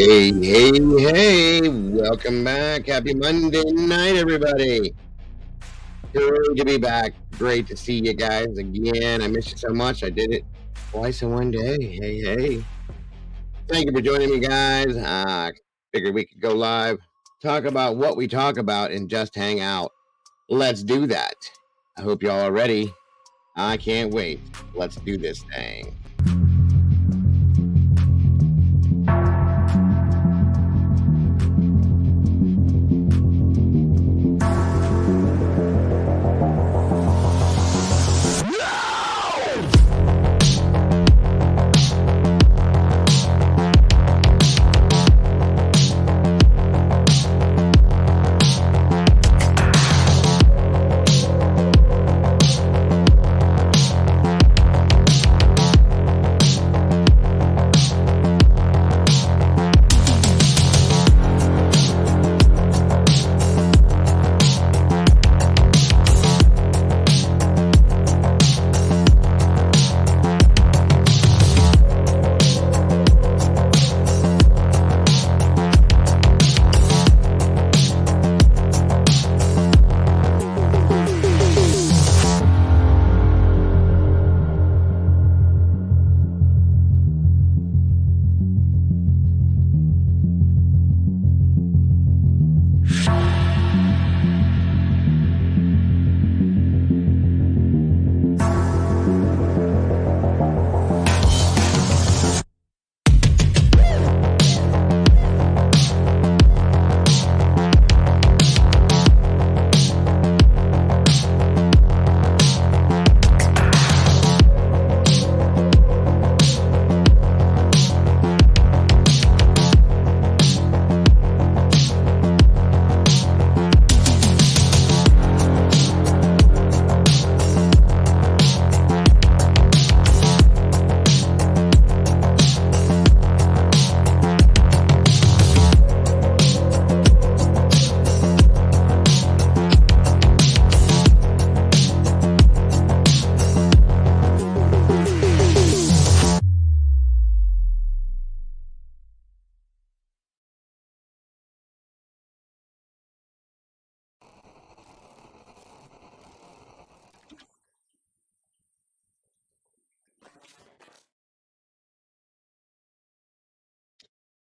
Hey, welcome back. Happy Monday night, everybody. Great to be back. Great to see you guys again. I miss you so much. I did it twice in one day. Hey. Thank you for joining me, guys. Figured we could go live, talk about what we talk about, and just hang out. Let's do that. I hope y'all are ready. I can't wait. Let's do this thing.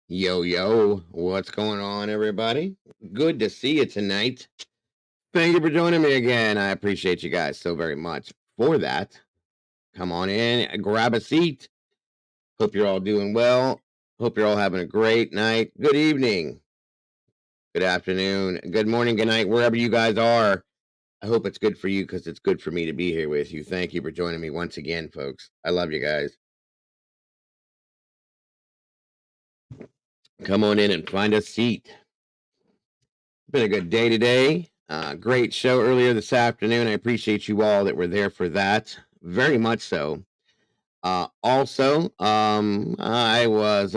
Yo, what's going on, everybody? Good to see you tonight. Thank you for joining me again. I appreciate you guys so very much for that. Come on in, grab a seat. Hope you're all doing well. Hope you're all having a great night. Good evening, good afternoon, good morning, good night, wherever you guys are. I hope it's good for you because it's good for me to be here with you. Thank you for joining me once again, folks. I love you guys. Come on in and find a seat. Been a good day today. Great show earlier this afternoon. I appreciate you all that were there for that. Very much so. Also, I was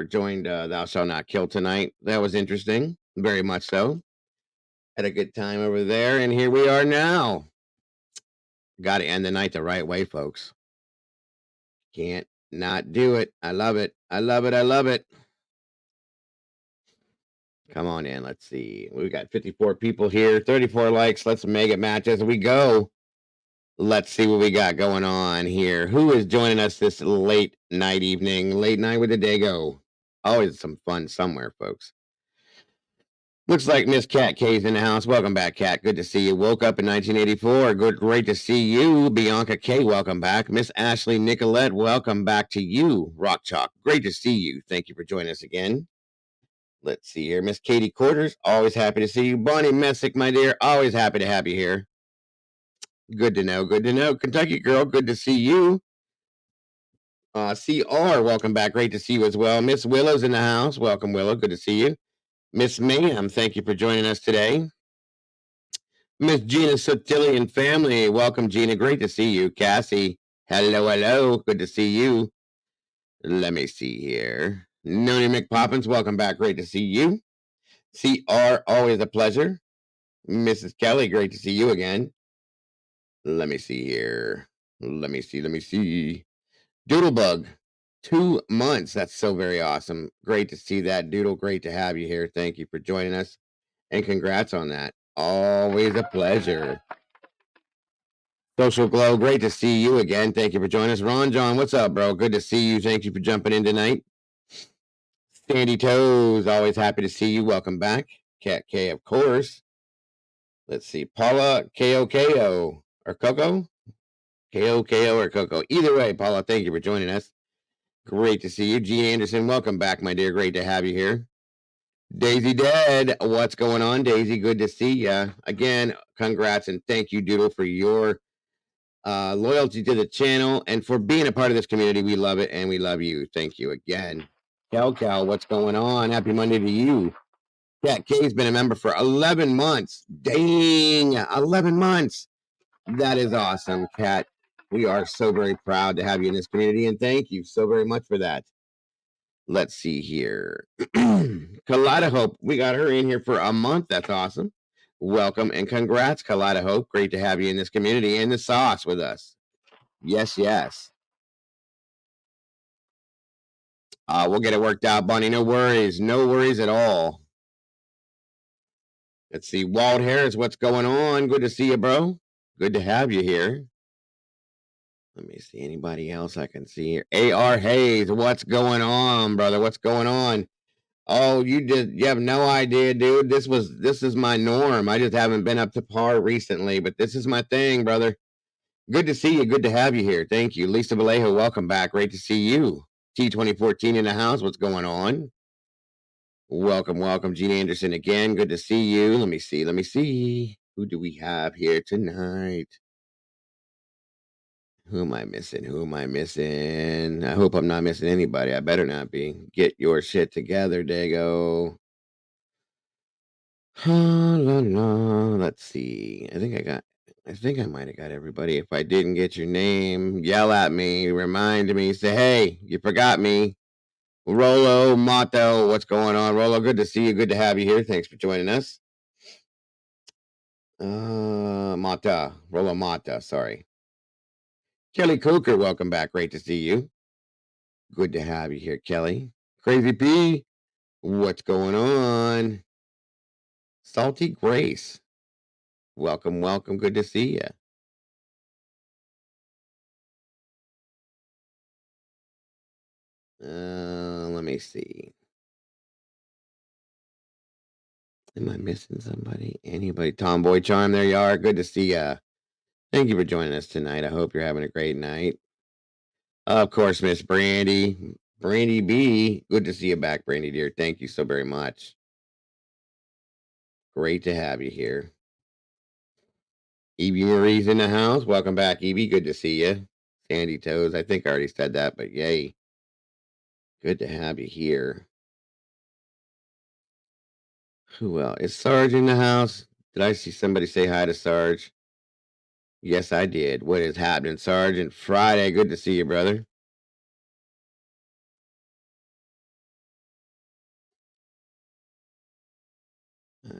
joined Thou Shalt Not Kill tonight. That was interesting. Very much so. Had a good time over there. And here we are now. Got to end the night the right way, folks. Can't not do it. I love it. I love it. I love it. Come on in. Let's see. We've got 54 people here, 34 likes. Let's make it match as we go. Let's see what we got going on here. Who is joining us this late night with the Dago? Always some fun somewhere, folks. Looks like Miss Cat K's in the house. Welcome back, Cat. Good to see you. Woke up in 1984. Great to see you. Bianca K, welcome back. Miss Ashley Nicolette, welcome back to you. Rock Chalk, great to see you. Thank you for joining us again. Let's see here. Miss Katie Quarters, always happy to see you. Bonnie Messick, my dear, always happy to have you here. Good to know. Kentucky girl, good to see you. CR, welcome back. Great to see you as well. Miss Willow's in the house. Welcome, Willow. Good to see you. Miss Mayhem, thank you for joining us today. Miss Gina Sotillion family, welcome, Gina. Great to see you. Cassie, hello. Good to see you. Let me see here. Noni McPoppins, welcome back. Great to see you. CR, always a pleasure. Mrs. Kelly, great to see you again. Let me see here. Let me see. Doodlebug. 2 months. That's so very awesome. Great to see that, Doodle. Great to have you here. Thank you for joining us. And congrats on that. Always a pleasure. Social Glow, great to see you again. Thank you for joining us. Ron John, what's up, bro? Good to see you. Thank you for jumping in tonight. Sandy Toes, always happy to see you. Welcome back. Cat K, of course. Let's see. Paula KOKO or Coco? KOKO or Coco. Either way, Paula, thank you for joining us. Great to see you. G. Anderson, welcome back, my dear. Great to have you here. Daisy Dead, what's going on, Daisy? Good to see ya. Again, congrats and thank you, Doodle, for your loyalty to the channel and for being a part of this community. We love it and we love you. Thank you again. Cal, what's going on? Happy Monday to you. Cat K's been a member for 11 months. Dang, 11 months. That is awesome, Cat. We are so very proud to have you in this community and thank you so very much for that. Let's see here. Kaleida Hope, we got her in here for a month. That's awesome. Welcome and congrats, Kaleida Hope. Great to have you in this community and the sauce with us. Yes, yes. We'll get it worked out, Bunny. No worries. No worries at all. Let's see. Walt Harris, what's going on? Good to see you, bro. Good to have you here. Let me see. Anybody else I can see here? A.R. Hayes, what's going on, brother? What's going on? Oh, you have no idea, dude. This is my norm. I just haven't been up to par recently, but this is my thing, brother. Good to see you. Good to have you here. Thank you. Lisa Vallejo, welcome back. Great to see you. T2014 in the house. What's going on? Welcome, Gene Anderson again. Good to see you. Let me see. Who do we have here tonight? Who am I missing? I hope I'm not missing anybody. I better not be. Get your shit together, Dago. La, la. Let's see. I think I might have got everybody. If I didn't get your name, yell at me, remind me, say, hey, you forgot me. Rolo Mato, what's going on? Rolo, good to see you. Good to have you here. Thanks for joining us. Rolo Mata, sorry. Kelly Coker, welcome back. Great to see you. Good to have you here, Kelly. Crazy P, what's going on? Salty Grace, welcome. Good to see you. Let me see. Am I missing somebody? Anybody? Tomboy Charm, there you are. Good to see ya. Thank you for joining us tonight. I hope you're having a great night. Of course, Miss Brandy. Brandy B. Good to see you back, Brandy dear. Thank you so very much. Great to have you here. Evie Marie's in the house. Welcome back, Evie. Good to see you. Sandy Toes. I think I already said that, but yay. Good to have you here. Who else? Is Sarge in the house? Did I see somebody say hi to Sarge? Yes, I did. What is happening, Sergeant? Friday. Good to see you, brother.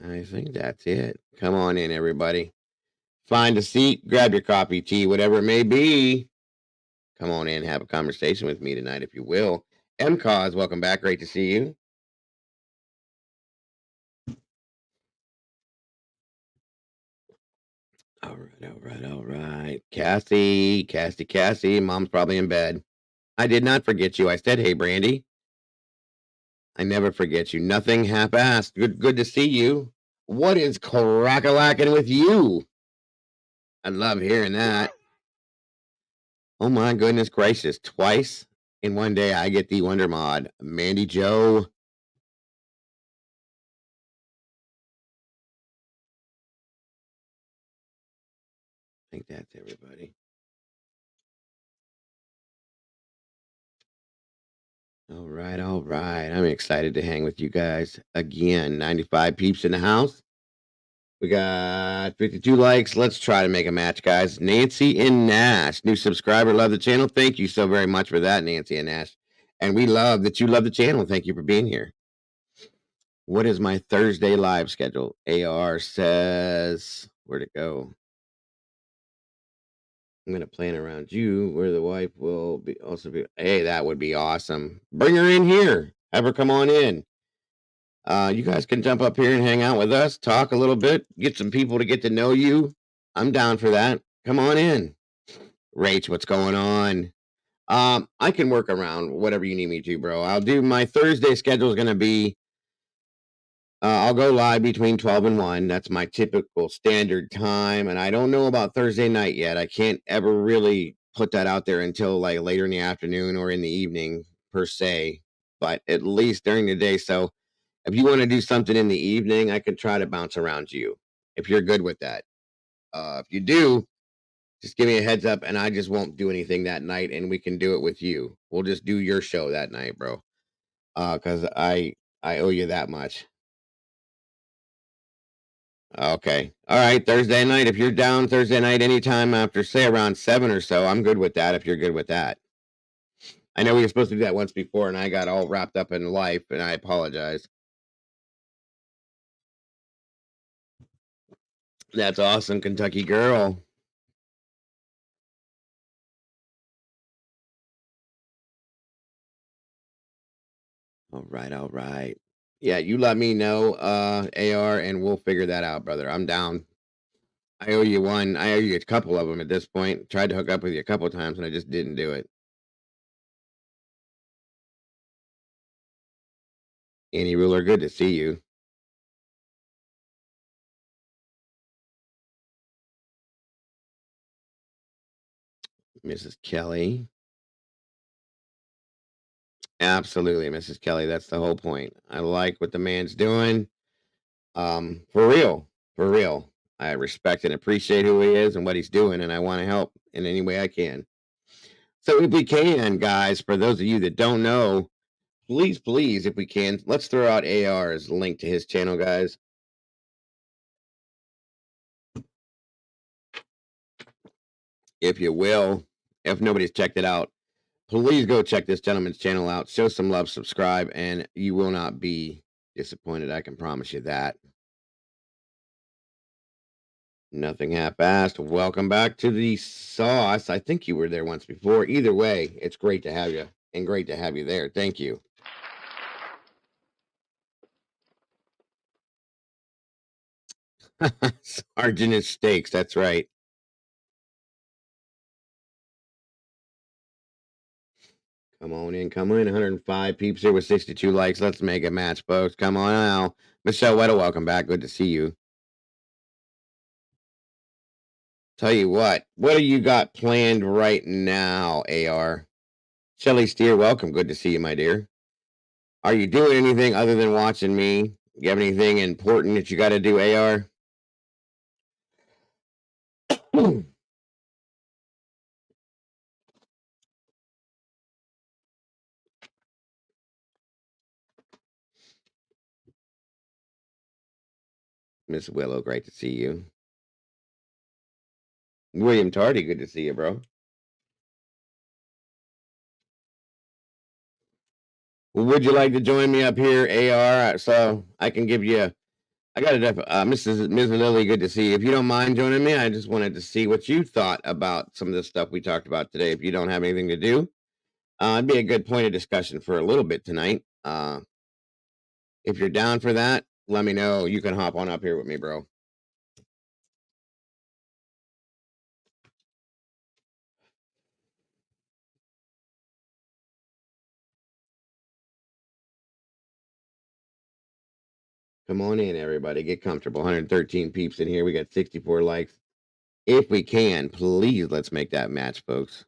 I think that's it. Come on in, everybody. Find a seat, grab your coffee, tea, whatever it may be. Come on in, have a conversation with me tonight, if you will. M-Cause, welcome back. Great to see you. All right. Cassie. Mom's probably in bed. I did not forget you. I said, hey, Brandy. I never forget you. Nothing half-assed. Good to see you. What is crack-a-lacking with you? I love hearing that. Oh my goodness gracious. Twice in one day I get the Wonder Mod. Mandy Joe. I think that's everybody. All right. I'm excited to hang with you guys again. 95 peeps in the house. We got 52 likes. Let's try to make a match, guys. Nancy and Nash, new subscriber, love the channel. Thank you so very much for that, Nancy and Nash. And we love that you love the channel. Thank you for being here. What is my Thursday live schedule? AR says, where'd it go? I'm gonna plan around you where the wife will be also be. Hey, that would be awesome. Bring her in here. Have her come on in. You guys can jump up here and hang out with us, talk a little bit, get some people to get to know you. I'm down for that. Come on in. Rach, what's going on? I can work around whatever you need me to, bro. I'll do my Thursday schedule is gonna be I'll go live between 12 and 1. That's my typical standard time. And I don't know about Thursday night yet. I can't ever really put that out there until like later in the afternoon or in the evening, per se, but at least during the day. So if you want to do something in the evening, I could try to bounce around you if you're good with that. If you do, just give me a heads up and I just won't do anything that night and we can do it with you. We'll just do your show that night, bro. Cause I owe you that much. Okay. All right. Thursday night. If you're down Thursday night anytime after, say, around 7 or so, I'm good with that if you're good with that. I know we were supposed to do that once before and I got all wrapped up in life and I apologize. That's awesome, Kentucky girl. All right. All right. Yeah, you let me know, AR, and we'll figure that out, brother. I'm down. I owe you one. I owe you a couple of them at this point. Tried to hook up with you a couple of times and I just didn't do it. Any ruler, good to see you. Mrs. Kelly. Absolutely, Mrs. Kelly. That's the whole point. I like what the man's doing. For real, for real. I respect and appreciate who he is and what he's doing, and I want to help in any way I can. So, if we can, guys, for those of you that don't know, please, please, if we can, let's throw out AR's link to his channel, guys. If you will, if nobody's checked it out, please go check this gentleman's channel out. Show some love, subscribe, and you will not be disappointed. I can promise you that. Nothing half-assed. Welcome back to the sauce. I think you were there once before. Either way, it's great to have you and great to have you there. Thank you. Sergeant is Steaks. That's right. Come on in. Come in. 105 peeps here with 62 likes. Let's make a match, folks. Come on now. Michelle Weddle, welcome back. Good to see you. Tell you what do you got planned right now, AR? Shelly Steer, welcome. Good to see you, my dear. Are you doing anything other than watching me? You have anything important that you got to do, AR? Miss Willow, great to see you. William Tardy, good to see you, bro. Would you like to join me up here, AR? So I can give you. I got Ms. Lily, good to see you. If you don't mind joining me, I just wanted to see what you thought about some of the stuff we talked about today. If you don't have anything to do, it'd be a good point of discussion for a little bit tonight. If you're down for that, let me know. You can hop on up here with me, bro. Come on in, everybody. Get comfortable. 113 peeps in here. We got 64 likes. If we can, please let's make that match, folks.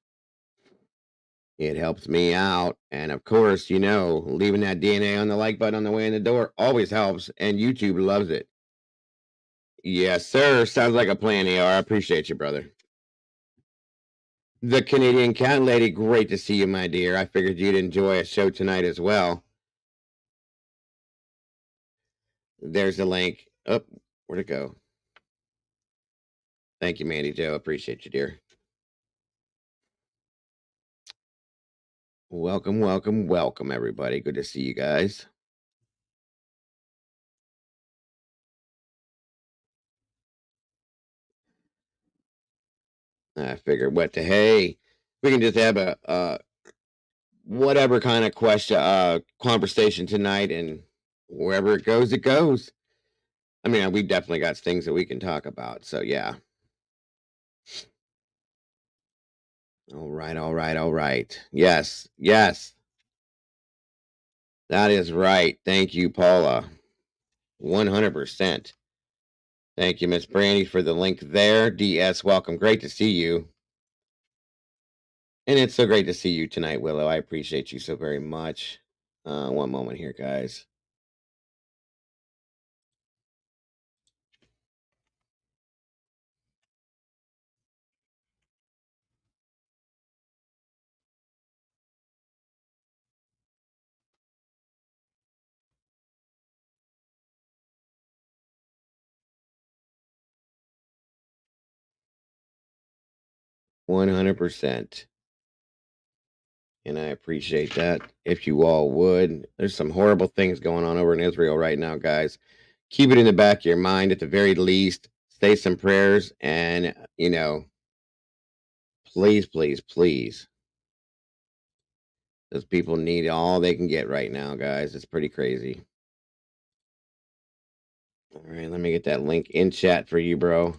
It helps me out. And of course, leaving that DNA on the like button on the way in the door always helps. And YouTube loves it. Yes, sir. Sounds like a plan, AR. I appreciate you, brother. The Canadian Cat Lady, great to see you, my dear. I figured you'd enjoy a show tonight as well. There's the link. Oh, where'd it go? Thank you, Mandy Joe. Appreciate you, dear. Welcome, welcome, welcome, everybody. Good to see you guys. I figured, what the hey, we can just have a whatever kind of question, conversation tonight, and wherever it goes, it goes. I mean, we definitely got things that we can talk about. So yeah. All right, all right, all right. Yes, yes, that is right. Thank you, Paula. 100%. Thank you, Miss Brandy, for the link there. DS, welcome. Great to see you. And it's so great to see you tonight, Willow. I appreciate you so very much. One moment here, guys. 100%. And I appreciate that. If you all would, there's some horrible things going on over in Israel right now, guys. Keep it in the back of your mind at the very least. Say some prayers and, please, please, please. Those people need all they can get right now, guys. It's pretty crazy. All right, let me get that link in chat for you, bro.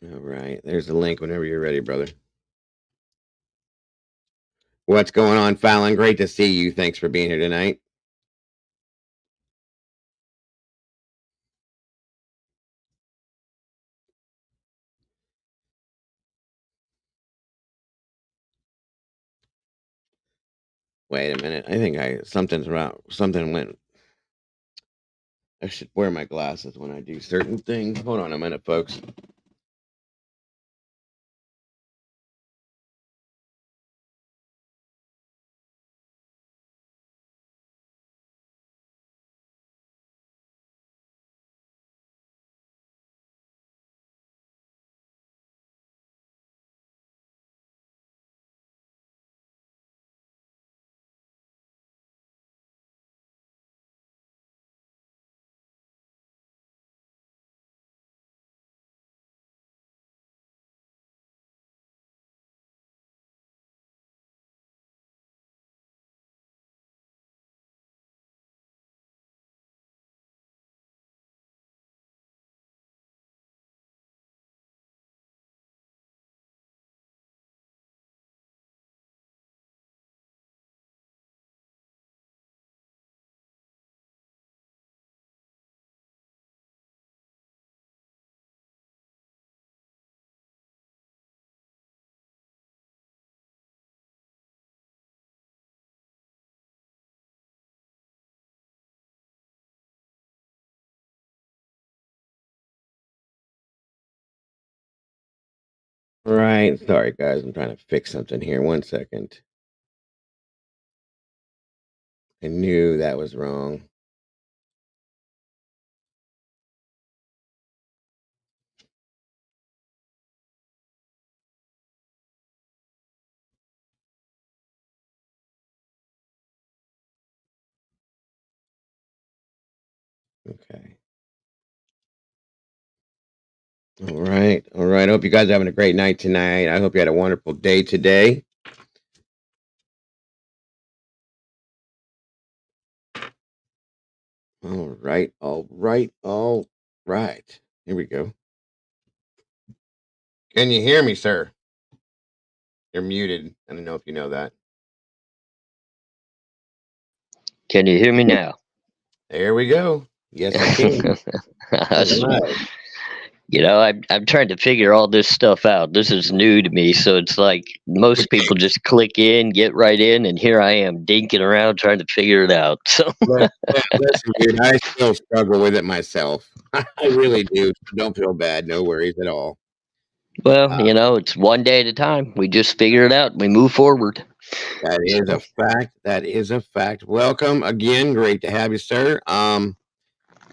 All right, there's the link whenever you're ready, brother. What's going on, Fallon? Great to see you. Thanks for being here tonight. Wait a minute. I think something's wrong. Something went. I should wear my glasses when I do certain things. Hold on a minute, folks. Right. Sorry, guys. I'm trying to fix something here. 1 second. I knew that was wrong. Okay. All right. All right. I hope you guys are having a great night tonight. I hope you had a wonderful day today. All right. All right. All right. Here we go. Can you hear me, sir? You're muted. I don't know if you know that. Can you hear me now? There we go. Yes, I can. All right. I'm trying to figure all this stuff out. This is new to me, so it's like most people just click in, get right in, and here I am dinking around trying to figure it out. So, Listen, dude, I still struggle with it myself. I really do. So don't feel bad. No worries at all. well, Uh, it's one day at a time. We just figure it out. And we move forward. that is So, a fact. That is a fact. Welcome again. Great to have you, sir.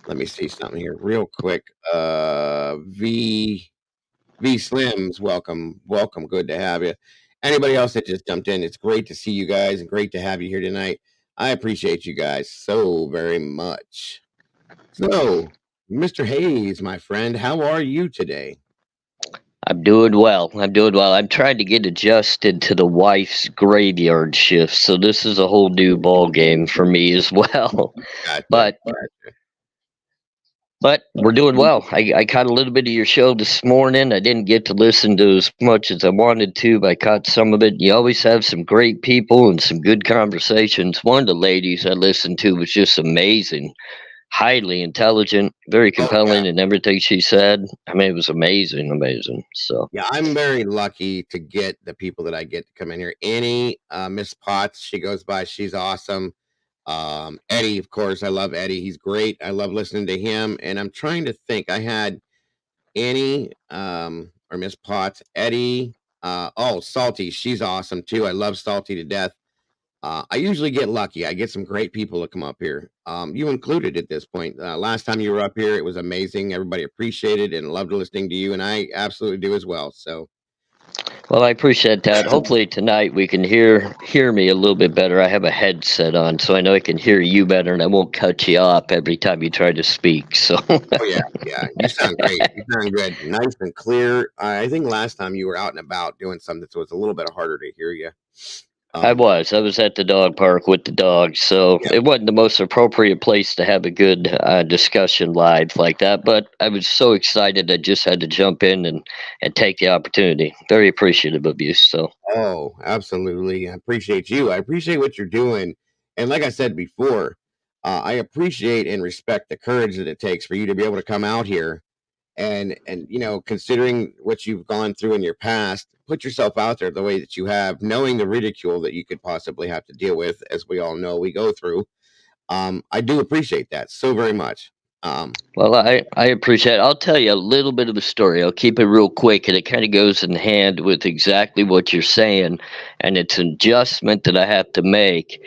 Let me see something here real quick. V Slims, welcome, welcome. Good to have you. Anybody else that just jumped in, it's great to see you guys and great to have you here tonight. I appreciate you guys so very much. So, Mr. Hayes, my friend, how are you today? I'm doing well. I'm doing well. I'm trying to get adjusted to the wife's graveyard shift, so this is a whole new ball game for me as well. Gotcha. But but we're doing well. I caught a little bit of your show this morning. I didn't get to listen to as much as I wanted to, but I caught some of it. You always have some great people and some good conversations. One of the ladies I listened to was just amazing, highly intelligent, very Oh, yeah. compelling in everything she said. I mean, it was amazing, amazing. So. Yeah, I'm very lucky to get the people that I get to come in here. Annie, Miss Potts, she goes by. She's awesome. Eddie, of course, I love Eddie. He's great. I love listening to him. And I'm trying to think. I had Annie, or Miss Potts, Eddie. Salty. She's awesome too. I love Salty to death. I usually get lucky. I get some great people to come up here. You included at this point. Last time you were up here, it was amazing. Everybody appreciated and loved listening to you, and I absolutely do as well. So, Well, I appreciate that. Hopefully tonight we can hear me a little bit better. I have a headset on, so I know I can hear you better, and I won't cut you off every time you try to speak. So, oh yeah, yeah, you sound great. You sound good, nice and clear. I think last time you were out and about doing something, so it's a little bit harder to hear you. I Um, was I was at the dog park with the dogs, so yeah. it wasn't the most appropriate place to have a good discussion live like that. But I was so excited, I just had to jump in and take the opportunity. Very appreciative of you. So. Oh, absolutely. I appreciate you. I appreciate what you're doing. And like I said before, I appreciate and respect the courage that it takes for you to be able to come out here and considering what you've gone through in your past, put yourself out there the way that you have, knowing the ridicule that you could possibly have to deal with, as we all know we go through. I do appreciate that so very much. Well, I appreciate it. I'll tell you a little bit of a story. I'll keep it real quick, and it kind of goes in hand with exactly what you're saying, and it's an adjustment that I have to make.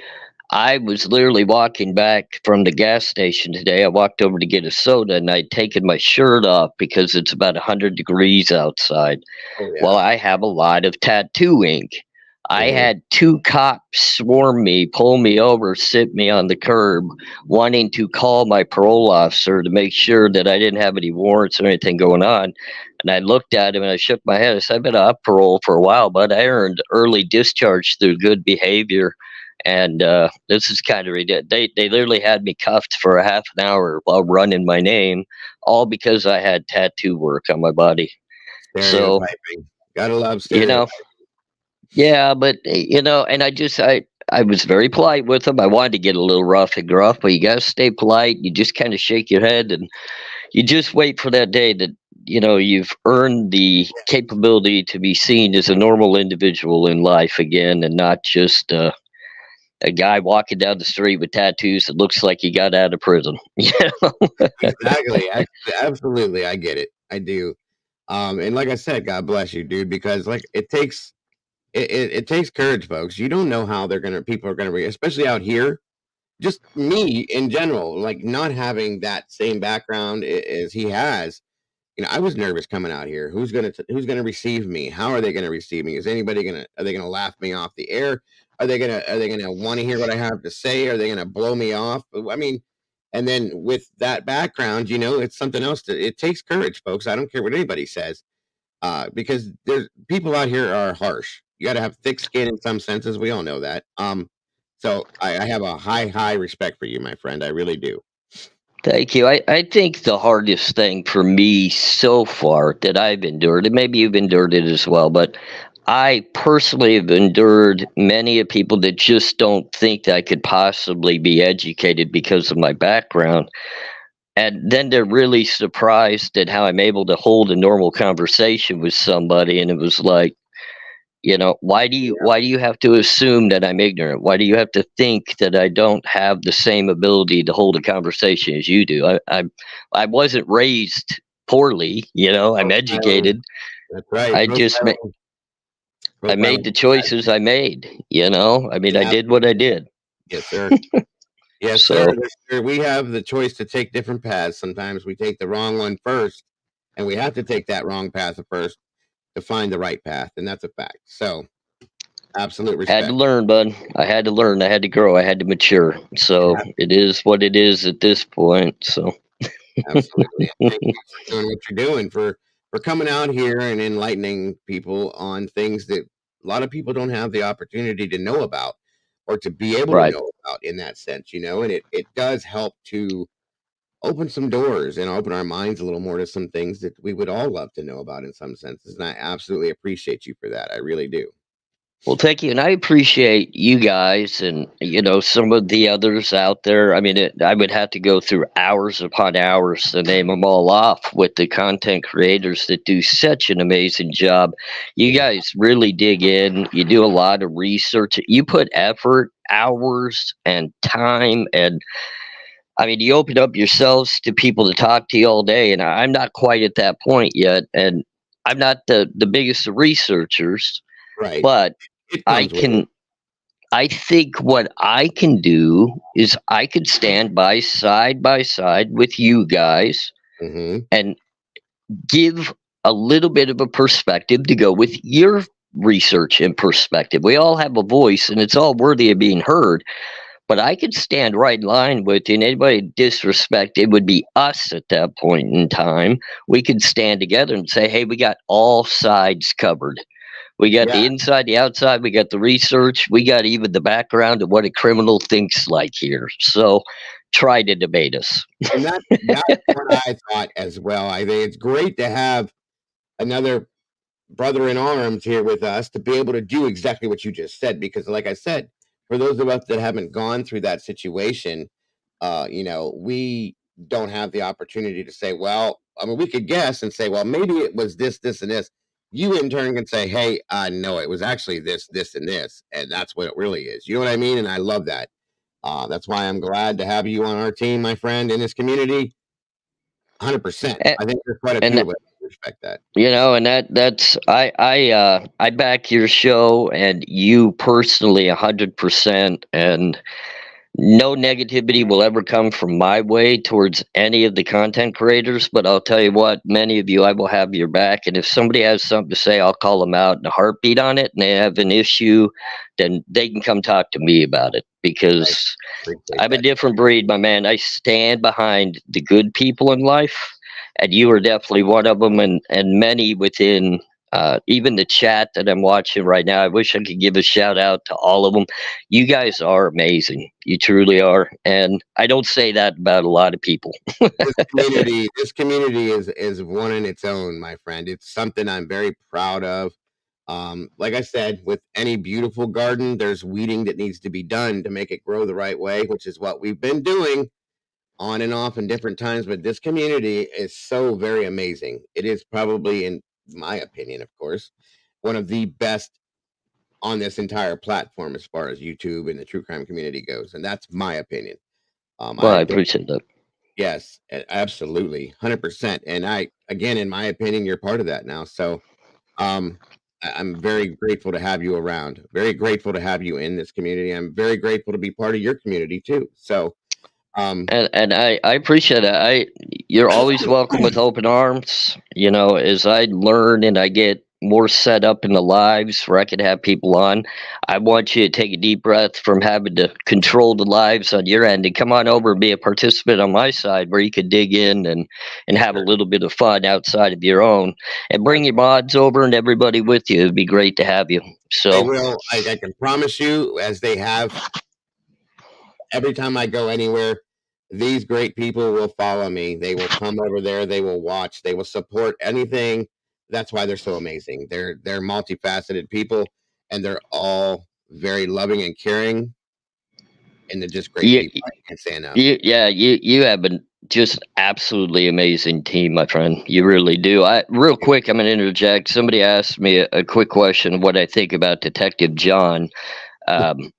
I was literally walking back from the gas station today. I walked over to get a soda, and I'd taken my shirt off because it's about 100 degrees outside. Oh Well, yeah. I have a lot of tattoo ink. I Mhm. had two cops swarm me, pull me over, sit me on the curb, wanting to call my parole officer to make sure that I didn't have any warrants or anything going on. And I looked at him and I shook my head. I said, I've been off parole for a while, but I earned early discharge through good behavior. And this is kind of ridiculous. They literally had me cuffed for a half an hour while running my name, all because I had tattoo work on my body. So, Stereotyping. Gotta love you know, stereotyping. yeah, but and I was very polite with them. I wanted to get a little rough and gruff, but you gotta stay polite. You just kind of shake your head and you just wait for that day that you've earned the capability to be seen as a normal individual in life again, and not just a guy walking down the street with tattoos that looks like he got out of prison. Exactly. Absolutely. I get it. I do. And like I said, God bless you, dude, because like it takes courage, folks. You don't know how people are gonna react, especially out here. Just me in general, like not having that same background as he has. I was nervous coming out here. Who's gonna receive me? How are they gonna receive me? Is anybody gonna Are they gonna laugh me off the air? Are they gonna want to hear what I have to say? Are they gonna blow me off? I mean, and then with that background, it's something else. It takes courage, folks. I don't care what anybody says, because there's people out here are harsh. You got to have thick skin in some senses. We all know that. So I have a high respect for you, my friend. I really do. Thank you. I think the hardest thing for me so far that I've endured, and maybe you've endured it as well, but I personally have endured many of people that just don't think that I could possibly be educated because of my background. And then they're really surprised at how I'm able to hold a normal conversation with somebody. And it was like, why do you have to assume that I'm ignorant? Why do you have to think that I don't have the same ability to hold a conversation as you do? I wasn't raised poorly. I'm Pro styling. educated. That's right. I just I made Profiling. the choices I made. I mean, I Yeah. did what I did. Yes, sir. Yes, sir. So. Yes, sir. We have the choice to take different paths. Sometimes we take the wrong one first, and we have to take that wrong path first to find the right path, and that's a fact. So, Absolute Had to respect. learn, bud. I had to learn. I had to grow. I had to mature. So it is what it is at this point. So Absolutely. And thank you for doing what you're doing, for coming out here and enlightening people on things that a lot of people don't have the opportunity to know about or to be able to right. know about in that sense, and it does help to open some doors and open our minds a little more to some things that we would all love to know about in some senses. And I absolutely appreciate you for that. I really do. Well, thank you, and I appreciate you guys, and some of the others out there. I mean, I would have to go through hours upon hours to name them all off with the content creators that do such an amazing job. You Yeah. guys really dig in. You do a lot of research. You put effort, hours, and time, and I mean, you open up yourselves to people to talk to you all day, and I'm not quite at that point yet, and I'm not the biggest of researchers, Right. but It I comes with it. can I think what I can do is I could stand by side with you guys Hmm. and give a little bit of a perspective to go with your research and perspective. We all have a voice and it's all worthy of being heard, but I could stand right in line with you, and anybody disrespect it would be us at that point in time. We could stand together and say, hey, we got all sides covered. We got Yeah. the inside, the outside, we got the research, we got even the background of what a criminal thinks like here. So try to debate us. And that's what I thought as well. I think it's great to have another brother in arms here with us to be able to do exactly what you just said. Because, like I said, for those of us that haven't gone through that situation, we don't have the opportunity to say, well, I mean, we could guess and say, well, maybe it was this, this, and this. You in turn can say, hey, no, it was actually this, this, and this. And that's what it really is. You know what I mean? And I love that. That's why I'm glad to have you on our team, my friend, in this community. 100%. A- I think there's quite a few And of us who respect that. that's I back your show and you personally 100%, and no negativity will ever come from my way towards any of the content creators, but I'll tell you what, many of you, I will have your back. And if somebody has something to say, I'll call them out in a heartbeat on it. And they have an issue, then they can come talk to me about it, I because appreciate I'm a that. different breed, my man. I stand behind the good people in life, and you are definitely one of them, and many within. Even the chat that I'm watching right now, I wish I could give a shout out to all of them. You guys are amazing. You truly are, and I don't say that about a lot of people. This community is one in its own, my friend. It's something I'm very proud of. Like I said, with any beautiful garden, there's weeding that needs to be done to make it grow the right way, which is what we've been doing on and off in different times. But this community is so very amazing. It is probably, in my opinion, of course, one of the best on this entire platform as far as YouTube and the true crime community goes. And that's my opinion. Well, I I've been appreciate that. Yes, absolutely, 100%. And again, in my opinion, you're part of that now. So, I'm very grateful to have you around. Very grateful to have you in this community. I'm very grateful to be part of your community too. So, um, And I appreciate it. You're always welcome with open arms. As I learn and I get more set up in the lives where I could have people on, I want you to take a deep breath from having to control the lives on your end and come on over and be a participant on my side where you could dig in and have a sure, little bit of fun outside of your own, and bring your mods over and everybody with you. It'd be great to have you. they So will. I can promise you, as they have every time I go anywhere, these great people will follow me. They will come over there. They will watch. They will support anything. That's why they're so amazing. They're multifaceted people, and they're all very loving and caring, and they're just great you people. I can't say enough. you have been just absolutely amazing team, my friend. You really do. I real quick, I'm gonna interject. Somebody asked me a quick question, what I think about Detective John. Um,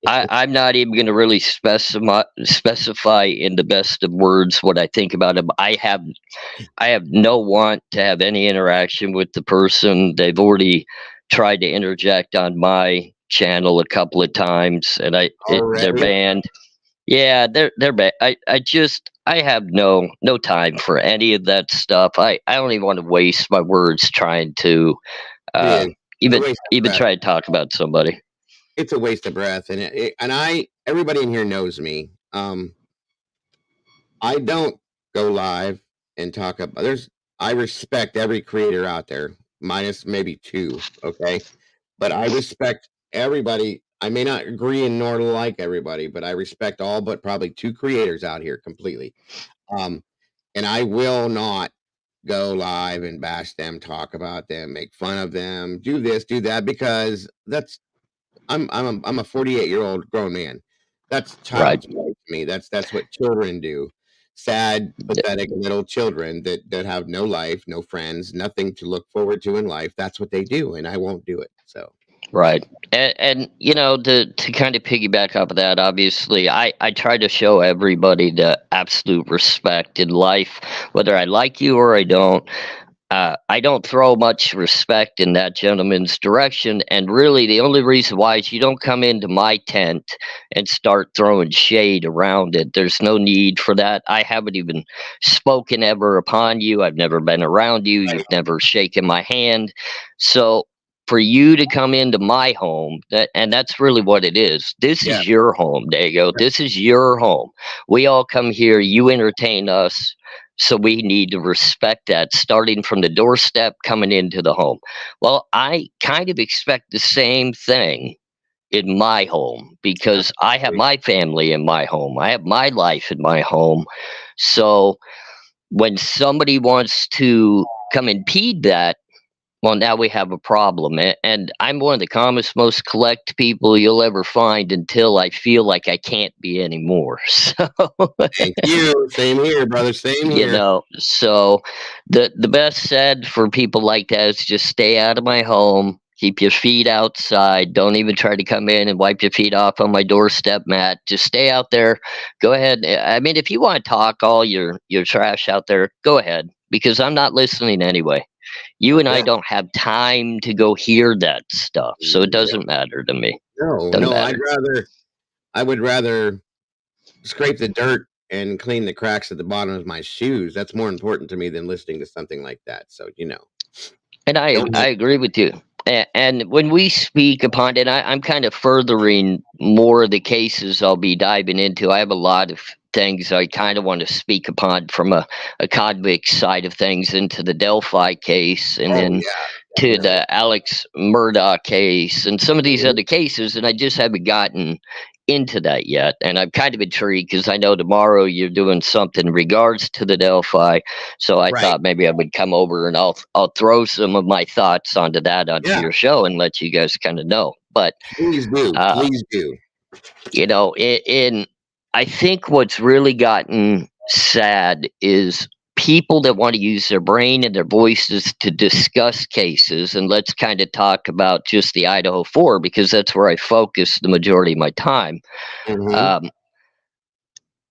I'm not even going to really specify in the best of words what I think about him. I have no want to have any interaction with the person. They've already tried to interject on my channel a couple of times, and they're Already, banned. Yeah, they're bad. I have no time for any of that stuff. I don't even want to waste my words trying to it uh, is. It's a Even waste of even breath. try to talk about somebody. It's a waste of breath, everybody in here knows me. I don't go live and talk about. I respect every creator out there, minus maybe two. Okay, but I respect everybody. I may not agree and nor like everybody, but I respect all but probably two creators out here completely. Um, and I will not go live and bash them, talk about them, make fun of them, do this, do that, because I'm a 48-year-old grown man. That's Right. child's play to me. That's what children do. Sad, pathetic little children that have no life, no friends, nothing to look forward to in life. That's what they do, and I won't do it. So Right. And to kind of piggyback off of that, obviously, I try to show everybody the absolute respect in life, whether I like you or I don't. I don't throw much respect in that gentleman's direction, and really, the only reason why is you don't come into my tent and start throwing shade around it. There's no need for that. I haven't even spoken ever upon you. I've never been around you. You've never shaken my hand. So for you to come into my home, and that's really what it is. This yeah, is your home, Dago. yeah, This is your home. We all come here. You entertain us, so we need to respect that, starting from the doorstep coming into the home. Well, I kind of expect the same thing in my home because I have absolutely. my family in my home. I have my life in my home. So when somebody wants to come impede that, well, now we have a problem. And I'm one of the calmest, most collect people you'll ever find until I feel like I can't be anymore. So, Thank you. Same here, brother. Same here. so the best said for people like that is just stay out of my home. Keep your feet outside. Don't even try to come in and wipe your feet off on my doorstep, Matt. Just stay out there. Go ahead. I mean, if you want to talk all your trash out there, go ahead because I'm not listening anyway. You and I Yeah. don't have time to go hear that stuff, so it Yeah. doesn't matter to me. No, Doesn't no. matter. I would rather scrape the dirt and clean the cracks at the bottom of my shoes. That's more important to me than listening to something like that. So, And don't I hate. agree with you. And when we speak upon it, I'm kind of furthering more of the cases I'll be diving into. I have a lot of things I kind of want to speak upon from a convict side of things into the Delphi case and Oh, then yeah, to definitely. the Alex Murdoch case and some of these Mhm. other cases, and I just haven't gotten into that yet. And I'm kind of intrigued because I know tomorrow you're doing something in regards to the Delphi, so I Right. thought maybe I would come over and I'll throw some of my thoughts onto that onto Yeah, your show and let you guys kind of know. But please do. uh, Please do. in I think what's really gotten sad is people that want to use their brain and their voices to discuss cases. And let's kind of talk about just the Idaho 4 because that's where I focus the majority of my time. Mhm. Um,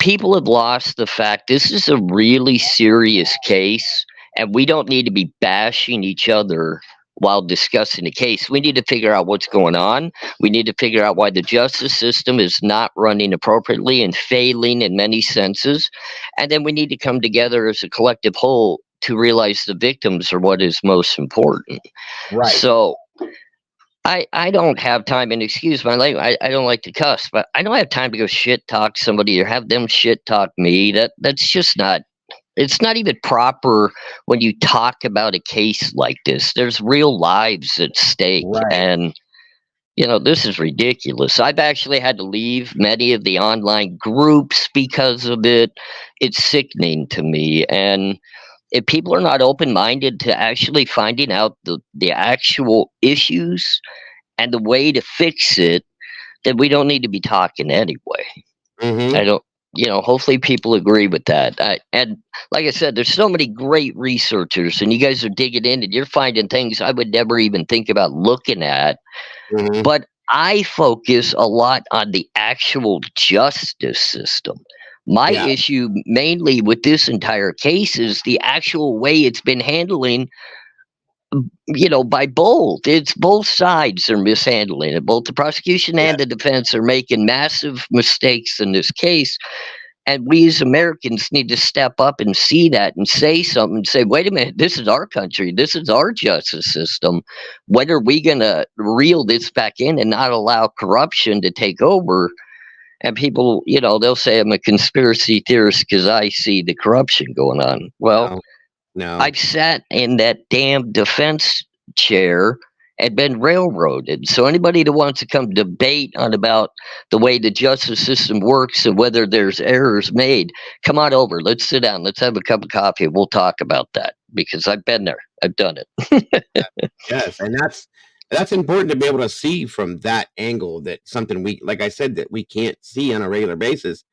People have lost the fact this is a really serious case, and we don't need to be bashing each other while discussing the case. We need to figure out what's going on. We need to figure out why the justice system is not running appropriately and failing in many senses. And then we need to come together as a collective whole to realize the victims are what is most important. Right. So I don't have time, and excuse my language, I don't like to cuss, but I don't have time to go shit talk somebody or have them shit talk me. That's just not, it's not even proper when you talk about a case like this. There's real lives at stake, Right. and this is ridiculous. I've actually had to leave many of the online groups because of it. It's sickening to me, and if people are not open minded to actually finding out the actual issues and the way to fix it, then we don't need to be talking anyway. I Mhm. don't, hopefully people agree with that. And like I said, there's so many great researchers, and you guys are digging in and you're finding things I would never even think about looking at. Mhm. But I focus a lot on the actual justice system. My Yeah. issue mainly with this entire case is the actual way it's been handling, by both. It's both sides are mishandling it. Both the prosecution Yeah. and the defense are making massive mistakes in this case. And we as Americans need to step up and see that and say something, say, wait a minute, this is our country, this is our justice system. When are we going to reel this back in and not allow corruption to take over? And people, they'll say I'm a conspiracy theorist because I see the corruption going on. Well, No, no. I've sat in that damn defense chair and been railroaded. So anybody that wants to come debate on about the way the justice system works and whether there's errors made, come on over. Let's sit down. Let's have a cup of coffee. We'll talk about that because I've been there. I've done it. Yes, and that's important to be able to see from that angle, that something we, like I said, that we can't see on a regular basis.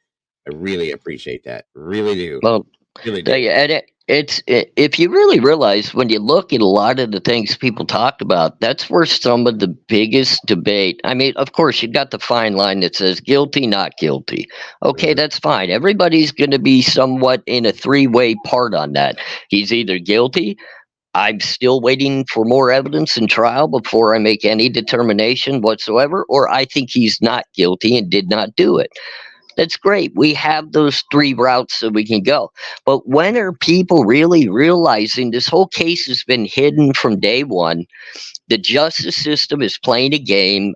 I really appreciate that. Really do. Well, Really do. and if you really realize when you look at a lot of the things people talk about, that's where some of the biggest debate. I mean, of course, you've got the fine line that says guilty, not guilty. Okay, Mhm. that's fine. Everybody's going to be somewhat in a three-way part on that. He's either guilty. I'm still waiting for more evidence in trial before I make any determination whatsoever, or I think he's not guilty and did not do it. That's great. We have those three routes that we can go. But when are people really realizing this whole case has been hidden from day one? The justice system is playing a game,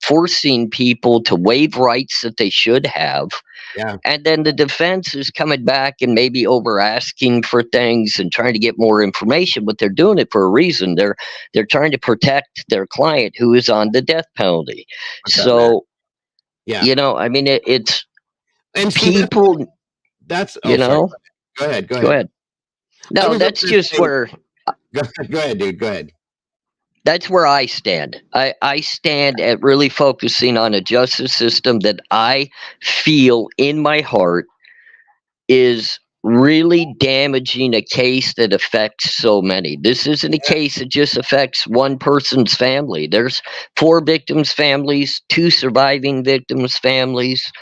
forcing people to waive rights that they should have. Yeah, And then the defense is coming back and maybe over asking for things and trying to get more information, but they're doing it for a reason. They're trying to protect their client who is on the death penalty. what's up, man? So, Yeah, I mean, it's and see people, that's. you Oh, sorry. know, Go ahead. Go go ahead. ahead. I No, was that's going to just say. where Go ahead, dude. Go ahead. that's where I stand. I stand at really focusing on a justice system that I feel in my heart is really damaging a case that affects so many. This isn't a Yeah, case that just affects one person's family. There's four victims' families, two surviving victims' families,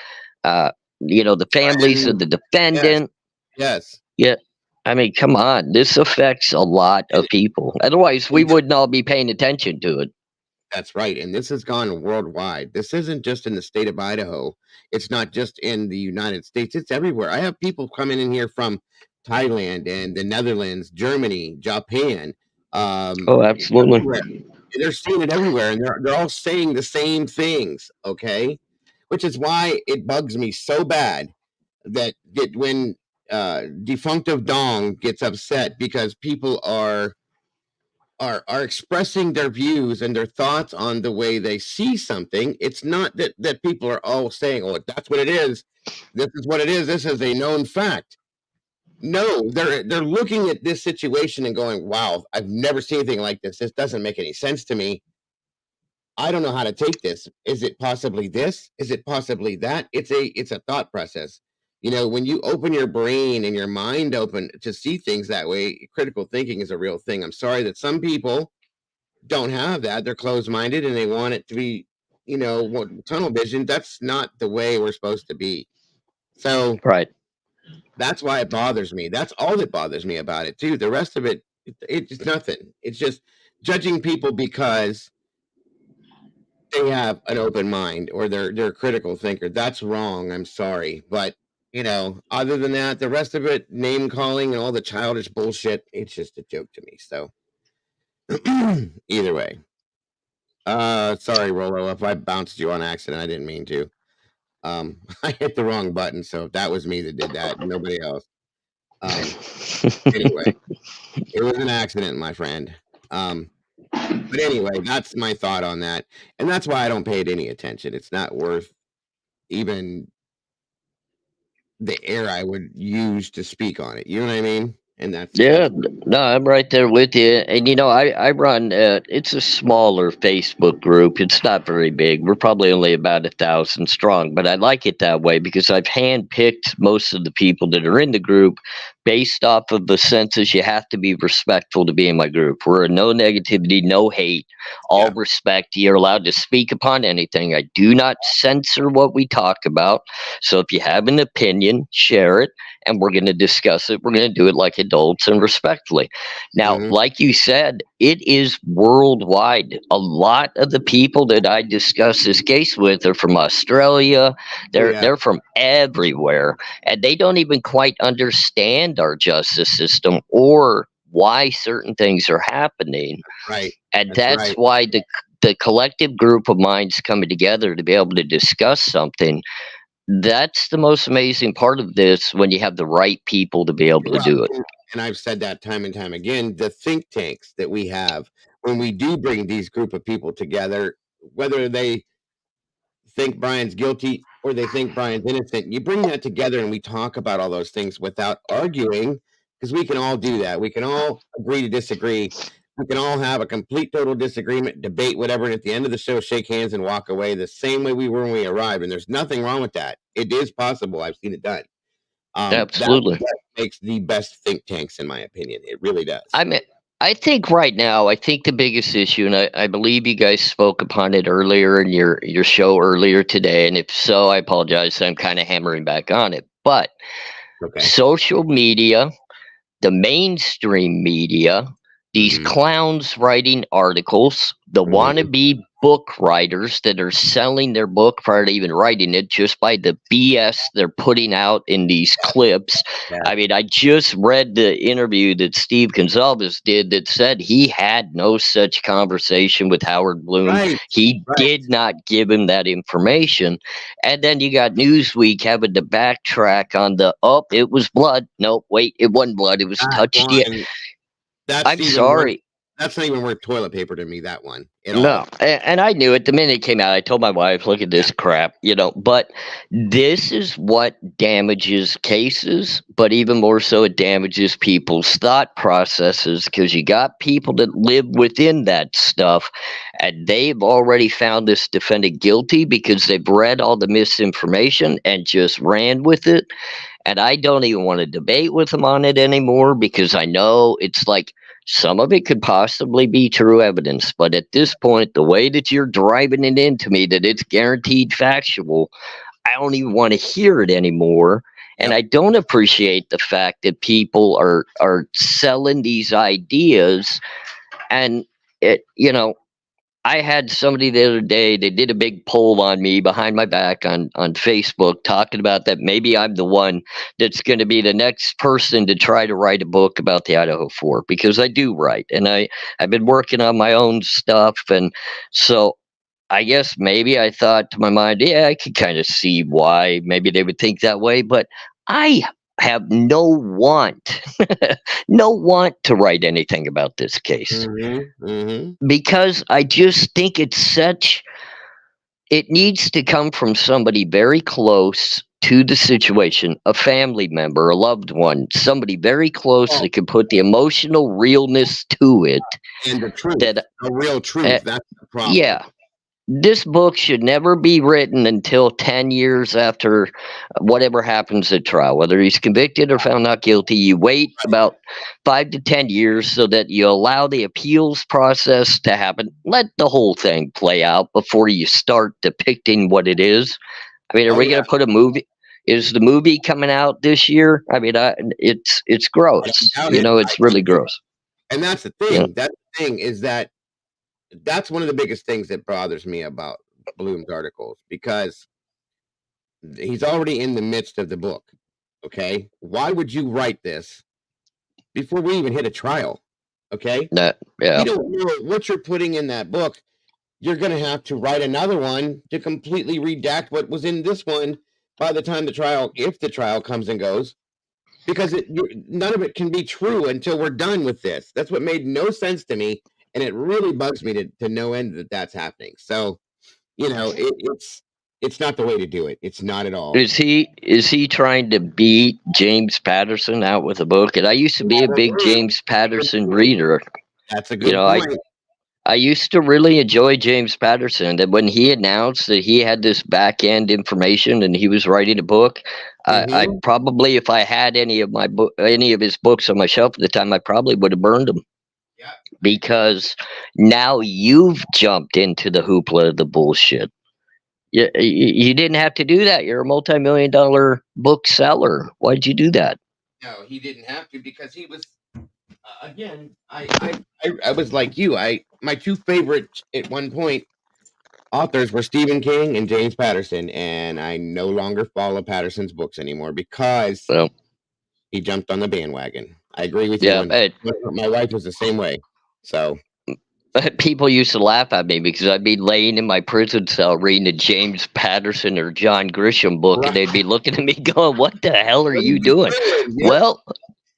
the families of friends. the Yes, defendant. yes, Yeah. I mean, come on. This affects a lot and, of people. Otherwise, we and wouldn't all be paying attention to it. that's right. And this has gone worldwide. This isn't just in the state of Idaho. It's not just in the United States. It's everywhere. I have people coming in here from Thailand and the Netherlands, Germany, Japan, Oh, everywhere. absolutely. They're seeing it everywhere, and they're all saying the same things. Okay, which is why it bugs me so bad that when defunct of Dong gets upset because people are expressing their views and their thoughts on the way they see something. It's not that people are all saying, "Oh, that's what it is. This is what it is. This is a known fact." No, they're looking at this situation and going, "Wow, I've never seen anything like this. This doesn't make any sense to me. I don't know how to take this. Is it possibly this? Is it possibly that?" It's a thought process. When you open your brain and your mind open to see things that way, critical thinking is a real thing. I'm sorry that some people don't have that. They're closed-minded and they want it to be, tunnel vision. That's not the way we're supposed to be. So Right. that's why it bothers me. That's all that bothers me about it too. The rest of it's nothing. It's just judging people because they have an open mind or they're a critical thinker. That's wrong. I'm sorry. But other than that, the rest of it, name calling and all the childish bullshit, it's just a joke to me. So either way. Sorry, Rolo, if I bounced you on accident, I didn't mean to. I hit the wrong button, so that was me that did that, nobody else. Um, anyway, it was an accident, my friend. But anyway, that's my thought on that, and that's why I don't pay it any attention. It's not worth even the air I would use to speak on it. You know what I mean? And that's Yeah, no, I'm right there with you. And I run. It's a smaller Facebook group. It's not very big. We're probably only about 1,000 strong, but I like it that way because I've handpicked most of the people that are in the group based off of the census. You have to be respectful to be in my group. We're a no negativity, no hate, all yeah. respect. You're allowed to speak upon anything. I do not censor what we talk about. So if you have an opinion, share it and we're going to discuss it. We're going to do it like adults and respectfully. Now, Hmm. like you said, it is worldwide. A lot of the people that I discuss this case with are from Australia. Oh They're yeah, they're from everywhere, and they don't even quite understand our justice system or why certain things are happening. right. And That's that's right. why the collective group of minds coming together to be able to discuss something, that's the most amazing part of this, when you have the right people to be able to Well, do it. and I've said that time and time again. The think tanks that we have when we do bring these group of people together, whether they think Brian's guilty or they think Brian's innocent. You bring that together and we talk about all those things without arguing, because we can all do that. We can all agree to disagree. We can all have a complete total disagreement, debate, whatever, and at the end of the show, shake hands and walk away the same way we were when we arrived. And there's nothing wrong with that. It is possible. I've seen it done. That's Absolutely. what makes the best think tanks, in my opinion. It really does. I mean, I think right now, I think the biggest issue, and I believe you guys spoke upon it earlier in your show earlier today, and if so, I apologize. I'm kind of hammering back on it, but Okay. social media, the mainstream media, these Hmm. clowns writing articles, the Hmm. wannabe book writers that are selling their book prior to even writing it just by the BS they're putting out in these clips. Yeah. I mean, I just read the interview that Steve Gonzalez did that said he had no such conversation with Howard Bloom. Right. He Right. did not give him that information. And then you got Newsweek having to backtrack on the, oh, it was blood. No, wait, it wasn't blood. It was That touched. Yeah, one. That's I'm even worth sorry. that's not even worth toilet paper to me, that one, at No, all. and I knew it the minute it came out. I told my wife, "Look at Yeah, this crap," But this is what damages cases, but even more so, it damages people's thought processes, because you got people that live within that stuff, and they've already found this defendant guilty because they've read all the misinformation and just ran with it. And I don't even want to debate with them on it anymore, because I know it's like some of it could possibly be true evidence. But at this point, the way that you're driving it into me that it's guaranteed factual, I don't even want to hear it anymore. And yep. I don't appreciate the fact that people are selling these ideas. And I had somebody the other day, they did a big poll on me behind my back on Facebook, talking about that maybe I'm the one that's going to be the next person to try to write a book about the Idaho 4, because I do write, and I've been working on my own stuff. And so I guess maybe I thought to my mind, yeah, I could kind of see why maybe they would think that way, but I have no want, no want to write anything about this case, Mhm, mhm. because I just think it needs to come from somebody very close to the situation, a family member, a loved one, somebody very close Oh, that can put the emotional realness to it. and the truth, That, the real uh, truth, that's the problem. yeah, this book should never be written until 10 years after whatever happens at trial, whether he's convicted or found not guilty. You wait about 5 to 10 years so that you allow the appeals process to happen. Let the whole thing play out before you start depicting what it is. I mean, are Oh, we yeah, going to put a movie? Is the movie coming out this year? I mean, it's I don't gross. doubt it. It's really gross. And that's the You know, thing. That's the thing, is that that's one of the biggest things that bothers me about Bloom's articles, because he's already in the midst of the book. Okay, why would you write this before we even hit a trial? Okay, that, we yeah. don't know what you're putting in that book. You're going to have to write another one to completely redact what was in this one by the time the trial, if the trial comes and goes, because none of it can be true until we're done with this. That's what made no sense to me, and it really bugs me to no end that that's happening. So it's not the way to do it. It's not at all. Is he trying to beat James Patterson out with a book? And I used to be a big James Good Patterson point. reader. That's a You good know, I point. I used to really enjoy James Patterson. That when he announced that he had this back end information and he was writing a book, I Hmm. probably, if I had any of his books on my shelf at the time, I probably would have burned them, Yeah. because now you've jumped into the hoopla of the bullshit. You didn't have to do that. You're a multi-million-dollar bookseller. Why'd you do that? No, he didn't have to, because Again, I was like you. My two favorites at one point authors were Stephen King and James Patterson, and I no longer follow Patterson's books anymore because Well, he jumped on the bandwagon. I agree with you. yeah, When my wife was the same way. So people used to laugh at me because I'd be laying in my prison cell reading a James Patterson or John Grisham book, and right, they'd be looking at me going, "What the hell are what are you you doing?" doing? Yeah, Well,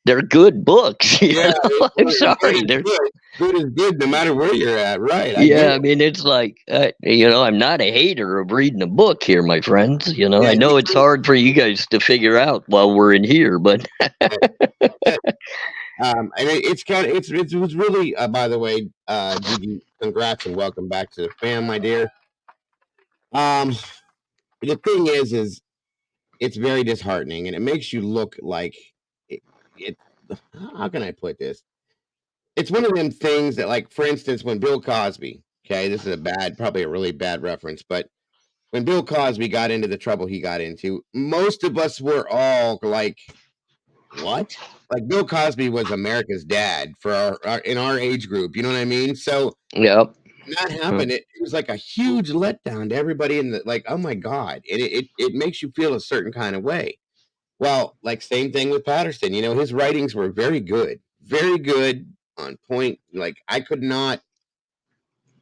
they're good books, you yeah. know. I'm Good sorry, is they're good. Good is good, no matter where you're at. Right, I get yeah. I it. mean, it's like I'm not a hater of reading a book here, my friends. Yeah, I know it's hard for you guys to figure out while we're in here, but and it's kind of it was really by the way, Gigi, congrats and welcome back to the fam, my dear. Um, the thing is it's very disheartening, and it makes you look like it. it how can I put this? It's one of them things that, like, for instance, when Bill Cosby, okay, this is probably a really bad reference, but when Bill Cosby got into the trouble he got into, most of us were all like, "What?" Like, Bill Cosby was America's dad for our in our age group, you know what I mean? So, yep, when that happened, it was like a huge letdown to everybody in the like, "Oh my god." It makes you feel a certain kind of way. Well, like, same thing with Patterson, his writings were very good, on point, like, I could not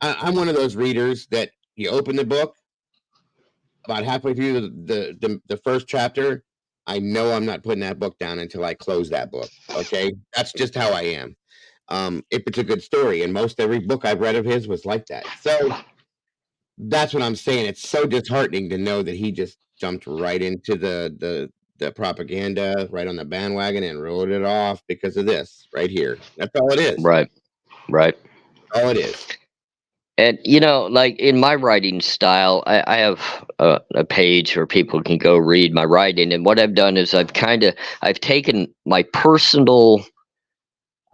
I'm one of those readers that you open the book, about halfway through the first chapter, I know I'm not putting that book down until I close that book, okay? That's just how I am, if it's a good story, and most every book I've read of his was like that. So, that's what I'm saying, it's so disheartening to know that he just jumped right into the propaganda, right on the bandwagon, and rode it off because of this right here. That's all it is. right, right. All it is. And like in my writing style, I have a page where people can go read my writing. And what I've done is I've taken my personal,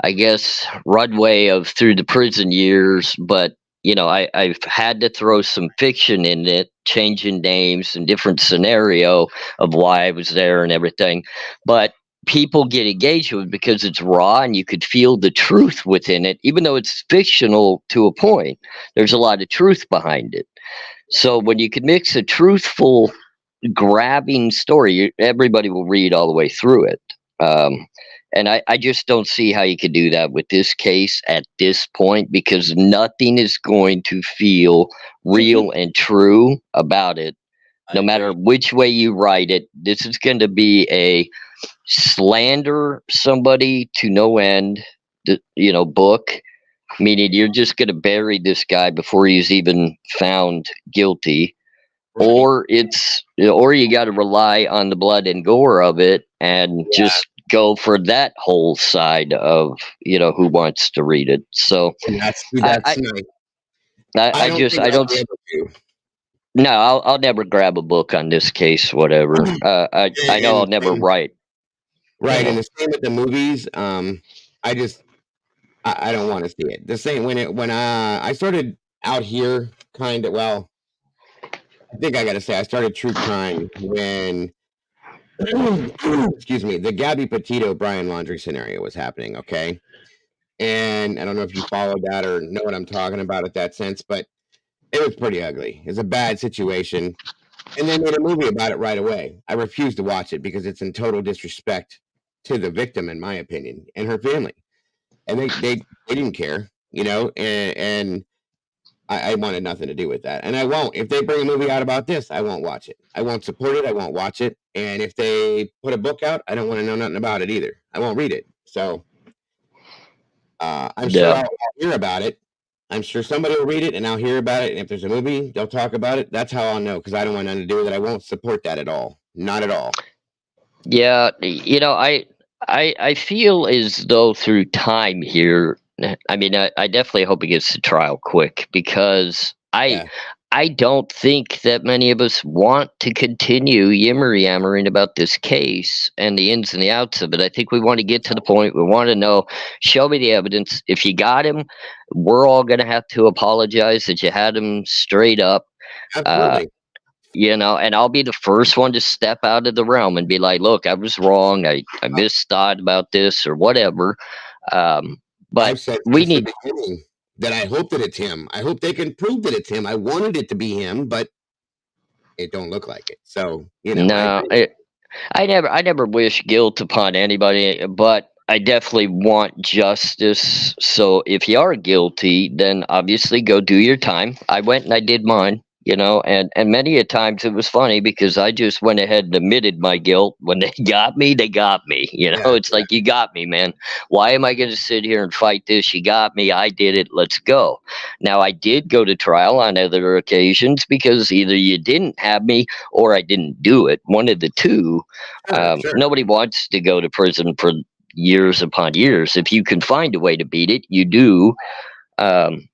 I guess, runway of through the prison years, but I've had to throw some fiction in it, changing names and different scenario of why I was there and everything. But people get engaged with it because it's raw and you could feel the truth within it, even though it's fictional to a point. There's a lot of truth behind it. So when you can mix a truthful, grabbing story, everybody will read all the way through it. And I just don't see how you could do that with this case at this point because nothing is going to feel real and true about it, I no matter agree. which way you write it. This is going to be a slander somebody to no end, book, meaning you're just going to bury this guy before he's even found guilty, Right. or or you got to rely on the blood and gore of it and Yeah, just go for that whole side of who wants to read it. So and i that's i nice. I I don't just think I I'll don't be able to. no, I'll never grab a book on this case, whatever. I know I'll And never write, you right, and know the same with the movies, I just I don't wanna see it. The same when, I started out here kinda well, I think I gotta say I started true crime when excuse me, the Gabby Petito Brian Laundrie scenario was happening, okay? And I don't know if you followed that or know what I'm talking about at that sense, but it was pretty ugly. It's a bad situation, and they made a movie about it right away. I refused to watch it because it's in total disrespect to the victim, in my opinion, and her family. And they didn't care, and I wanted nothing to do with that. And I won't. If they bring a movie out about this, I won't watch it. I won't support it. I won't watch it. And if they put a book out, I don't want to know nothing about it either. I won't read it. So I'm sure yeah. I'll hear about it. I'm sure somebody will read it and I'll hear about it. And if there's a movie, they'll talk about it. That's how I'll know because I don't want nothing to do with it. I won't support that at all. Not at all. Yeah, I feel as though through time here, I mean, I definitely hope it gets to trial quick because Yeah, I don't think that many of us want to continue yimmer yammering about this case and the ins and the outs of it. I think we want to get to the point. We want to know, show me the evidence. If you got him, we're all going to have to apologize that you had him straight up. Uh, absolutely. and I'll be the first one to step out of the realm and be like, look, I was wrong. I misthought about this or whatever. Um, but I've said we since the need beginning that I hope that it's him. I hope they can prove that it's him. I wanted it to be him, but it don't look like it. So, I no. agree. I never wish guilt upon anybody, but I definitely want justice. So if you are guilty, then obviously go do your time. I went and I did mine, and many a times it was funny because I just went ahead and admitted my guilt. When they got me, they got me. Yeah, It's yeah. like you got me, man. Why am I going to sit here and fight this? You got me. I did it. Let's go. Now I did go to trial on other occasions because either you didn't have me or I didn't do it. One of the two. Sure, sure. Nobody wants to go to prison for years upon years. If you can find a way to beat it, you do. Um,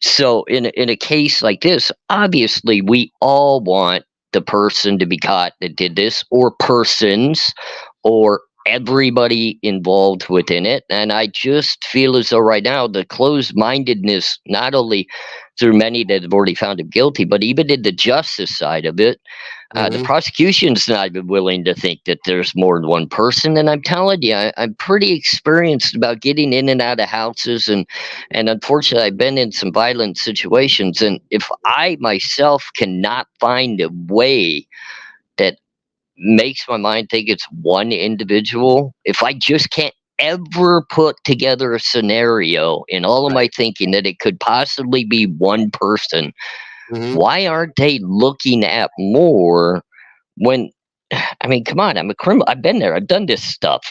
so in a case like this, obviously we all want the person to be caught that did this, or persons, or everybody involved within it. And I just feel as though right now the closed mindedness, not only through many that have already found him guilty, but even in the justice side of it, the Hmm. prosecution's not even willing to think that there's more than one person. And I'm telling you, I'm pretty experienced about getting in and out of houses, and unfortunately, I've been in some violent situations. And if I myself cannot find a way that makes my mind think it's one individual, if I just can't ever put together a scenario in all of Right. my thinking that it could possibly be one person, Hmm. why aren't they looking at more when I mean, come on, I'm a criminal. I've been there. I've done this stuff,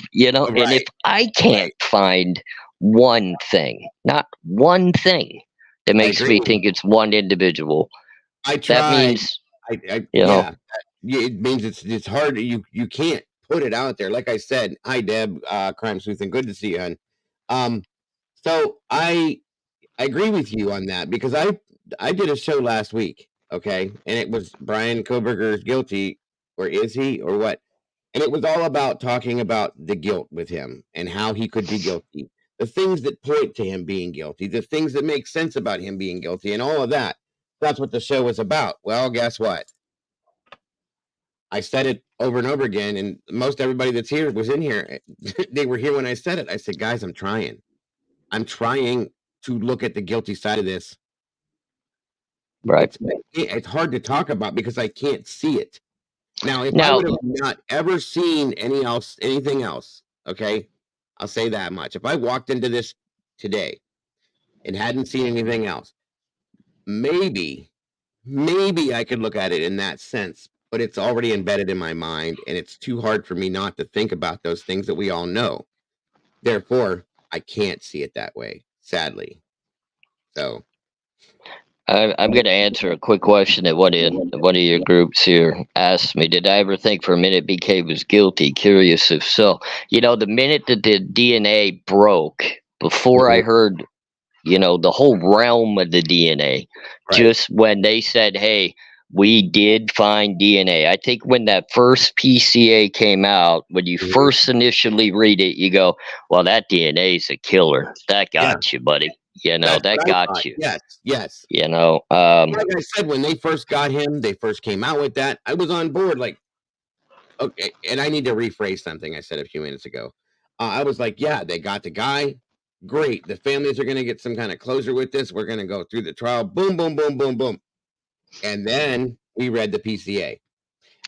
and if Right, I can't right. find one thing, not one thing that I makes me agree. think it's one individual, I that tried. means, you know, Yeah. Yeah, it means it's hard. You can't put it out there. Like I said, hi Deb, crime sleuth, good to see you, hon. Um, so I agree with you on that because I did a show last week, okay, and it was Brian Koberger's guilty, or is he, or what? And it was all about talking about the guilt with him and how he could be guilty, the things that point to him being guilty, the things that make sense about him being guilty, and all of that. That's what the show was about. Well, guess what? I said it over and over again, and most everybody that's here was in here. They were here when I said it. I said, guys, I'm trying. I'm trying to look at the guilty side of this. right. It's hard to talk about because I can't see it. Now, if I Now, would have not ever seen anything else, okay, I'll say that much. If I walked into this today and hadn't seen anything else, maybe, maybe I could look at it in that sense, but it's already embedded in my mind, and it's too hard for me not to think about those things that we all know. Therefore, I can't see it that way, sadly. So, I'm going to answer a quick question that one of your groups here asked me. Did I ever think for a minute BK was guilty? Curious if so. The minute that the DNA broke, before I mhm, heard the whole realm of the DNA. right. Just when they said, hey, we did find DNA. I think when that first PCA came out, when you Mhm. first initially read it, you go, well, that DNA is a killer. That Yeah, got you, buddy. that's what That I thought. got you. Yes, yes. You know, Like um, I said, when they first got him, they first came out with that, I was on board, like, okay, and I need to rephrase something I said a few minutes ago. I was like, yeah, they got the guy. Great. The families are going to get some kind of closure with this. We're going to go through the trial. Boom, boom, boom, boom, boom. And then we read the PCA.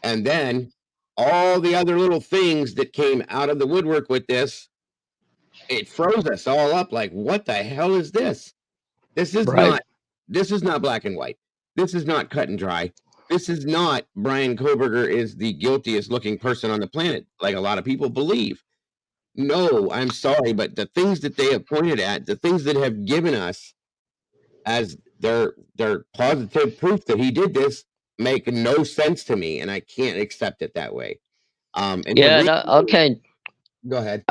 And then all the other little things that came out of the woodwork with this, it froze us all up like, what the hell is this? This is right. not this is not black and white. This is not cut and dry. This is not Brian Koberger is the guiltiest looking person on the planet, like a lot of people believe. No, I'm sorry, but the things that they have pointed at, the things that have given us as their positive proof that he did this make no sense to me, and I can't accept it that way. And the Yeah, reason no, okay. go ahead.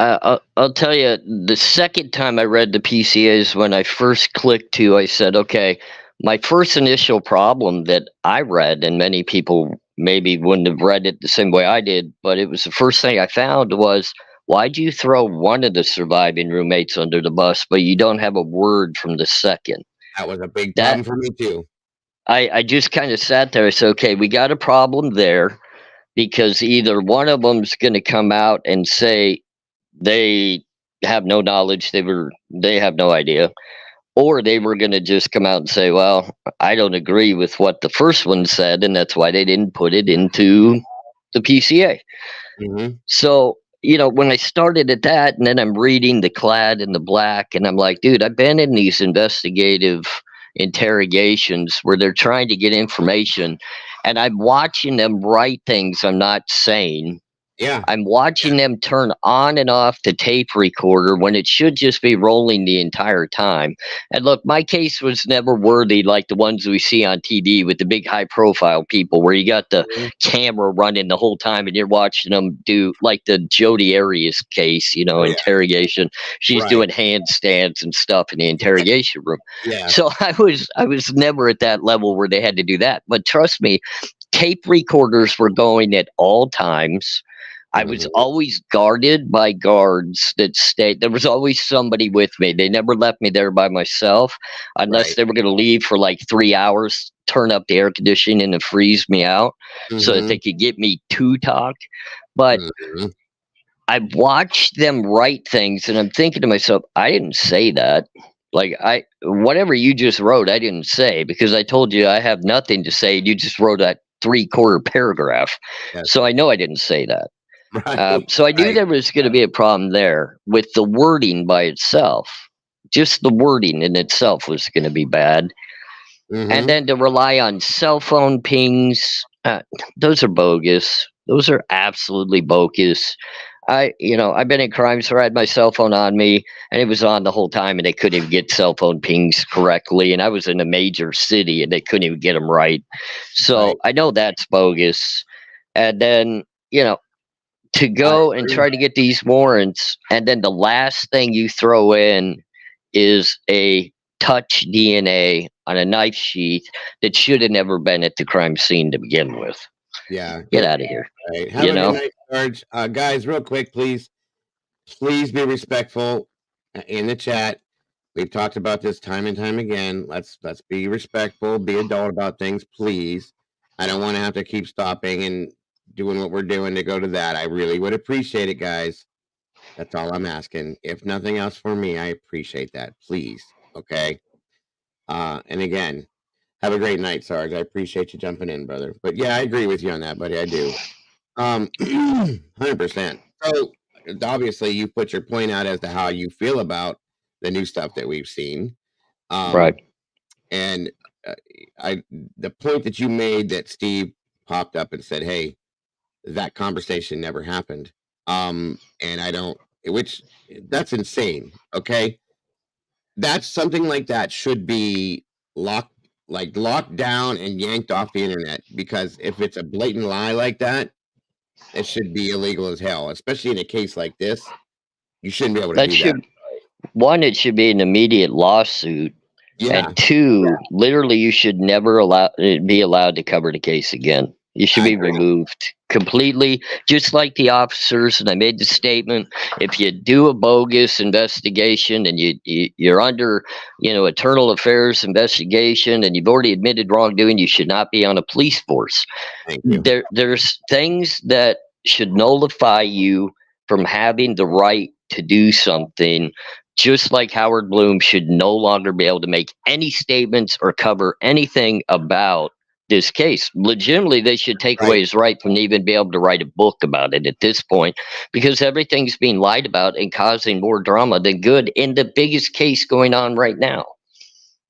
I'll tell you, the second time I read the PCAs, when I first clicked to, I said, okay, my first initial problem that I read, and many people maybe wouldn't have read it the same way I did, but it was the first thing I found was, why'd you throw one of the surviving roommates under the bus, but you don't have a word from the second? That was a big That problem for me too. I just kind of sat there. I said, okay, we got a problem there because either one of them's going to come out and say they have no knowledge. They have no idea, or they were going to just come out and say, "Well, I don't agree with what the first one said, and that's why they didn't put it into the PCA." Hmm. So, when I started at that, and then I'm reading the Clad and the Black, and I'm like, dude, I've been in these investigative interrogations where they're trying to get information, and I'm watching them write things I'm not saying. Yeah. I'm watching them turn on and off the tape recorder when it should just be rolling the entire time. And look, my case was never worthy like the ones we see on TV with the big high profile people where you got the Mhm. camera running the whole time and you're watching them do like the Jodi Arias case, Oh yeah. interrogation. She's Right. doing handstands and stuff in the interrogation room. Yeah. So I was never at that level where they had to do that. But trust me, tape recorders were going at all times. I was Hmm. always guarded by guards that stayed. There was always somebody with me. They never left me there by myself unless Right. they were going to leave for like 3 hours, turn up the air conditioning and freeze me out so that Hmm. they could get me to talk. But Hmm. I watched them write things and I'm thinking to myself, I didn't say that. Like whatever you just wrote, I didn't say because I told you I have nothing to say. You just wrote that 3/4 paragraph. Yes. So I know I didn't say that. Right. So I knew Right. there was going to be a problem there with the wording by itself. Just the wording in itself was going to be bad. And Hmm. then to rely on cell phone pings, those are bogus. Those are absolutely bogus. I've been in crimes where I had my cell phone on me and it was on the whole time and they couldn't even get cell phone pings correctly. And I was in a major city and they couldn't even get them right. So Right. I know that's bogus. And then, to I go and agree. try to get these warrants, and then the last thing you throw in is a touch DNA on a knife sheath that should have never been at the crime scene to begin with. Yeah. Get out of here. Right. Have You a good know? night, George. Guys, real quick, please be respectful in the chat. We've talked about this time and time again. Let's be respectful, be adult about things, please. I don't want to have to keep stopping and doing what we're doing to go to that. I really would appreciate it, guys. That's all I'm asking. If nothing else for me, I appreciate that. Please. Okay. And again, have a great night, Sarge. I appreciate you jumping in, brother. But yeah, I agree with you on that, buddy. I do. 100%. So obviously, you put your point out as to how you feel about the new stuff that we've seen. Right. Um, and uh, I, the point that you made that Steve popped up and said, "Hey, that conversation never happened." And I don't, which that's insane. Okay, that's something like that should be locked, like locked down and yanked off the internet because if it's a blatant lie like that, it should be illegal as hell, especially in a case like this. You shouldn't be able to That do that. should One, it should be an immediate lawsuit. Yeah, And two, literally, you should never be allowed to cover the case again. You should I be agree. removed completely, just like the officers. And I made the statement: if you do a bogus investigation and you're under, internal affairs investigation, and you've already admitted wrongdoing, you should not be on a police force. Thank you. There's things that should nullify you from having the right to do something, just like Howard Bloom should no longer be able to make any statements or cover anything about this case. Legitimately, they should take Right. away his right from even be able to write a book about it at this point, because everything's being lied about and causing more drama than good in the biggest case going on right now.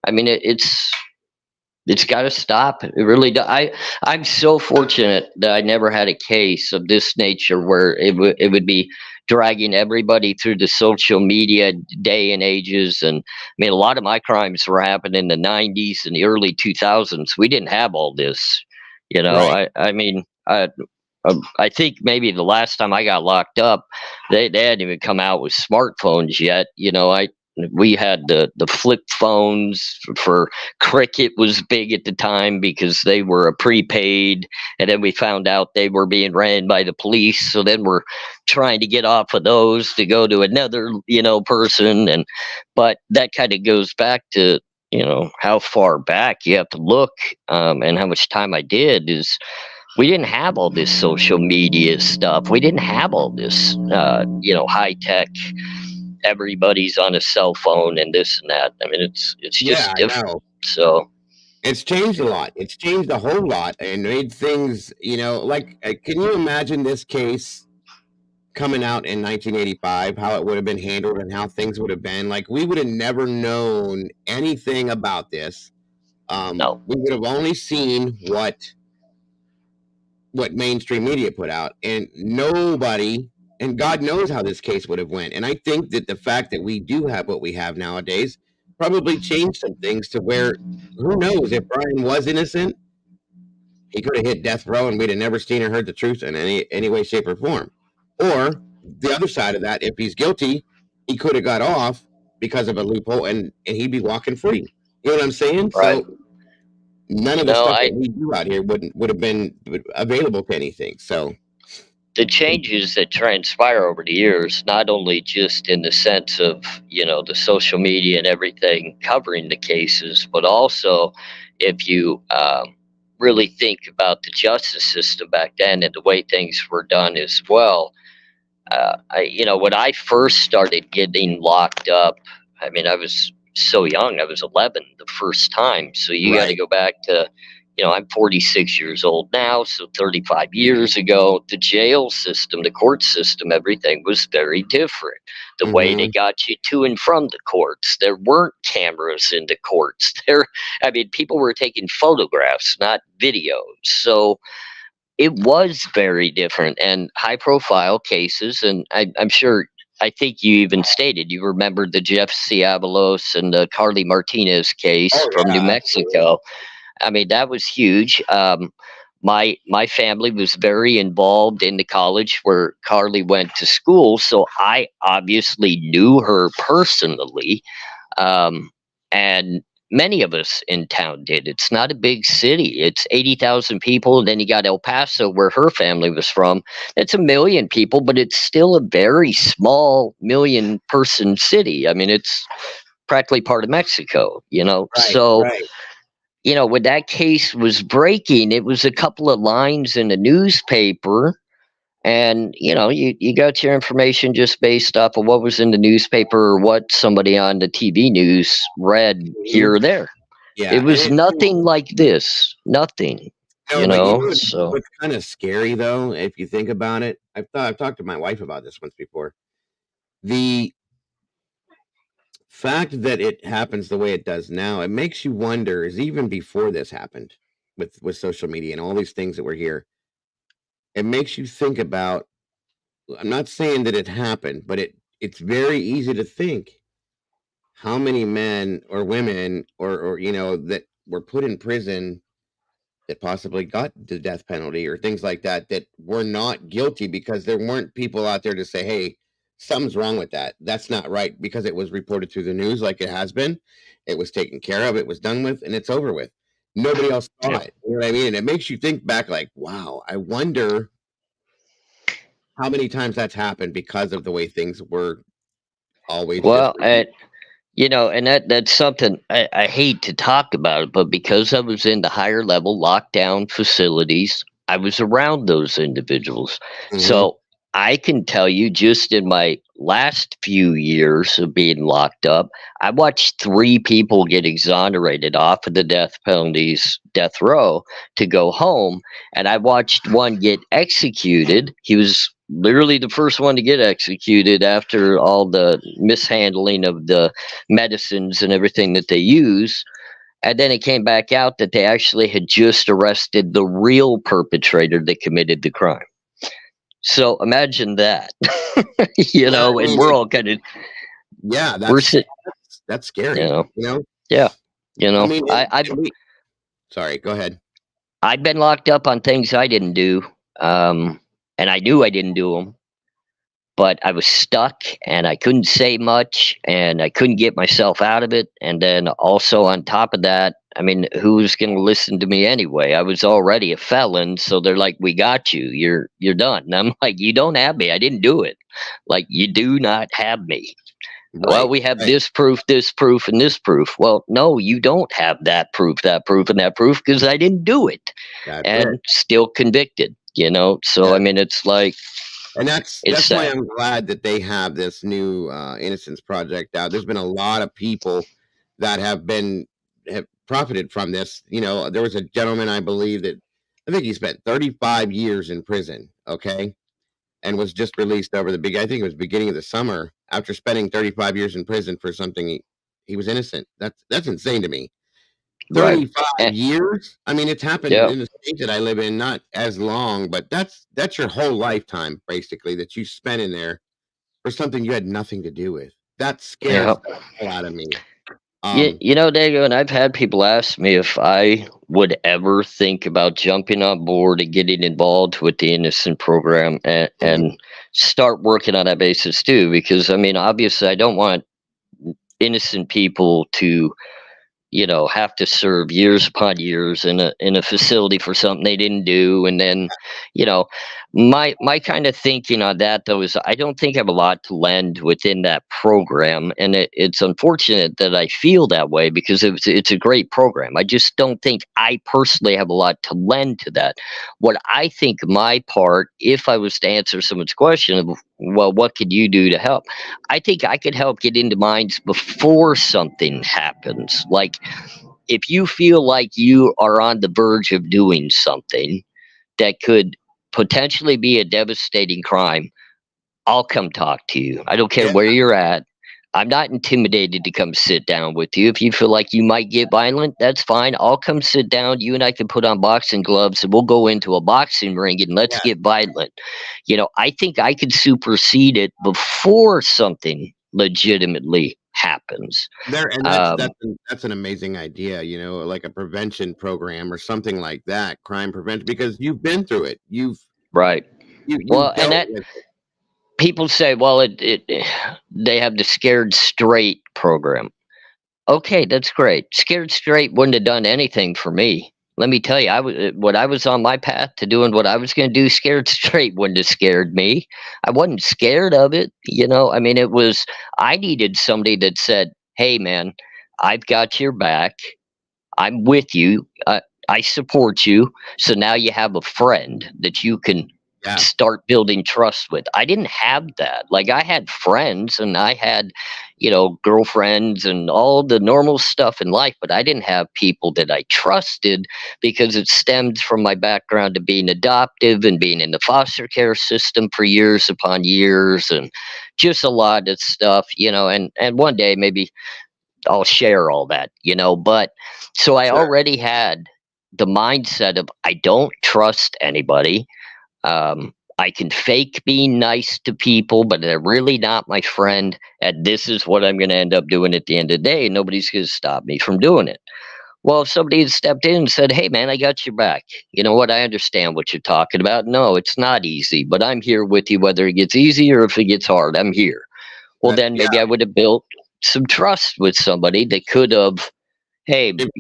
I mean, it's got to stop. It really does. I'm so fortunate that I never had a case of this nature where it would be dragging everybody through the social media day and ages. And I mean, a lot of my crimes were happening in the 90s and the early 2000s. We didn't have all this. Right. I mean, I think maybe the last time I got locked up, they hadn't even come out with smartphones yet. We had the flip phones for Cricket was big at the time because they were a prepaid, and then we found out they were being ran by the police. So then we're trying to get off of those to go to another person, but that kind of goes back to how far back you have to look, and how much time I did is we didn't have all this social media stuff. We didn't have all this high tech everybody's on a cell phone and this and that. I mean, it's Yeah, just I different. know. So It's changed a lot. It's changed a whole lot and made things, like, can you imagine this case coming out in 1985, how it would have been handled and how things would have been? Like, we would have never known anything about this. no, We would have only seen what mainstream media put out, and nobody, and God knows how this case would have went. And I think that the fact that we do have what we have nowadays probably changed some things to where, who knows, if Brian was innocent, he could have hit death row and we'd have never seen or heard the truth in any way, shape, or form. Or the other side of that, if he's guilty, he could have got off because of a loophole, and he'd be walking free. You know what I'm saying? right? So none of the No, stuff I that we do out here would have been available to anything. So the changes that transpire over the years, not only just in the sense of, the social media and everything covering the cases, but also if you really think about the justice system back then and the way things were done as well. When I first started getting locked up, I mean, I was so young. I was 11 the first time. So you got to right. go back to, I'm 46 years old now. So 35 years ago, the jail system, the court system, everything was very different. The way they Mm-hmm. got you to and from the courts, there weren't cameras in the courts. I mean, people were taking photographs, not videos. So it was very different and high profile cases. And I'm sure, I think you even stated you remembered the Jeff Ciavalos and the Carly Martinez case Oh from New yeah, absolutely. Mexico. I mean, that was huge. My family was very involved in the college where Carly went to school, so I obviously knew her personally, and many of us in town did. It's not a big city. It's 80,000 people. And then you got El Paso, where her family was from. It's 1 million people, but it's still a very small 1 million person city. I mean, it's practically part of Mexico, Right, So, right. when that case was breaking, it was a couple of lines in the newspaper, and you got your information just based off of what was in the newspaper or what somebody on the TV news read Mhm. here or there. It Yeah, and was it. nothing like this, nothing, No, but you know so what's kind of scary though, if you think about it. I've talked to my wife about this once before. The fact that it happens the way it does now, it makes you wonder, is even before this happened with social media and all these things that were here, it makes you think about, I'm not saying that it happened, but it's very easy to think how many men or women or that were put in prison that possibly got the death penalty or things like that that were not guilty because there weren't people out there to say, hey, something's wrong with that, that's not right, because it was reported through the news like it has been, it was taken care of, it was done with, and it's over with. Nobody else saw yeah. it. You know what I mean? And it makes you think back like, wow, I wonder how many times that's happened because of the way things were always just Well, reviewed. and that's something I hate to talk about, but because I was in the higher level lockdown facilities, I was around those individuals. Hmm. So I can tell you, just in my last few years of being locked up, I watched 3 people get exonerated off of the death penalties, death row, to go home. And I watched one get executed. He was literally the first one to get executed after all the mishandling of the medicines and everything that they use. And then it came back out that they actually had just arrested the real perpetrator that committed the crime. So imagine that, I and mean, we're all kind of, yeah, we're that's sitting, that's you scary, know, yeah, I mean, I, I've, and we sorry, go ahead. I've been locked up on things I didn't do. And I knew I didn't do them, but I was stuck and I couldn't say much and I couldn't get myself out of it. And then also on top of that, I mean, who's going to listen to me anyway? I was already a felon, so they're like, "We got you. You're done." And I'm like, "You don't have me. I didn't do it. Like, you do not have me." Well, Right, we have right. this proof, and this proof. Well, no, you don't have that proof, and that proof because I didn't do it, That's it. and still convicted. So I Yeah. mean, it's like, And that's It's why sad. I'm glad that they have this new Innocence Project out. There's been a lot of people that have profited from this. There was a gentleman, I believe, that I think he spent 35 years in prison. Okay, and was just released over I think it was beginning of the summer after spending 35 years in prison for something he was innocent. That's insane to me. Right. 35 Eh, years? I mean, it's happened yeah. in the state that I live in, not as long, but that's your whole lifetime basically that you spent in there for something you had nothing to do with. That Yeah. scares the hell out of me. You, Um, you know, Dago, and I've had people ask me if I would ever think about jumping on board and getting involved with the Innocent program mhm, and start working on that basis too. Because, I mean, obviously, I don't want innocent people to have to serve years upon years in a facility for something they didn't do, and then, you know, my kind of thinking on that though is I don't think I have a lot to lend within that program, and it's unfortunate that I feel that way because it's a great program. I just don't think I personally have a lot to lend to that. What I think my part, if I was to answer someone's question of, well, what could you do to help? I think I could help get into minds before something happens. Like, if you feel like you are on the verge of doing something that could potentially be a devastating crime, I'll come talk to you. I don't care yeah, where you're at. I'm not intimidated to come sit down with you. If you feel like you might get violent, that's fine. I'll come sit down. You and I can put on boxing gloves and we'll go into a boxing ring and let's yeah. get violent. I think I could supersede it before something legitimately happens. There and Um, that's an amazing idea, like a prevention program or something like that, crime prevention, because you've been through it. right. You've Well, and dealt that with it. people say, well, they have the Scared Straight program. Okay, that's great. Scared Straight wouldn't have done anything for me. Let me tell you, when I was on my path to doing what I was going to do, Scared Straight wouldn't have scared me. I wasn't scared of it. I mean, I needed somebody that said, "Hey, man, I've got your back. I'm with you. I support you." So now you have a friend that you can Yeah, start building trust with. I didn't have that. Like, I had friends and I had, girlfriends and all the normal stuff in life, but I didn't have people that I trusted because it stemmed from my background to being adoptive and being in the foster care system for years upon years and just a lot of stuff, and one day maybe I'll share all that, but so I sure. already had the mindset of I don't trust anybody. I can fake being nice to people, but they're really not my friend. And this is what I'm going to end up doing at the end of the day. And nobody's going to stop me from doing it. Well, if somebody had stepped in and said, "Hey, man, I got your back. You know what? I understand what you're talking about. No, it's not easy, but I'm here with you, whether it gets easy or if it gets hard. I'm here." Well, then Yeah, maybe I would have built some trust with somebody that could have, hey, if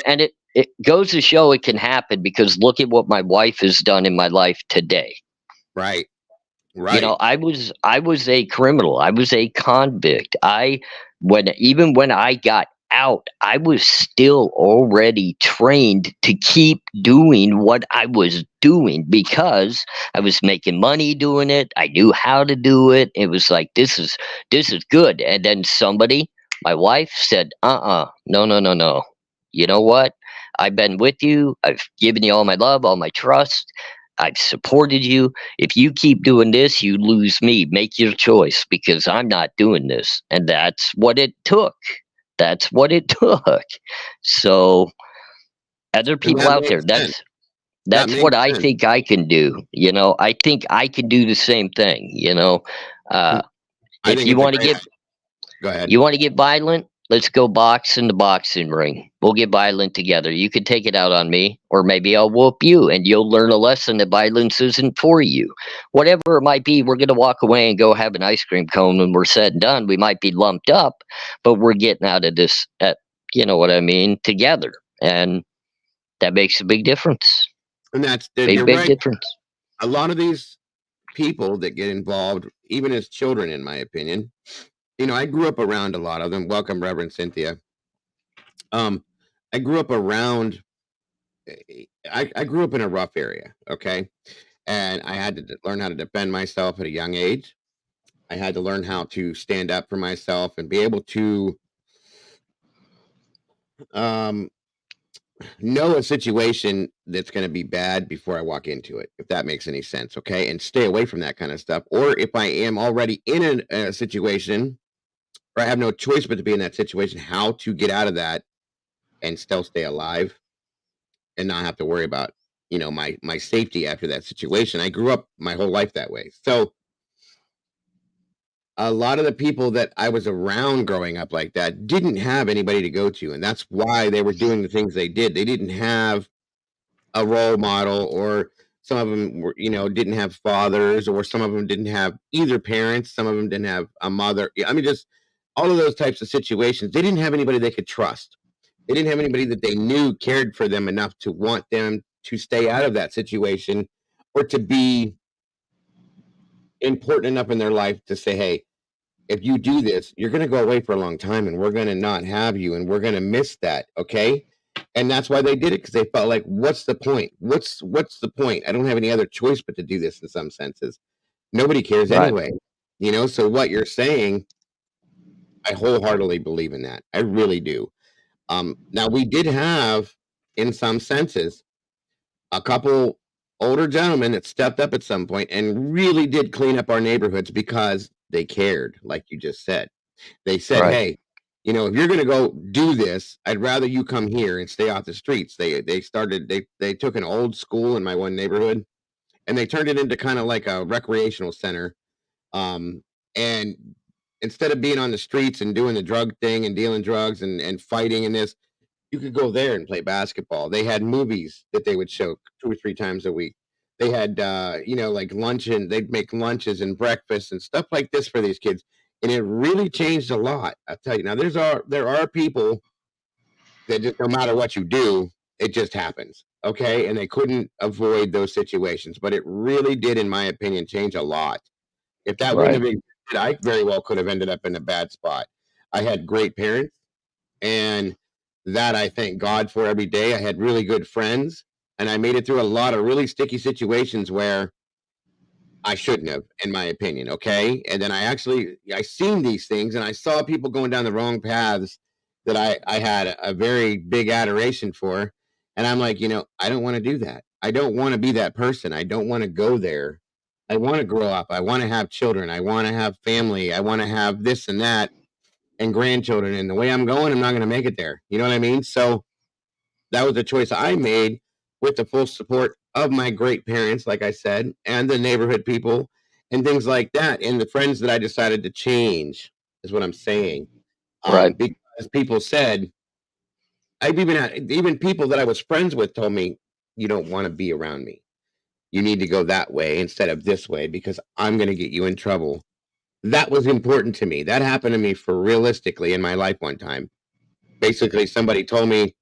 and it goes to show it can happen because look at what my wife has done in my life today. right, right. I was a criminal. I was a convict. When I got out, I was still already trained to keep doing what I was doing because I was making money doing it. I knew how to do it. It was like this is good. And then my wife said, no, no, no, no. You know what? I've been with you. I've given you all my love, all my trust. I've supported you. If you keep doing this, you lose me. Make your choice because I'm not doing this. And that's what it took. That's what it took. So, other And people that out there, makes sense. That that's what makes I sense. think I can do. I think I can do the same thing. Uh, Mm, I if think you it's a want to great get idea. Go ahead. you want to get violent? Let's go box in the boxing ring. We'll get violent together. You can take it out on me, or maybe I'll whoop you, and you'll learn a lesson that violence isn't for you. Whatever it might be, we're going to walk away and go have an ice cream cone when we're said and done. We might be lumped up, but we're getting out of this, you know what I mean, together. And that makes a big difference. And Big, you're big right. difference. A lot of these people that get involved, even as children, in my opinion, I grew up around a lot of them. Welcome, Reverend Cynthia. Um, I grew up around. I grew up in a rough area. Okay, and I had to learn how to defend myself at a young age. I had to learn how to stand up for myself and be able to um, know a situation that's going to be bad before I walk into it, if that makes any sense. Okay. And stay away from that kind of stuff. Or if I am already in a situation or I have no choice but to be in that situation, how to get out of that and still stay alive and not have to worry about, my safety after that situation. I grew up my whole life that way. So a lot of the people that I was around growing up like that didn't have anybody to go to. And that's why they were doing the things they did. They didn't have a role model, or some of them were, didn't have fathers, or some of them didn't have either parents. Some of them didn't have a mother. I mean, just all of those types of situations. They didn't have anybody they could trust. They didn't have anybody that they knew cared for them enough to want them to stay out of that situation or to be important enough in their life to say, hey, if you do this, you're going to go away for a long time and we're going to not have you and we're going to miss that. Okay. And that's why they did it, because they felt like, what's the point? What's the point? I don't have any other choice but to do this in some senses. Nobody cares Right. anyway. So what you're saying, I wholeheartedly believe in that. I really do. Now we did have, in some senses, a couple older gentlemen that stepped up at some point and really did clean up our neighborhoods because they cared, like you just said. They said, Right. hey, if you're going to go do this, I'd rather you come here and stay off the streets. They took an old school in my one neighborhood and they turned it into kind of like a recreational center. And instead of being on the streets and doing the drug thing and dealing drugs and fighting in this, you could go there and play basketball. They had movies that they would show 2 or 3 times a week. They had, like luncheon. They'd make lunches and breakfast and stuff like this for these kids, and it really changed a lot. I'll tell you. Now, there are people that just no matter what you do, it just happens. Okay, and they couldn't avoid those situations, but it really did, in my opinion, change a lot. If that wouldn't Right. have existed, I very well could have ended up in a bad spot. I had great parents, and that I thank God for every day. I had really good friends, and I made it through a lot of really sticky situations where I shouldn't have, in my opinion. Okay. And then I seen these things and I saw people going down the wrong paths that I had a very big adoration for. And I'm like, I don't want to do that. I don't want to be that person. I don't want to go there. I want to grow up. I want to have children. I want to have family. I want to have this and that and grandchildren. And the way I'm going, I'm not going to make it there. You know what I mean? So that was a choice I made with the full support of my great parents, like I said, and the neighborhood people and things like that. And the friends that I decided to change is what I'm saying. Right. Because people said, I've even had, even people that I was friends with told me, you don't want to be around me. You need to go that way instead of this way because I'm going to get you in trouble. That was important to me. That happened to me for realistically in my life one time. Basically, somebody told me,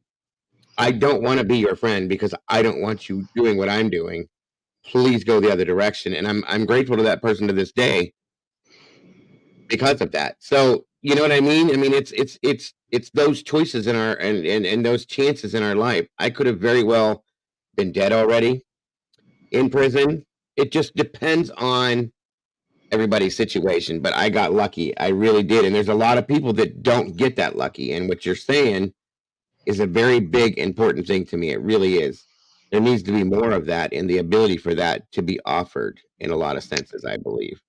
I don't want to be your friend because I don't want you doing what I'm doing. Please go the other direction. And I'm grateful to that person to this day because of that. So you know what I mean? I mean, it's those choices in our and those chances in our life. I could have very well been dead already, in prison. It just depends on everybody's situation. But I got lucky. I really did. And there's a lot of people that don't get that lucky. And what you're saying is a very big, important thing to me. It really is. There needs to be more of that and the ability for that to be offered in a lot of senses, I believe.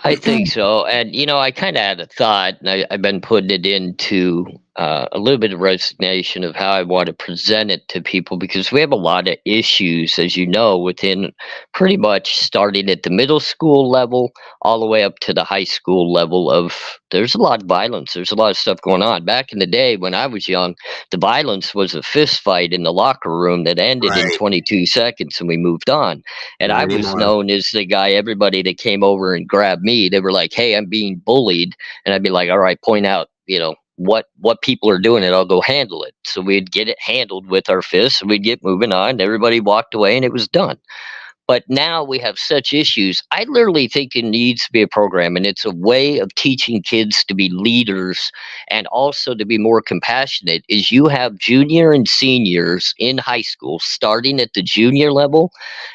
I think so. And, I kind of had a thought, and I've been putting it into a little bit of resignation of how I want to present it to people because we have a lot of issues, as you know, within pretty much starting at the middle school level all the way up to the high school level of there's a lot of violence. There's a lot of stuff going on. Back in the day when I was young, the violence was a fist fight in the locker room that ended in Right. 22 seconds and we moved on. And Not I was anymore. known as the guy, everybody that came over and grabbed me, they were like, hey, I'm being bullied. And I'd be like, all right, point out, what people are doing and I'll go handle it. So we'd get it handled with our fists and we'd get moving on. And everybody walked away and it was done. But now we have such issues. I literally think it needs to be a program, and it's a way of teaching kids to be leaders and also to be more compassionate. Is you have junior and seniors in high school, starting at the junior level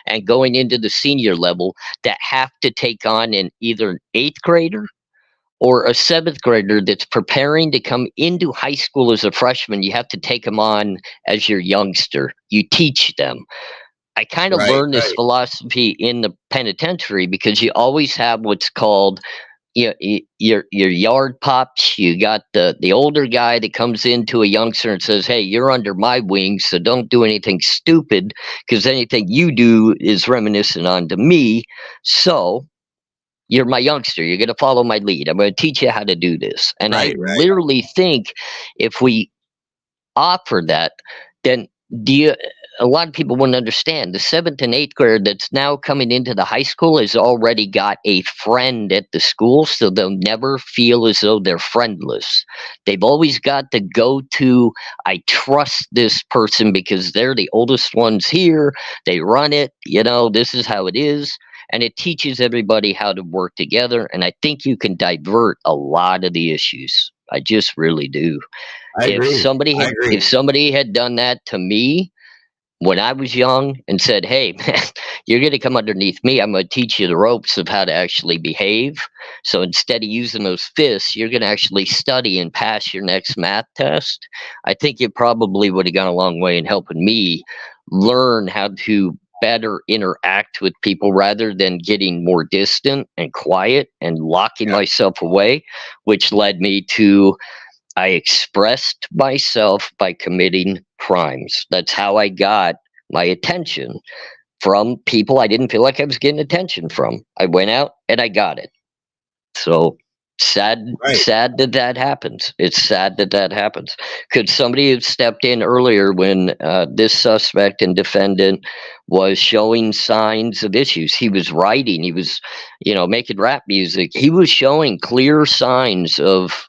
and going into the senior level, that have to take on an either an eighth grader or a seventh grader that's preparing to come into high school as a freshman. You have to take them on as your youngster. You teach them. I kind of Right, learned this right, philosophy in the penitentiary because you always have what's called, your yard pops. You got the older guy that comes into a youngster and says, "Hey, you're under my wing, so don't do anything stupid because anything you do is reminiscent onto me. So you're my youngster. You're going to follow my lead. I'm going to teach you how to do this." And I right. literally think if we offer that, then do you, a lot of people wouldn't understand. The seventh and eighth grader that's now coming into the high school has already got a friend at the school, so they'll never feel as though they're friendless. They've always got the go to, I trust this person because they're the oldest ones here. They run it, this is how it is. And it teaches everybody how to work together. And I think you can divert a lot of the issues. I just really do. I If agree. somebody I had if agree. somebody had done that to me when I was young and said, "Hey, man, you're going to come underneath me. I'm going to teach you the ropes of how to actually behave. So instead of using those fists, you're going to actually study and pass your next math test." I think it probably would have gone a long way in helping me learn how to better interact with people rather than getting more distant and quiet and locking Yeah, myself away, which led me to, I expressed myself by committing crimes. That's how I got my attention from people I didn't feel like I was getting attention from. I went out and I got it. So sad, right. sad that that happens. It's sad that that happens. Could somebody have stepped in earlier when this suspect and defendant was showing signs of issues? He was writing. He was, making rap music. He was showing clear signs of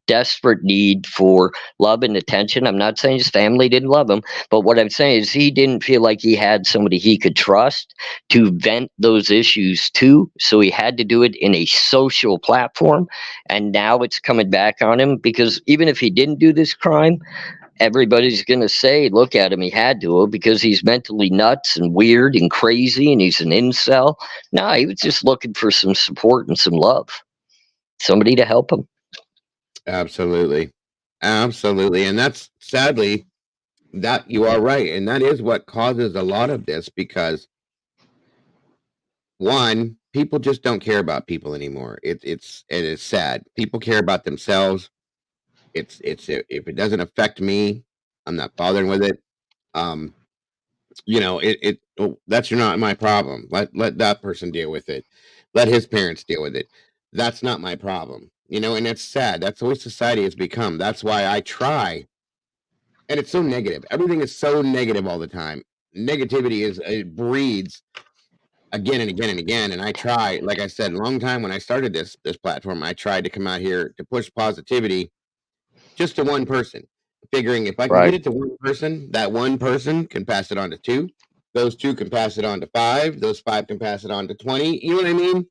desperate need for love and attention. I'm not saying his family didn't love him, but what I'm saying is he didn't feel like he had somebody he could trust to vent those issues to. So he had to do it in a social platform. And now it's coming back on him because even if he didn't do this crime, everybody's going to say, look at him, he had to because he's mentally nuts and weird and crazy and he's an incel. No, he was just looking for some support and some love, somebody to help him. Absolutely. Absolutely. And that's sadly that you are right. And that is what causes a lot of this because one, people just don't care about people anymore. It is sad. People care about themselves. It's if it doesn't affect me, I'm not bothering with it. Um, that's not my problem. Let that person deal with it. Let his parents deal with it. That's not my problem. And it's sad. That's the way society has become. That's why I try. And it's so negative. Everything is so negative all the time. Negativity it breeds again and again and again. And I try, like I said, a long time when I started this platform, I tried to come out here to push positivity just to one person, figuring if I can get Right. it to one person, that one person can pass it on to two. Those two can pass it on to five. Those five can pass it on to 20. You know what I mean?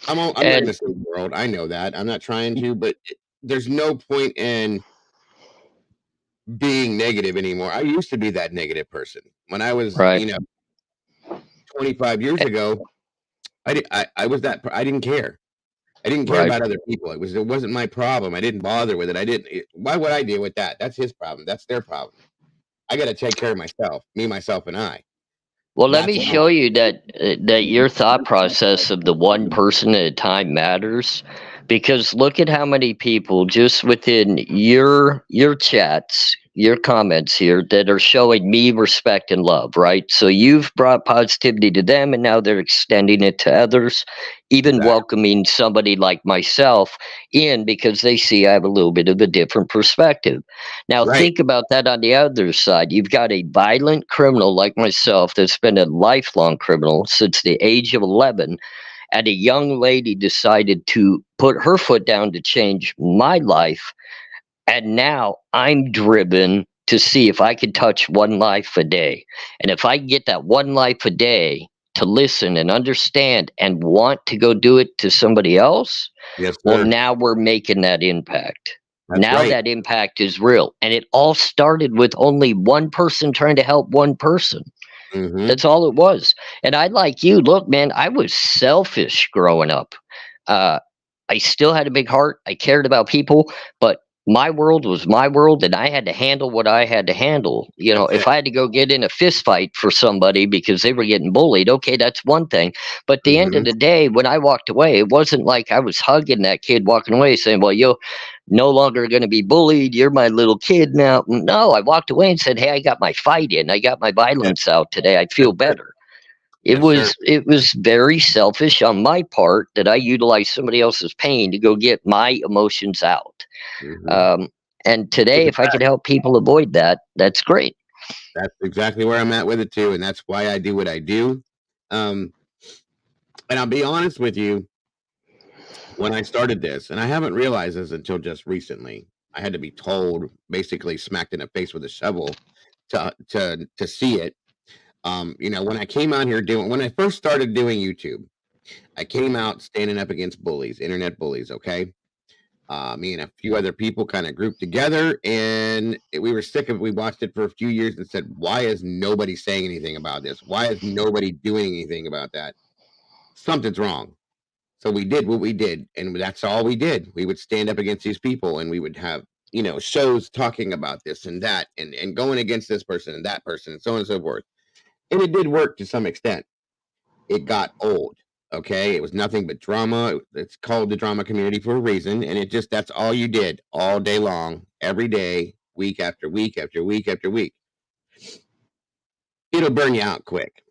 I'm not going to And save the world. I know that. I'm not trying to, but there's no point in being negative anymore. I used to be that negative person when I was, right. 25 years eh, ago. I was that. I didn't care. I didn't care Right. about other people. It wasn't my problem. I didn't bother with it. Why would I deal with that? That's his problem. That's their problem. I got to take care of myself, me, myself, and I. Well, let That's me all. show you that your thought process of the one person at a time matters, because look at how many people just within your chats, your comments here that are showing me respect and love, right? So you've brought positivity to them, and now they're extending it to others, even Exactly. welcoming somebody like myself in because they see I have a little bit of a different perspective. Now, Right. think about that on the other side. You've got a violent criminal like myself that's been a lifelong criminal since the age of 11, and a young lady decided to put her foot down to change my life. And now I'm driven to see if I can touch one life a day. And if I get that one life a day, to listen and understand and want to go do it to somebody else, Yes, well, sir. now we're making that impact. That's Now right. that impact is real. And it all started with only one person trying to help one person. Mhm. That's all it was. And I, like you, look, man, I was selfish growing up. Uh, I still had a big heart. I cared about people, but my world was my world, and I had to handle what I had to handle. You know, That's it. if I had to go get in a fist fight for somebody because they were getting bullied, okay, that's one thing. But at the end of Mhm. the day, when I walked away, it wasn't like I was hugging that kid walking away saying, "Well, you're no longer going to be bullied. You're my little kid now." No, I walked away and said, "Hey, I got my fight in. I got my Yeah, violence out today. I that's feel it. better." It Yes, sir. was it was very selfish on my part that I utilized somebody else's pain to go get my emotions out. Mhm. Um, and It's today, a if I could fact. help people avoid that, that's great. That's exactly where I'm at with it too, and that's why I do what I do. Um, and I'll be honest with you, when I started this, and I haven't realized this until just recently. I had to be told, basically smacked in the face with a shovel to see it. When I came out here doing when I first started doing YouTube, I came out standing up against bullies, internet bullies. Okay, me and a few other people kind of grouped together, and we were sick of. We watched it for a few years and said, "Why is nobody saying anything about this? Why is nobody doing anything about that? Something's wrong." So we did what we did, and that's all we did. We would stand up against these people, and we would have shows talking about this and that, and going against this person and that person, and so on and so forth. And it did work to some extent. It got old. Okay, it was nothing but drama. It's called the drama community for a reason, and that's all you did all day long, every day, week after week after week after week. It'll burn you out quick,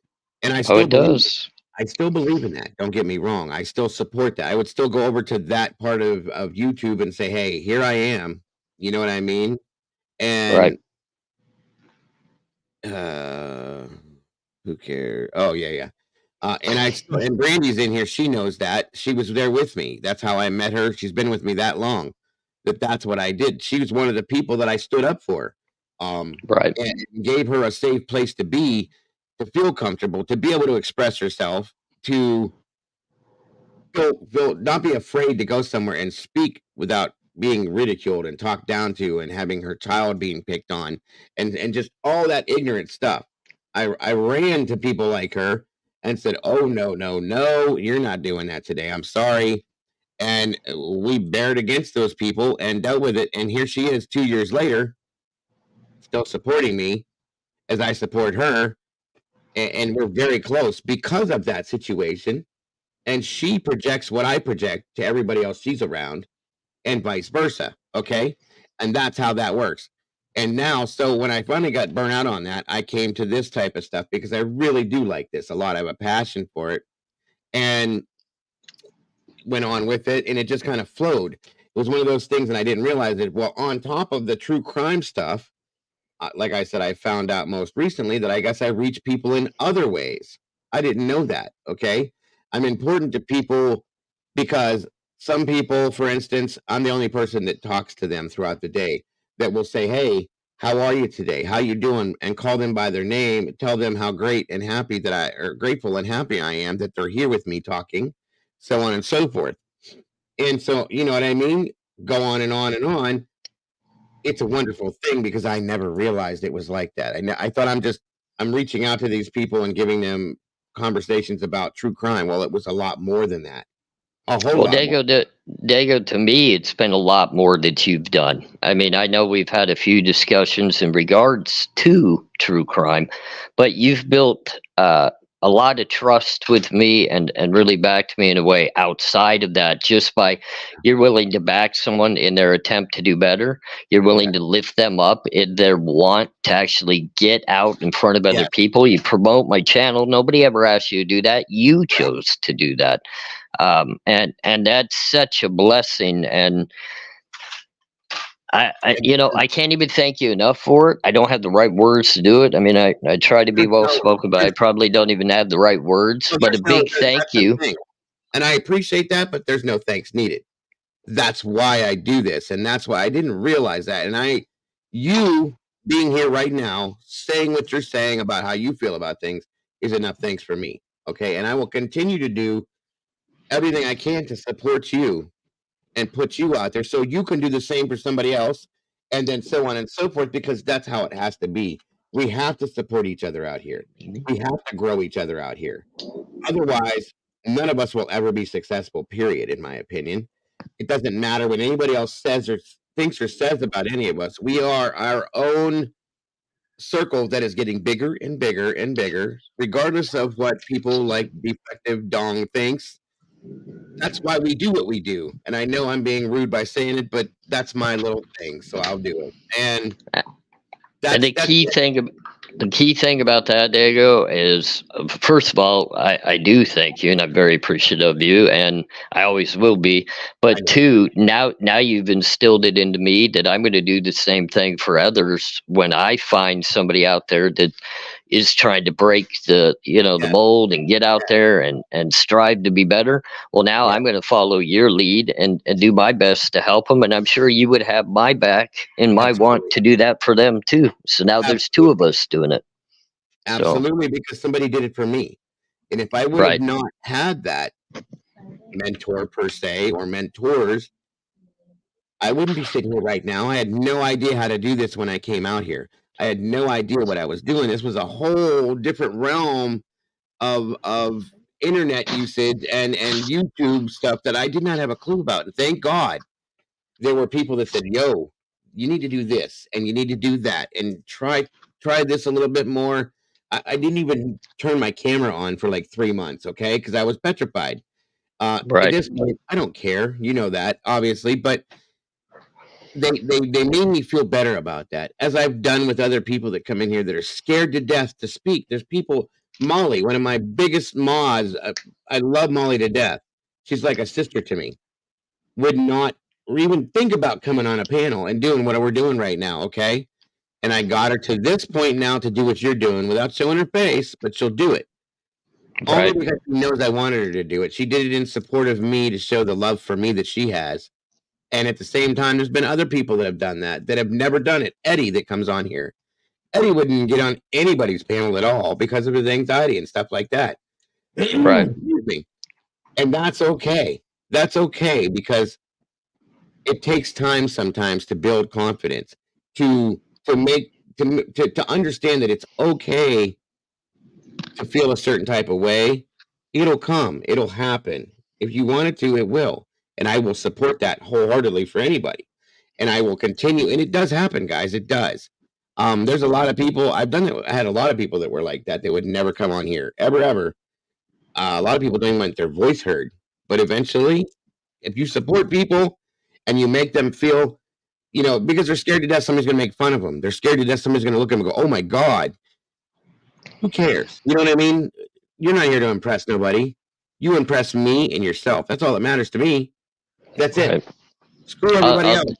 and I Oh, still it believe it. does. I still believe in that. Don't get me wrong. I still support that. I would still go over to that part of YouTube and say, "Hey, here I am." You know what I mean? Right. And uh, who cares? Oh yeah, yeah. And I still and Brandy's in here, she knows that. She was there with me. That's how I met her. She's been with me that long. That's what I did. She was one of the people that I stood up for. Right. And gave her a safe place to be, to feel comfortable, to be able to express herself, to not be afraid to go somewhere and speak without being ridiculed and talked down to and having her child being picked on and just all that ignorant stuff. I ran to people like her and said, "Oh no, no, no, you're not doing that today. I'm sorry." And we bared against those people and dealt with it. And here she is 2 years later, still supporting me as I support her. And we're very close because of that situation, and she projects what I project to everybody else she's around, and vice versa. Okay. And that's how that works. And now, so when I finally got burnt out on that, I came to this type of stuff because I really do like this a lot. I have a passion for it and went on with it, and it just kind of flowed. It was one of those things, and I didn't realize it. Well, on top of the true crime stuff, like I said, I found out most recently that I guess I reach people in other ways. I didn't know that. Okay. I'm important to people because some people, for instance, I'm the only person that talks to them throughout the day that will say, "Hey, how are you today? How you doing?" And call them by their name, tell them how great and happy or grateful and happy I am that they're here with me talking, so on and so forth. And so, you know what I mean? Go on and on and on. It's a wonderful thing because I never realized it was like that. I thought I'm reaching out to these people and giving them conversations about true crime. Well, it was a lot more than that. A whole Well, lot more. Dago, to me, it's been a lot more that you've done. I mean, I know we've had a few discussions in regards to true crime, but you've built a lot of trust with me and really backed me in a way outside of that just by you're willing to back someone in their attempt to do better. You're willing Correct. to lift them up in their want to actually get out in front of other Yes, people. You promote my channel. Nobody ever asked you to do that. You right. chose to do that, and that's such a blessing. And And I can't even thank you enough for it. I don't have the right words to do it. I mean, I try to be there's well no spoken, but I there's probably don't even have the right words. no But a there's no big there thank that's the you. thing. And I appreciate that, but there's no thanks needed. That's why I do this, and that's why I didn't realize that. And you being here right now, saying what you're saying about how you feel about things is enough thanks for me. Okay, and I will continue to do everything I can to support you and put you out there so you can do the same for somebody else, and then so on and so forth, because that's how it has to be. We have to support each other out here. We have to grow each other out here. Otherwise, none of us will ever be successful, period, in my opinion. It doesn't matter what anybody else says or thinks or says about any of us. We are our own circle that is getting bigger and bigger and bigger, regardless of what people like defective dong thinks. That's why we do what we do. And I know I'm being rude by saying it, but that's my little thing, so I'll do it. And And that's it. the key thing about that, Dago, is first of all, I do thank you, and I'm very appreciative of you, and I always will be. I But know. two, now you've instilled it into me that I'm going to do the same thing for others when I find somebody out there that is trying to break the Yes, mold and get out yes, there and strive to be better. Well, now yes, I'm going to follow your lead and do my best to help them, and I'm sure you would have my back in my want absolutely. to do that for them too. So now there's two of Absolutely. us doing it. So Absolutely, because somebody did it for me. And if I would have right, not had that mentor per se or mentors, I wouldn't be sitting here right now. I had no idea how to do this when I came out here. I had no idea what I was doing. This was a whole different realm of internet usage and YouTube stuff that I did not have a clue about. And thank God there were people that said, "Yo, you need to do this and you need to do that and try this a little bit more." I didn't even turn my camera on for like 3 months, okay, because I was petrified. At right, this point, I don't care. You know that, obviously, but they made me feel better about that, as I've done with other people that come in here that are scared to death to speak. There's people, Molly, one of my biggest mods. I love Molly to death. She's like a sister to me. Would not or even think about coming on a panel and doing what we're doing right now. Okay, and I got her to this point now to do what you're doing without showing her face, but she'll do it. Only right, because she knows I wanted her to do it. She did it in support of me to show the love for me that she has. And at the same time, there's been other people that have done that have never done it. Eddie, that comes on here. Eddie wouldn't get on anybody's panel at all because of his anxiety and stuff like that. right, Excuse me. And that's okay. That's okay because it takes time sometimes to build confidence, to make to understand that it's okay to feel a certain type of way. It'll come. It'll happen. If you want it to, it will. And I will support that wholeheartedly for anybody. And I will continue. And it does happen, guys. It does. There's a lot of people I've done it. I had a lot of people that were like that. They would never come on here ever, ever. A lot of people don't even want their voice heard. But eventually, if you support people and you make them feel, because they're scared to death, somebody's going to make fun of them. They're scared to death, somebody's going to look at them and go, "Oh my God, who cares?" You know what I mean? You're not here to impress nobody. You impress me and yourself. That's all that matters to me. That's it. right. Screw everybody I'll else.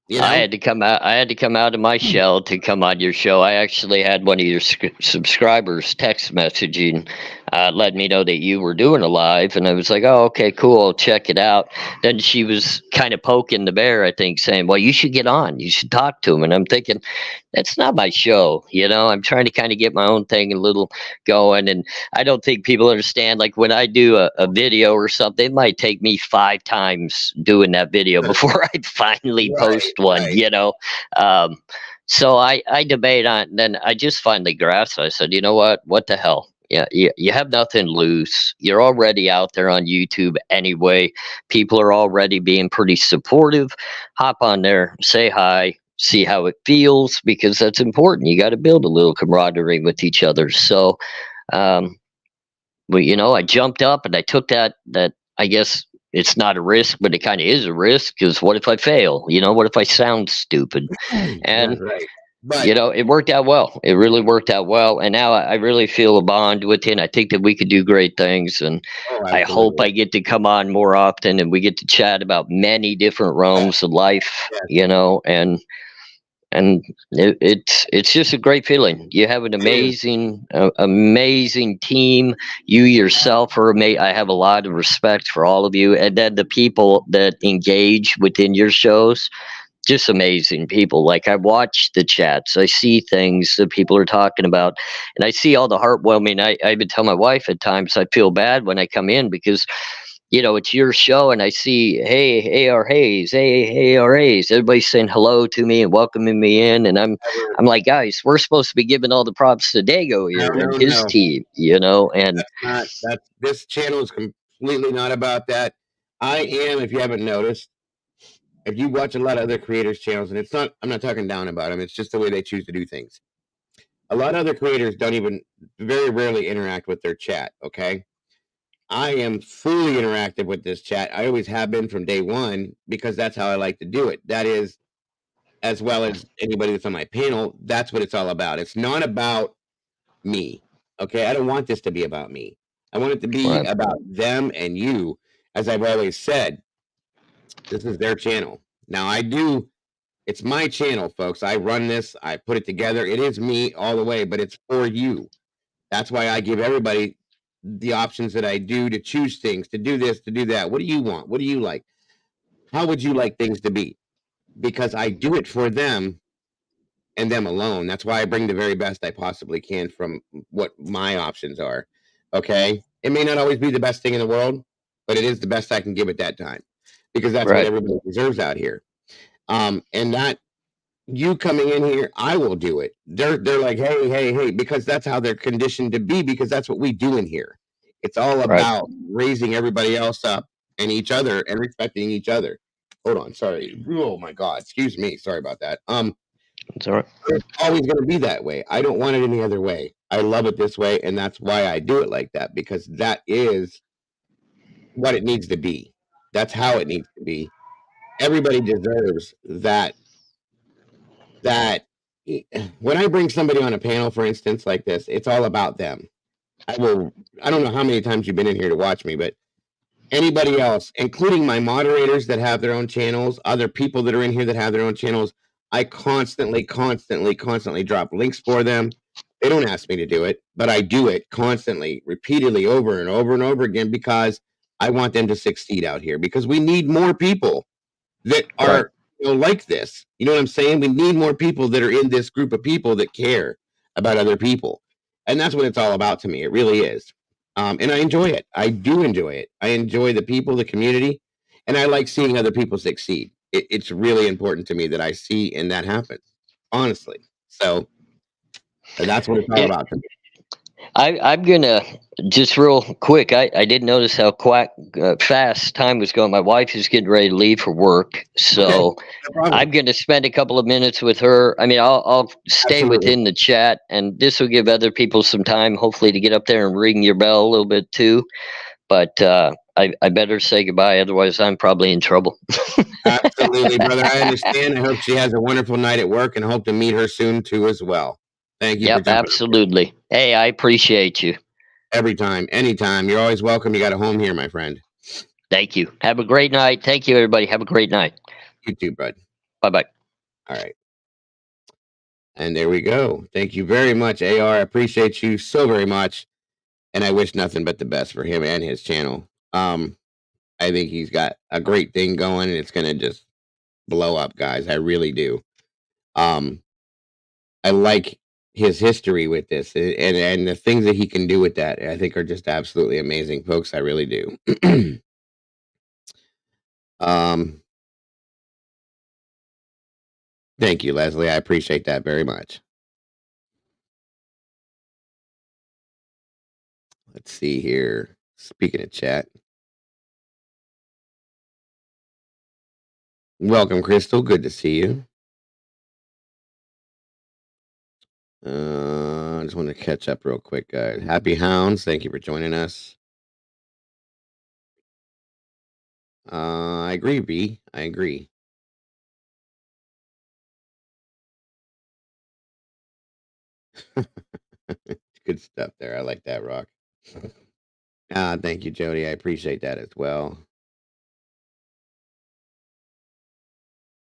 You I know? had to come out. I had to come out of my shell to come on your show. I actually had one of your subscribers text messaging, let me know that you were doing a live, and I was like, "Oh, okay, cool. I'll check it out." Then she was kind of poking the bear, I think, saying, "Well, you should get on. You should talk to him." And I'm thinking, that's not my show. I'm trying to kind of get my own thing a little going, and I don't think people understand. Like when I do a video or something, it might take me 5 times doing that video before I finally Right, post one. right. Um, so I debate on. Then I just finally grasped. I said, you know what? What the hell? Yeah, you have nothing loose. You're already out there on YouTube anyway. People are already being pretty supportive. Hop on there, say hi, see how it feels, because that's important. You got to build a little camaraderie with each other. So, um, but I jumped up and I took that. I guess it's not a risk, but it kind of is a risk, because what if I fail? What if I sound stupid? Right, And right. But it worked out well. It really worked out well, and now I really feel a bond with you, and I think that we could do great things. And oh, I hope absolutely. I get to come on more often, and we get to chat about many different Yes, realms of life. yes. And it's just a great feeling. You have an It is. amazing team. You yourself are amazing. I have a lot of respect for all of you, and then the people that engage within your shows. just amazing people. Like, I watch the chats, I see things that people are talking about, and I see all the heartwarming. I even tell my wife at times I feel bad when I come in because it's your show, and I see, hey, AR Hayes, hey, AR Hayes, everybody's saying hello to me and welcoming me in, and I'm like, guys, we're supposed to be giving all the props to Dago No, here and no, his no. team, and That's not that's this channel is completely not about that. I am, if you haven't noticed, if you watch a lot of other creators' channels, and I'm not talking down about them, it's just the way they choose to do things. A lot of other creators don't even very rarely interact with their chat, okay? I am fully interactive with this chat. I always have been from day one because that's how I like to do it. That is, as well as anybody that's on my panel, that's what it's all about. It's not about me. Okay. I don't want this to be about me. I want it to be right, about them and you. As I've always said, this is their channel. Now, it's my channel, folks. I run this, I put it together. It is me all the way, but it's for you. That's why I give everybody the options that I do to choose things, to do this, to do that. What do you want? What do you like? How would you like things to be? Because I do it for them and them alone. That's why I bring the very best I possibly can from what my options are. Okay. It may not always be the best thing in the world, but it is the best I can give at that time because that's what right, everybody deserves out here. And that you coming in here, I will do it. They're like, hey, hey, hey, because that's how they're conditioned to be, because that's what we do in here. It's all right. about raising everybody else up and each other and respecting each other. Hold on, sorry. Oh my God, excuse me. Sorry about that. It's all right. It's always going to be that way. I don't want it any other way. I love it this way, and that's why I do it like that, because that is what it needs to be. That's how it needs to be. Everybody deserves that when I bring somebody on a panel, for instance, like this, it's all about them. I don't know how many times you've been in here to watch me, but anybody else, including my moderators that have their own channels, other people that are in here that have their own channels, I constantly drop links for them. They don't ask me to do it, but I do it constantly, repeatedly, over and over and over again, because I want them to succeed out here, because we need more people that Right, are like this. You know what I'm saying? We need more people that are in this group of people that care about other people, and that's what it's all about to me. It really is, and I enjoy it. I do enjoy it. I enjoy the people, the community, and I like seeing other people succeed. It's really important to me that I see and that happens. Honestly, so that's what it's all it, about to me. I'm gonna just real quick. I did notice how fast time was going. My wife is getting ready to leave for work, Okay, so no problem. I'm gonna spend a couple of minutes with her. I mean, I'll stay Absolutely. within the chat, and this will give other people some time, hopefully, to get up there and ring your bell a little bit too. But I better say goodbye, otherwise I'm probably in trouble. Absolutely, brother. I understand. I hope she has a wonderful night at work and hope to meet her soon too as well. Thank you for Yep, jumping on here. absolutely. Hey, I appreciate you. Every time, anytime. You're always welcome. You got a home here, my friend. Thank you. Have a great night. Thank you, everybody. Have a great night. You too, bud. Bye bye. All right. And there we go. Thank you very much, AR. I appreciate you so very much. And I wish nothing but the best for him and his channel. I think he's got a great thing going and it's gonna just blow up, guys. I really do. Um, I like his history with this and the things that he can do with that, I think are just absolutely amazing, folks. I really do. um, thank you, Leslie. I appreciate that very much. Let's see here. Speaking of chat, welcome, Crystal. Good to see you. I just want to catch up real quick, guys. Happy Hounds. Thank you for joining us. I agree, B. I agree. Good stuff there. I like that, Rock. Thank you, Jody. I appreciate that as well.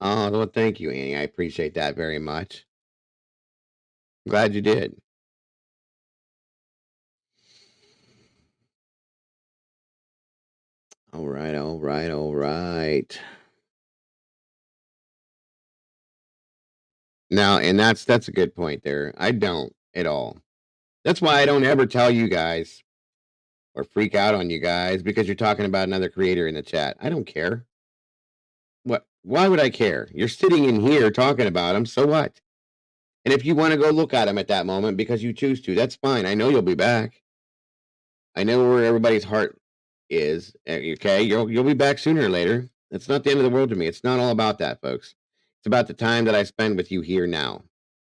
Oh, well, thank you, Annie. I appreciate that very much. Glad you did. All right, all right, all right. Now, and that's a good point there. I don't at all. That's why I don't ever tell you guys or freak out on you guys because you're talking about another creator in the chat. I don't care. What? Why would I care? You're sitting in here talking about them, so what? And if you want to go look at them at that moment because you choose to, that's fine. I know you'll be back. I know where everybody's heart is. Okay, you'll be back sooner or later. It's not the end of the world to me. It's not all about that, folks. It's about the time that I spend with you here now.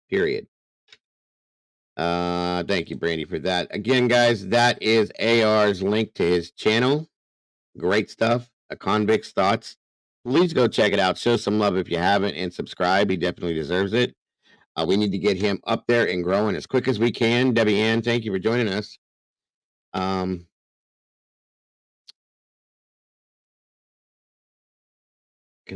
Period. Thank you, Brandy, for that. Again, guys, that is AR's link to his channel. Great stuff. A Convict's Thoughts. Please go check it out. Show some love if you haven't and subscribe. He definitely deserves it. We need to get him up there and growing as quick as we can. Debbie Ann, thank you for joining us. Can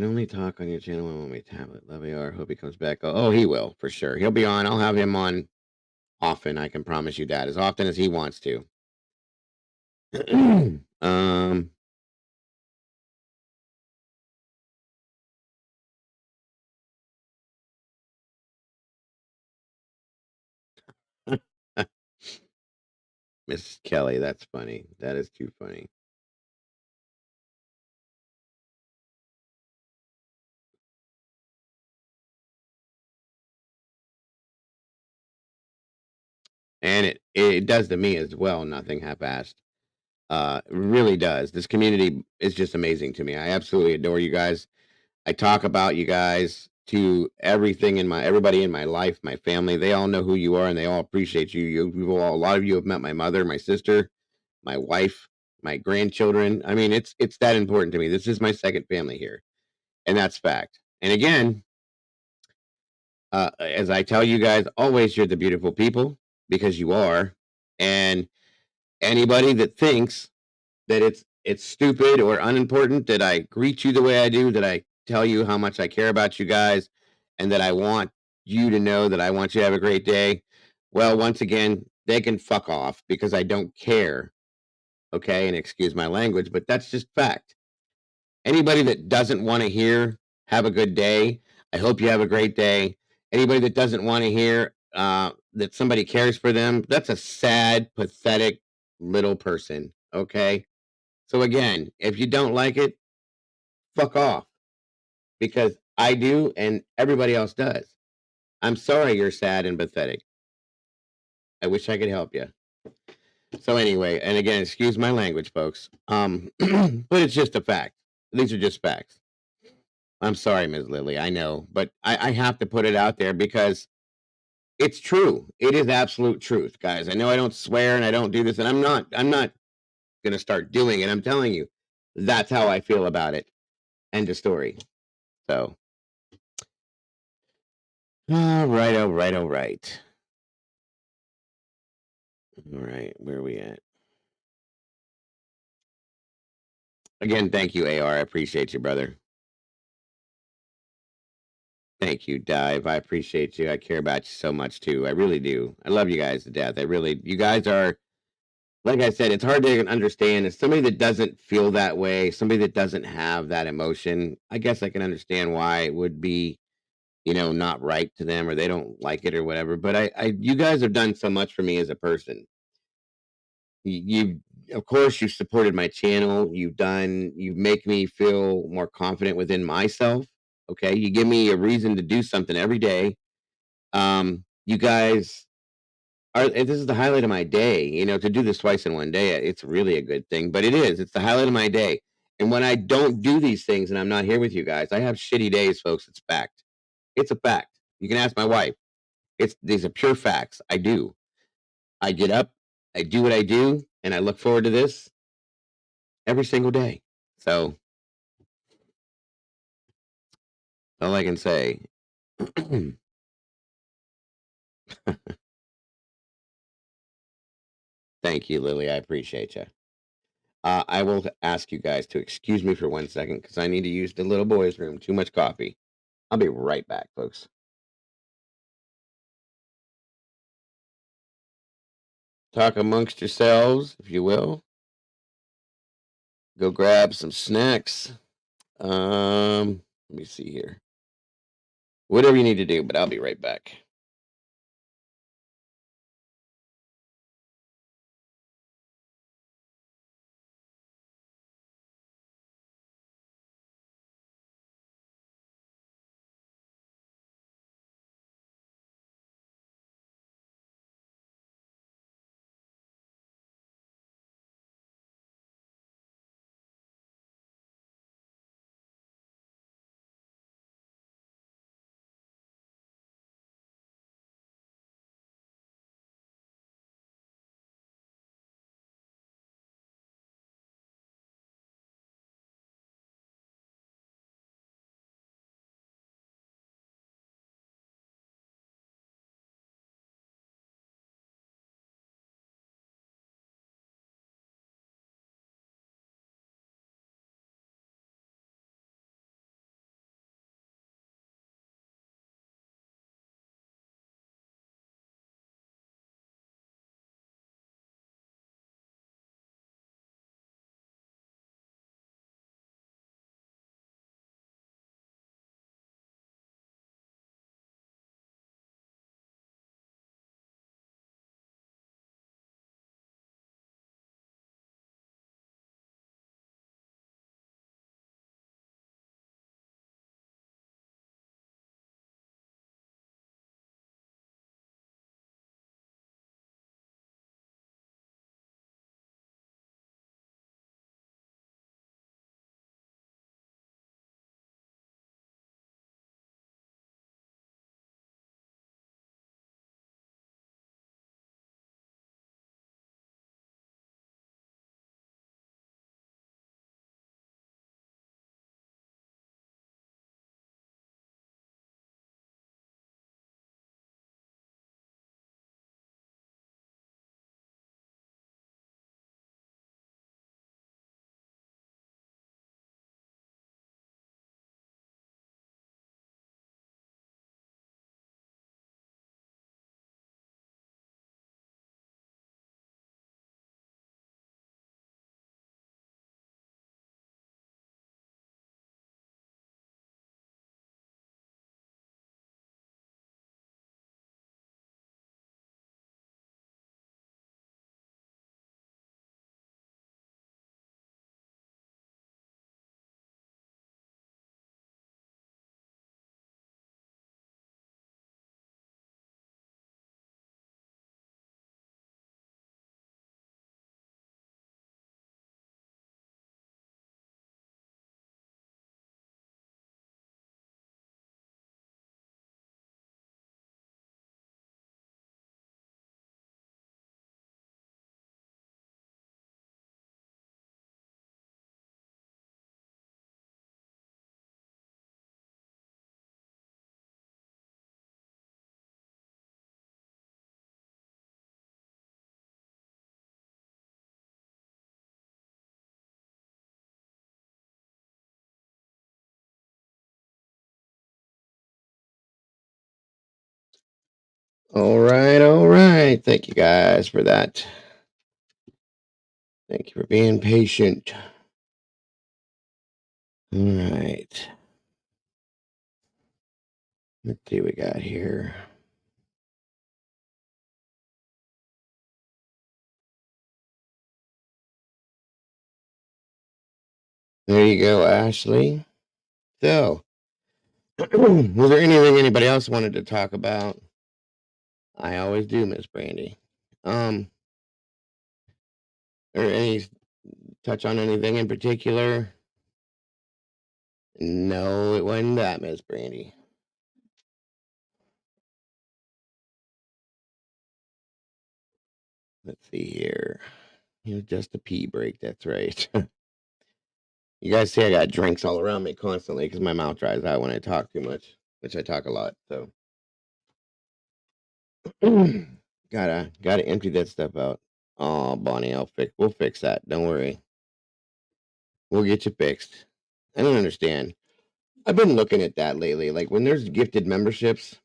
only talk on your channel on my tablet. Love AR. Hope he comes back. Oh, he will for sure. He'll be on. I'll have him on often. I can promise you that. As often as he wants to. Mrs. Kelly, that's funny. That is too funny. And it does to me as well. Nothing half-assed. Really does. This community is just amazing to me. I absolutely adore you guys. I talk about you guys to everybody in my life, my family. They all know who you are and they all appreciate you. A lot of you have met my mother, my sister, my wife, my grandchildren. I mean, it's that important to me. This is my second family here, and that's fact. And again, as I tell you guys, always you're the beautiful people because you are. And anybody that thinks that it's stupid or unimportant that I greet you the way I do, that I tell you how much I care about you guys, and that I want you to know that I want you to have a great day. Well, once again, they can fuck off because I don't care. Okay, and excuse my language, but that's just fact. Anybody that doesn't want to hear "Have a good day," I hope you have a great day. Anybody that doesn't want to hear that somebody cares for them, that's a sad, pathetic little person. Okay, so again, if you don't like it, fuck off because I do and everybody else does. I'm sorry you're sad and pathetic. I wish I could help you. So anyway, and again, excuse my language, folks. But it's just a fact. These are just facts. I'm sorry, Ms. Lily. I know, but I have to put it out there because it's true. It is absolute truth, guys. I know I don't swear and I don't do this, and I'm not gonna start doing it. I'm telling you, that's how I feel about it. End of story. So all right, all right, all right. All right, where are we at? Again, thank you, AR. I appreciate you, brother. Thank you, Dive. I appreciate you. I care about you so much too. I really do. I love you guys to death. You guys are, like I said, it's hard to understand. As somebody that doesn't feel that way, somebody that doesn't have that emotion, I guess I can understand why it would be, not right to them or they don't like it or whatever. But you guys have done so much for me as a person. You of course you've supported my channel. You make me feel more confident within myself. Okay, you give me a reason to do something every day. You guys this is the highlight of my day. To do this twice in one day, it's really a good thing, but it's the highlight of my day. And when I don't do these things and I'm not here with you guys, I have shitty days, folks. It's fact. It's a fact. You can ask my wife. These are pure facts. I do. I get up, I do what I do, and I look forward to this every single day. So all I can say. Thank you, Lily. I appreciate you. I will ask you guys to excuse me for 1 second because I need to use the little boy's room. Too much coffee. I'll be right back, folks. Talk amongst yourselves, if you will. Go grab some snacks. Let me see here. Whatever you need to do, but I'll be right back. All right, all right. Thank you guys for that. Thank you for being patient. All right. Let's see what we got here. There you go, Ashley. So, was there anything anybody else wanted to talk about? I always do, Miss Brandy. Or any touch on anything in particular? No, it wasn't that, Miss Brandy. Let's see here. It was just a pee break. That's right. You guys see I got drinks all around me constantly because my mouth dries out when I talk too much, which I talk a lot. So gotta empty that stuff out. Oh, Bonnie, we'll fix that. Don't worry. We'll get you fixed. I don't understand. I've been looking at that lately. Like when there's gifted memberships,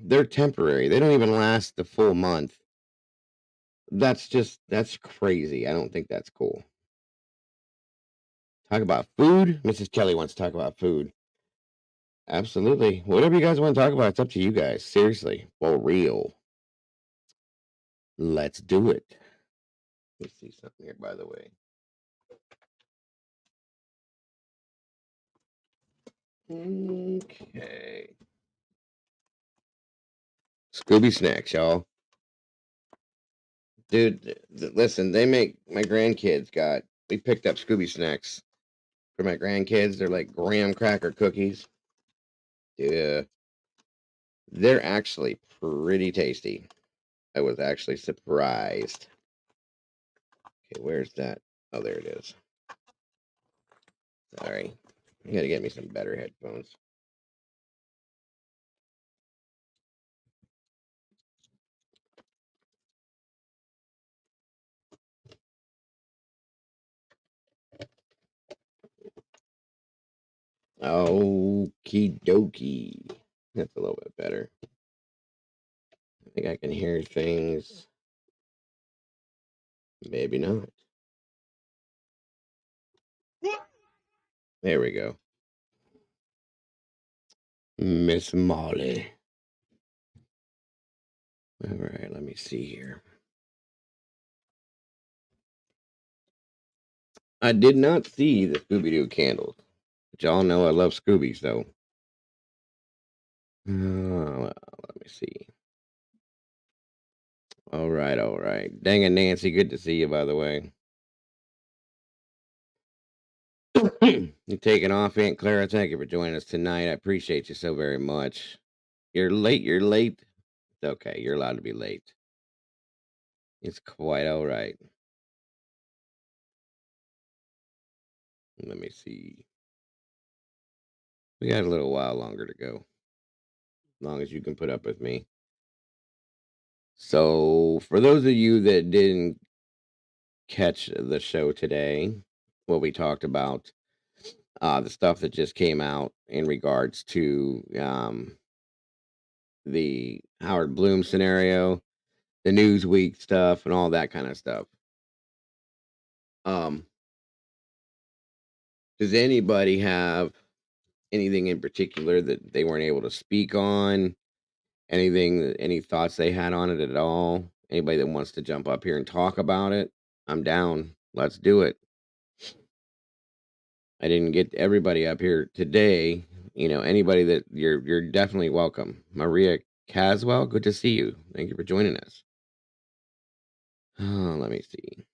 they're temporary. They don't even last the full month. That's crazy. I don't think that's cool. Talk about food. Mrs. Kelly wants to talk about food. Absolutely. Whatever you guys want to talk about, it's up to you guys. Seriously. For real. Let's do it. Let's see something here, by the way. Okay. Scooby Snacks, y'all. Dude, listen, they make my grandkids we picked up Scooby Snacks for my grandkids. They're like graham cracker cookies. Yeah. They're actually pretty tasty. I was actually surprised. Okay, where's that? Oh, there it is. Sorry. You gotta get me some better headphones. Okie dokie. That's a little bit better. I think I can hear things. Maybe not. There we go. Miss Molly. All right, let me see here. I did not see the Scooby Doo candles. But y'all know I love Scooby, so. Let me see. All right, all right. Dang it, Nancy. Good to see you, by the way. You're taking off, Aunt Clara. Thank you for joining us tonight. I appreciate you so very much. You're late. You're late. It's okay. You're allowed to be late. It's quite all right. Let me see. We got a little while longer to go. As long as you can put up with me. So, for those of you that didn't catch the show today, what we talked about, the stuff that just came out in regards to the Howard Bloom scenario, the Newsweek stuff, and all that kind of stuff. Um, does anybody have anything in particular that they weren't able to speak on? Any thoughts they had on it at all? Anybody that wants to jump up here and talk about it? I'm down. Let's do it. I didn't get everybody up here today. Anybody that you're definitely welcome. Maria Caswell, good to see you. Thank you for joining us. Oh, let me see.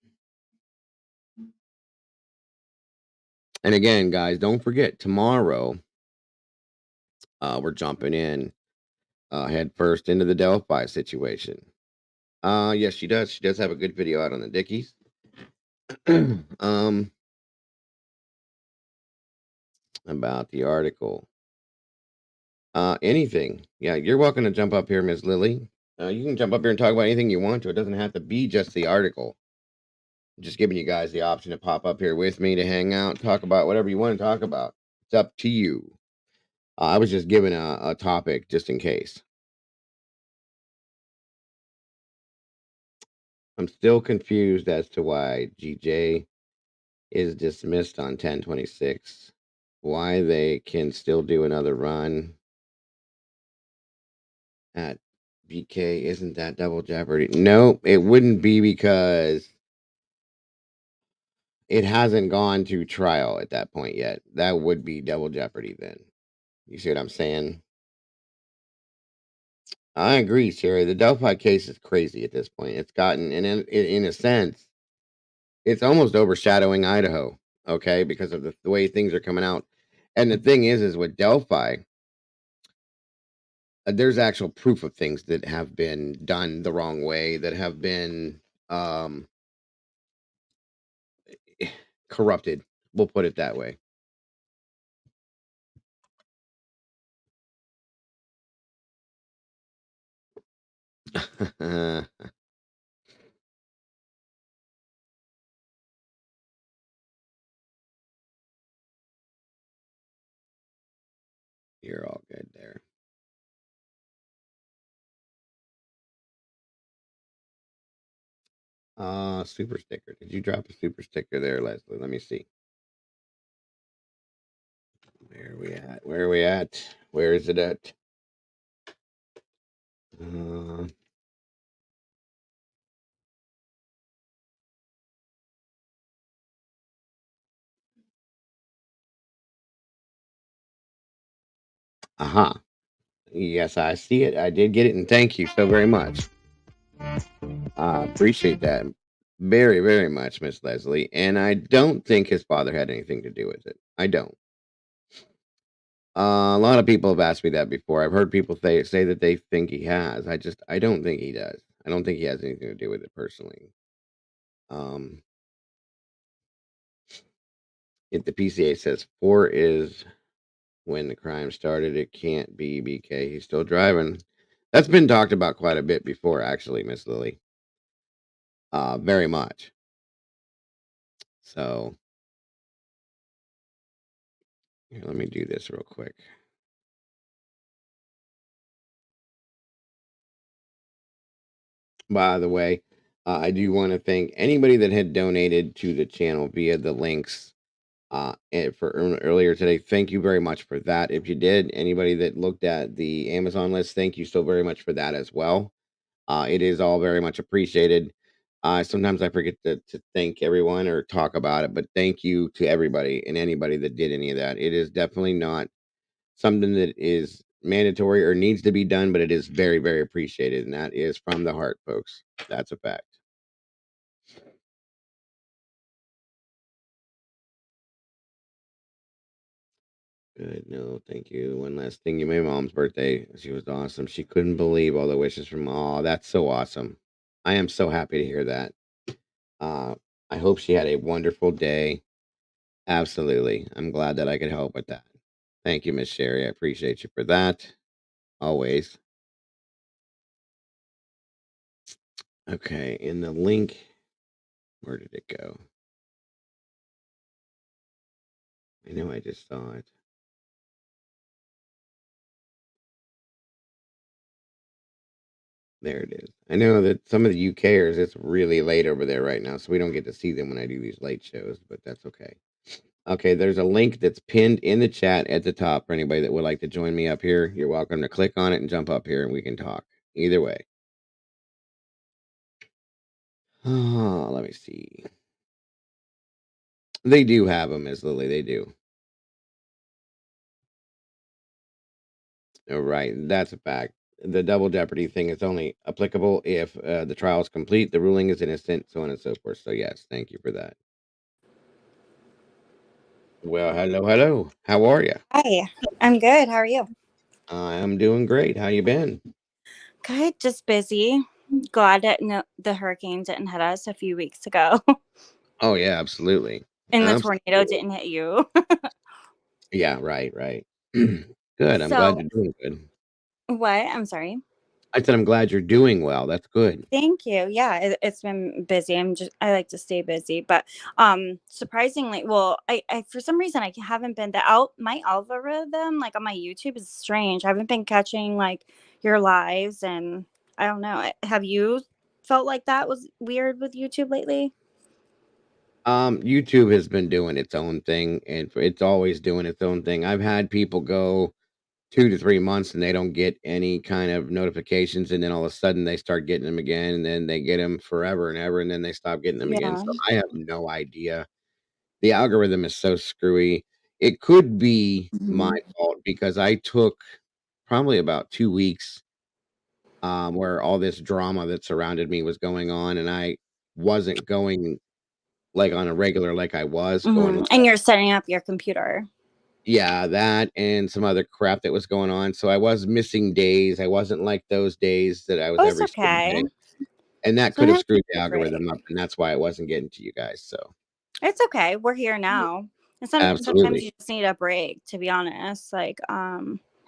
And again, guys, don't forget tomorrow. We're jumping in head first into the Delphi situation. Yes, she does. She does have a good video out on the Dickies. um, about the article. Anything. Yeah, you're welcome to jump up here, Miss Lily. You can jump up here and talk about anything you want to. It doesn't have to be just the article. I'm just giving you guys the option to pop up here with me to hang out, talk about whatever you want to talk about. It's up to you. I was just giving a topic just in case. I'm still confused as to why GJ is dismissed on 10/26. Why they can still do another run at BK? Isn't that double jeopardy? No, it wouldn't be because it hasn't gone to trial at that point yet. That would be double jeopardy then. You see what I'm saying? I agree, Sherry. The Delphi case is crazy at this point. It's gotten, and in a sense, it's almost overshadowing Idaho. Okay, because of the way things are coming out. And the thing is with Delphi, there's actual proof of things that have been done the wrong way, that have been um, corrupted. We'll put it that way. You're all good there. Super sticker. Did you drop a super sticker there, Leslie? Let me see. Where are we at? Where are we at? Where is it at? Uh huh. Yes, I see it. I did get it, and thank you so very much. I appreciate that very, very much, Miss Leslie. And I don't think his father had anything to do with it. I don't. A lot of people have asked me that before. I've heard people say that they think he has. I don't think he does. I don't think he has anything to do with it personally. Um, if the PCA says 4 is when the crime started, it can't be BK. He's still driving. That's been talked about quite a bit before, actually, Miss Lily. Very much. So here, let me do this real quick. By the way, I do want to thank anybody that had donated to the channel via the links earlier today. Thank you very much for that. If you did, anybody that looked at the Amazon list, thank you so very much for that as well. It is all very much appreciated. Sometimes I forget to thank everyone or talk about it, but thank you to everybody and anybody that did any of that. It is definitely not something that is mandatory or needs to be done, but it is very, very appreciated. And that is from the heart, folks. That's a fact. Good. No, thank you. One last thing. You made mom's birthday. She was awesome. She couldn't believe all the wishes from. Oh, that's so awesome. I am so happy to hear that. Uh, I hope she had a wonderful day. Absolutely. I'm glad that I could help with that. Thank you, Miss Sherry. I appreciate you for that. Always. Okay. In the link, where did it go? I know I just saw it. There it is. I know that some of the UKers, it's really late over there right now, so we don't get to see them when I do these late shows, but that's okay. Okay, there's a link that's pinned in the chat at the top for anybody that would like to join me up here. You're welcome to click on it and jump up here and we can talk. Either way. Oh, let me see. They do have them, Miss Lily. They do. All right, that's a fact. The double jeopardy thing is only applicable if the trial is complete, the ruling is innocent, so on and so forth. So yes, thank you for that. Well, hello, hello. How are you? Hi, I'm good. How are you? I'm doing great. How you been? Good, just busy. Glad that the hurricane didn't hit us a few weeks ago, Oh yeah, absolutely. and the tornado Absolutely. didn't hit you. Yeah, right, right. Good. I'm glad So, you're doing good. what? I'm sorry. I said I'm glad you're doing well. That's good. Thank you. Yeah, it's been busy. I like to stay busy, but surprisingly, well, I for some reason I haven't been my algorithm like on my YouTube is strange. I haven't been catching like your lives, and I don't know. Have you felt like that was weird with YouTube lately? YouTube has been doing its own thing, and it's always doing its own thing. I've had people go 2 to 3 months and they don't get any kind of notifications, and then all of a sudden they start getting them again, and then they get them forever and ever, and then they stop getting them again. Yeah. So I have no idea. The algorithm is so screwy. It could be my Mhm. fault because I took probably about 2 weeks where all this drama that surrounded me was going on, and I wasn't going like on a regular like I was going Mhm, and you're setting up your computer. yeah, that and some other crap that was going on. So I was missing days. I wasn't like those days that I was Oh, it's every single okay. day. And that could have Sometimes screwed you the need a break. algorithm up, and that's why it wasn't getting to you guys. So It's okay. We're here now. And sometimes absolutely. you just need a break, to be honest. Like,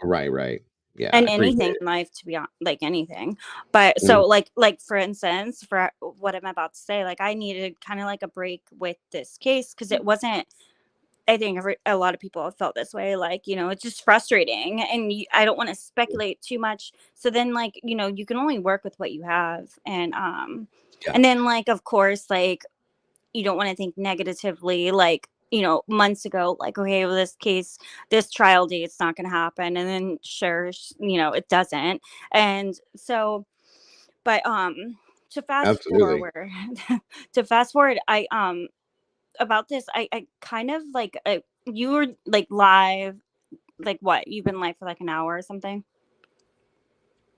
Right, right. Yeah, I and appreciate anything it. in life, to be on like anything. But Mm, so like for instance, for what I'm about to say, like I needed kind of like a break with this case because it wasn't. I think a lot of people have felt this way. Like, it's just frustrating, and I don't want to speculate too much. So then, like, you can only work with what you have, yeah. and then, like, of course, like, you don't want to think negatively, like. months ago, like, okay, well, this trial date's not going to happen, and then sure, it doesn't. And so, but to fast Absolutely. forward, I about this, I kind of like, you were like live, like what? You've been live for like an hour or something.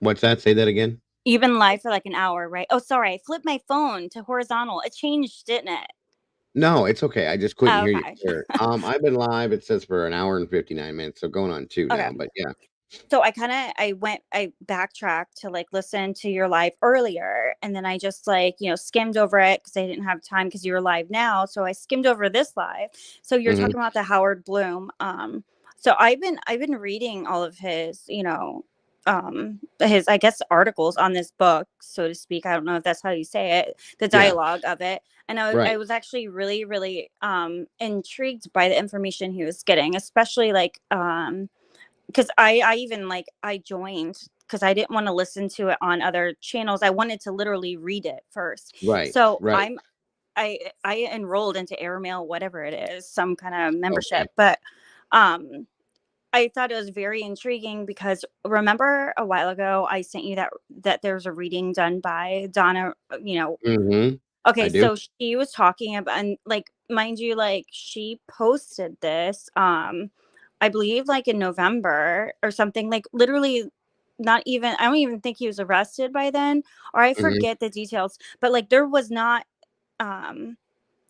What's that? Say that again. You've been live for like an hour, right? Oh, sorry, I flipped my phone to horizontal. It changed, didn't it? No, it's okay. I just couldn't Oh, hear you okay. clear. I've been live, it says, for an hour and 59 minutes, so going on 2 Okay. now, but yeah. So I backtracked to like listen to your live earlier, and then I just like, skimmed over it because I didn't have time because you were live now. So I skimmed over this live. So you're Mhm. talking about the Howard Bloom. So I've been reading all of his, his, I guess, articles on this book, so to speak. I don't know if that's how you say it, the Yeah, dialogue of it. And I right, was actually really, really intrigued by the information he was getting, especially like because I even like I joined because I didn't want to listen to it on other channels. I wanted to literally read it first. right, So right. I enrolled into Airmail, whatever it is, some kind of Okay. membership. But um I thought it was very intriguing because remember a while ago I sent you that there's a reading done by Donna, Mhm. I okay, do. so she was talking about, and like, mind you, like, she posted this, I believe like in November or something, like literally not even, I don't even think he was arrested by then, or I Mhm. forget the details, but like there was not, um,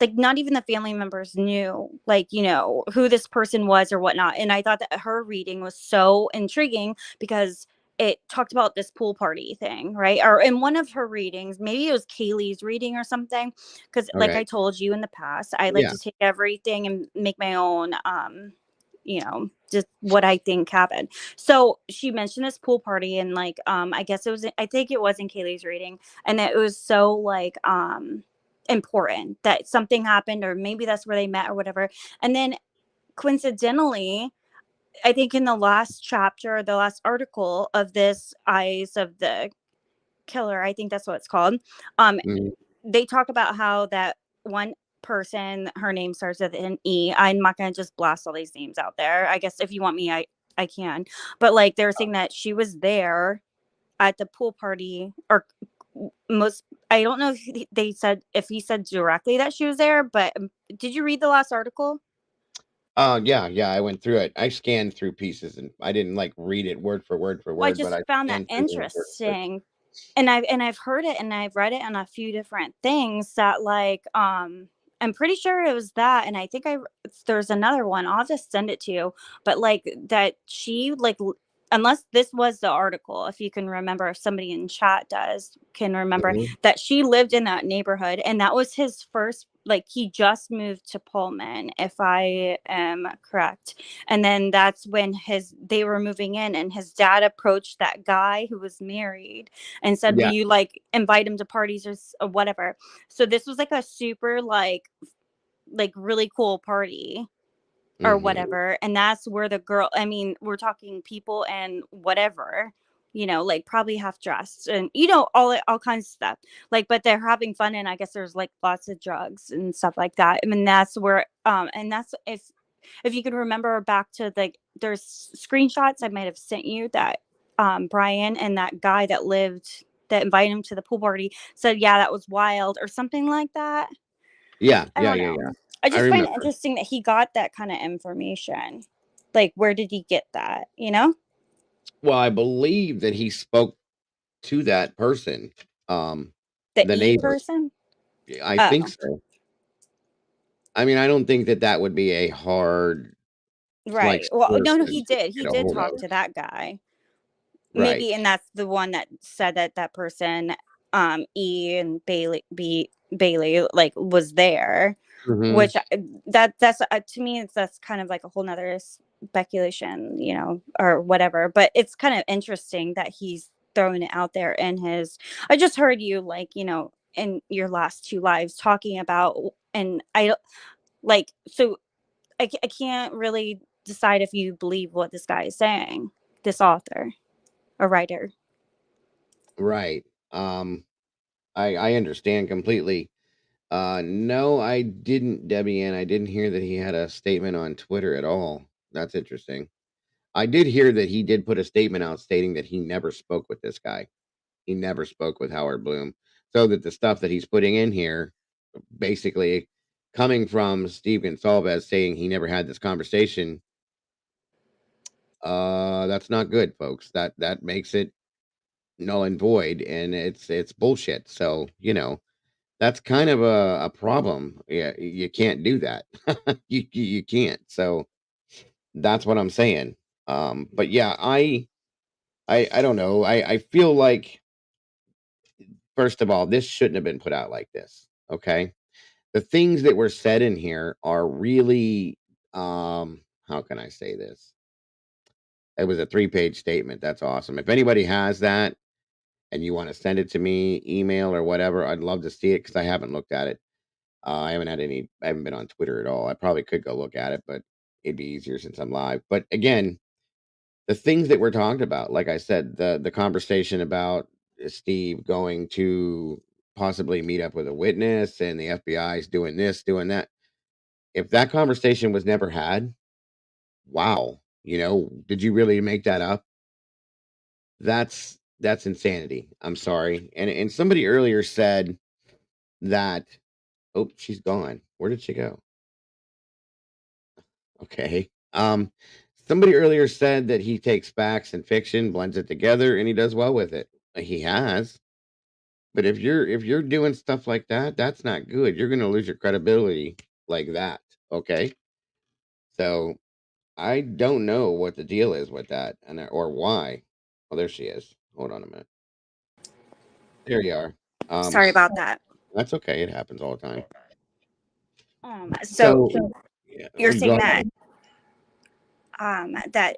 like not even the family members knew, like, who this person was or whatnot. And I thought that her reading was so intriguing because it talked about this pool party thing, right? Or in one of her readings, maybe it was Kaylee's reading or something. Because like Okay. I told you in the past, I like Yeah. to take everything and make my own, just what I think happened. So she mentioned this pool party, and like, I guess I think it was in Kaylee's reading, and that it was so like important that something happened, or maybe that's where they met or whatever. And then coincidentally, I think in the last chapter, the last article of this Eyes of the Killer, I think that's what it's called, um Mhm. they talk about how that one person, her name starts with an E. I'm not going to just blast all these names out there. I guess if you want me, I can. But like they're saying that she was there at the pool party, or most, I don't know if they said, if he said directly that she was there, but did you read the last article? Yeah, yeah, I went through it. I scanned through pieces, and I didn't, like, read it word for Well, I word, but just I found that scanned through the word for word. interesting. And I've heard it, and I've read it on a few different things that like I'm pretty sure it was that, and I think there's another one. I'll just send it to you. But like that she like unless this was the article, if you can remember, if somebody in chat can remember, Mhm. that she lived in that neighborhood, and that was his first, like he just moved to Pullman, if I am correct. And then that's when they were moving in, and his dad approached that guy who was married and said, will Yeah. you like invite him to parties, or whatever. So this was like a super like really cool party or Mhm. whatever. And that's where the girl, I mean, we're talking people and whatever, like probably half dressed, and all kinds of stuff, like, but they're having fun, and I guess there's like lots of drugs and stuff like that. I mean, that's where and that's if you can remember back to, like, there's screenshots I might have sent you that Brian and that guy that invited him to the pool party said, yeah, that was wild or something like that. Yeah, I yeah, don't yeah, know. yeah. I I just find it remember. interesting that he got that kind of information. Like, where did he get that? Well, I believe that he spoke to that person, um, The the E neighbor. person? Yeah, I think Oh, so. I mean, I don't think that that would be a hard, like, right. Well, source no, no, to he did. He get a did hold talk of. to that guy. Right. Maybe, and that's the one that said that that person, E and Bailey, like, was there, Mhm. which that's to me, that's kind of like a whole nother speculation, or whatever. But it's kind of interesting that he's throwing it out there in his. I just heard you, like, in your last two lives talking about, and I like, so I can't really decide if you believe what this guy is saying, this author or writer. Right. Um, I understand completely. No, I didn't, Debbie Ann. I didn't hear that he had a statement on Twitter at all. That's interesting. I did hear that he did put a statement out stating that he never spoke with this guy. He never spoke with Howard Bloom. So that the stuff that he's putting in here, basically coming from Steve Gonsalves saying he never had this conversation, that's not good, folks. That makes it null and void, and it's bullshit. So, that's kind of a problem. Yeah, you can't do that. You can't. So that's what I'm saying. But yeah, I don't know. I feel like, first of all, this shouldn't have been put out like this. Okay. The things that were said in here are really, how can I say this? It was a 3-page statement. That's awesome. If anybody has that and you want to send it to me, email or whatever, I'd love to see it because I haven't looked at it. I haven't been on Twitter at all. I probably could go look at it, but it'd be easier since I'm live. But again, the things that we're talking about, like I said, the conversation about Steve going to possibly meet up with a witness and the FBI's doing this, doing that. If that conversation was never had, wow, did you really make that up? That's insanity. I'm sorry. And somebody earlier said that, oh, she's gone. Where did she go? Okay. Somebody earlier said that he takes facts and fiction, blends it together, and he does well with it. He has. But if you're doing stuff like that, that's not good. You're gonna lose your credibility like that. Okay. So I don't know what the deal is with that or why. Oh, there she is. Hold on a minute. There you are. Sorry about that. That's okay. It happens all the time. So So yeah, you're go saying ahead. that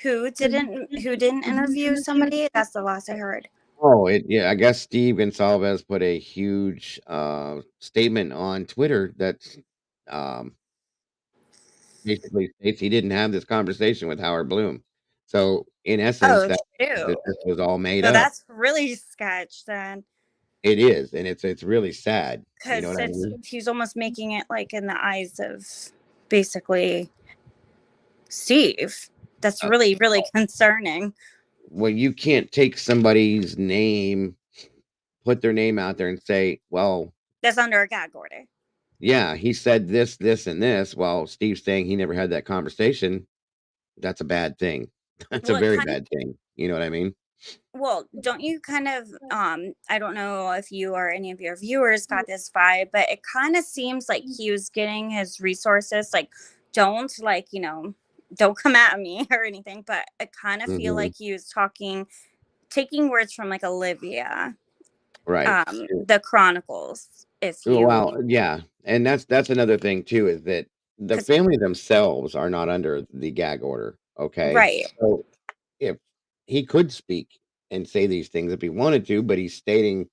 who didn't interview somebody? That's the last I heard. Oh, yeah, I guess Steve Gonsalves put a huge statement on Twitter that um basically states he didn't have this conversation with Howard Bloom. So in essence, Oh that means shoot. that this was all made So up. that's really sketch then, It is, and it's really sad. You know because what I it's mean? he's almost making it like in the eyes of basically Steve. That's Uh, really, really concerning. well, you can't take somebody's name, put their name out there and say, well, That's under a gag order. yeah, he said this, this, and this, while Steve's saying he never had that conversation. That's a bad thing. That's a Well, it very kind bad thing. You know what I mean? well, don't you kind of I don't know if you or any of your viewers got this vibe, but it kind of seems like he was getting his resources like don't like, don't come at me or anything, but I kind of feel Mhm. like he was taking words from like Olivia, Right. the Chronicles, if Well, you yeah, and that's another thing too, is that the cuz family themselves are not under the gag order, okay? right. So, if he could speak and say these things if he wanted to, but he's stating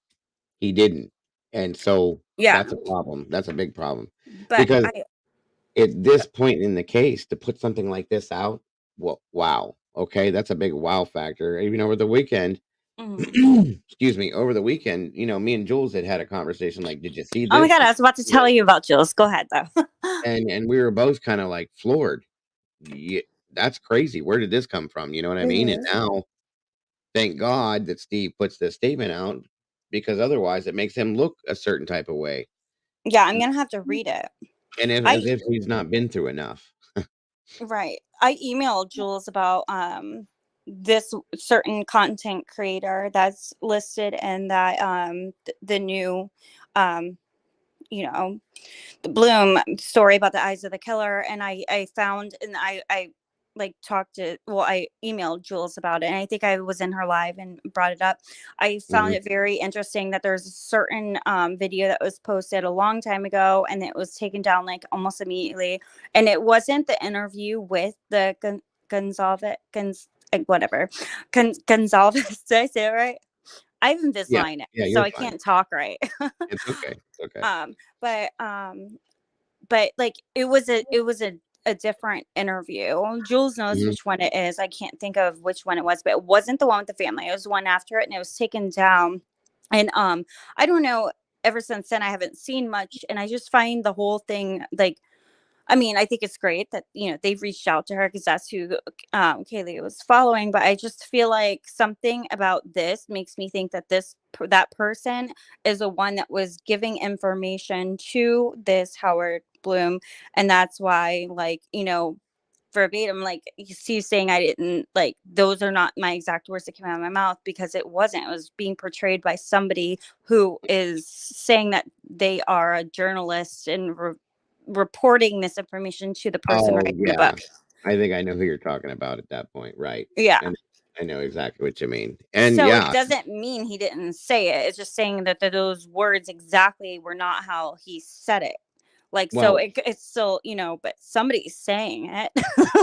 he didn't, and so Yeah. that's a problem. That's a big problem, But because I at this point in the case, to put something like this out, well, wow, okay, that's a big wow factor. Even over the weekend, mhm. excuse me, over the weekend, me and Jules had a conversation like, "Did you see Oh my this? god, Did I was about to you see tell this?" you about Jules. Go ahead though. And we were both kind of like floored. Yeah, that's crazy. Where did this come from? You know what I mean? And Mhm. now, thank God that Steve puts this statement out, because otherwise it makes him look a certain type of way, Yeah, I'm going to have to read it. and as I if he's not been through enough. Right. I emailed Jules about this certain content creator that's listed in that the new um you know the Bloom story about the eyes of the killer, and I found, and I like talked to, well, I emailed Jules about it, and I think I was in her live and brought it up. I found Mhm. it very interesting that there's a certain video that was posted a long time ago, and it was taken down like almost immediately, and it wasn't the interview with the Gonzalez, whatever, Gonzalez. Did I say it right? I have Yeah, Invisalign, yeah, so you're I fine. can't talk right. It's okay. It's okay. um, but like it was a different interview. Jules knows Mhm. which one it is. I can't think of which one it was, but it wasn't the one with the family. It was one after it, and it was taken down. And I don't know. ever since then, I haven't seen much, and I just find the whole thing like, I mean, I think it's great that, they've reached out to her because that's who Kaylee was following. But I just feel like something about this makes me think that that person is the one that was giving information to this Howard Bloom, and that's why, like, verbatim, like you saying, I didn't, like, those are not my exact words that came out of my mouth, because it wasn't. It was being portrayed by somebody who is saying that they are a journalist and reporting this information to the person Oh, writing the yeah. book. I think I know who you're talking about at that point, right. Yeah. And I know exactly what you mean. And So it yeah, doesn't mean he didn't say it. It's just saying that those words exactly were not how he said it. Like, so well, it's still, but somebody's saying it.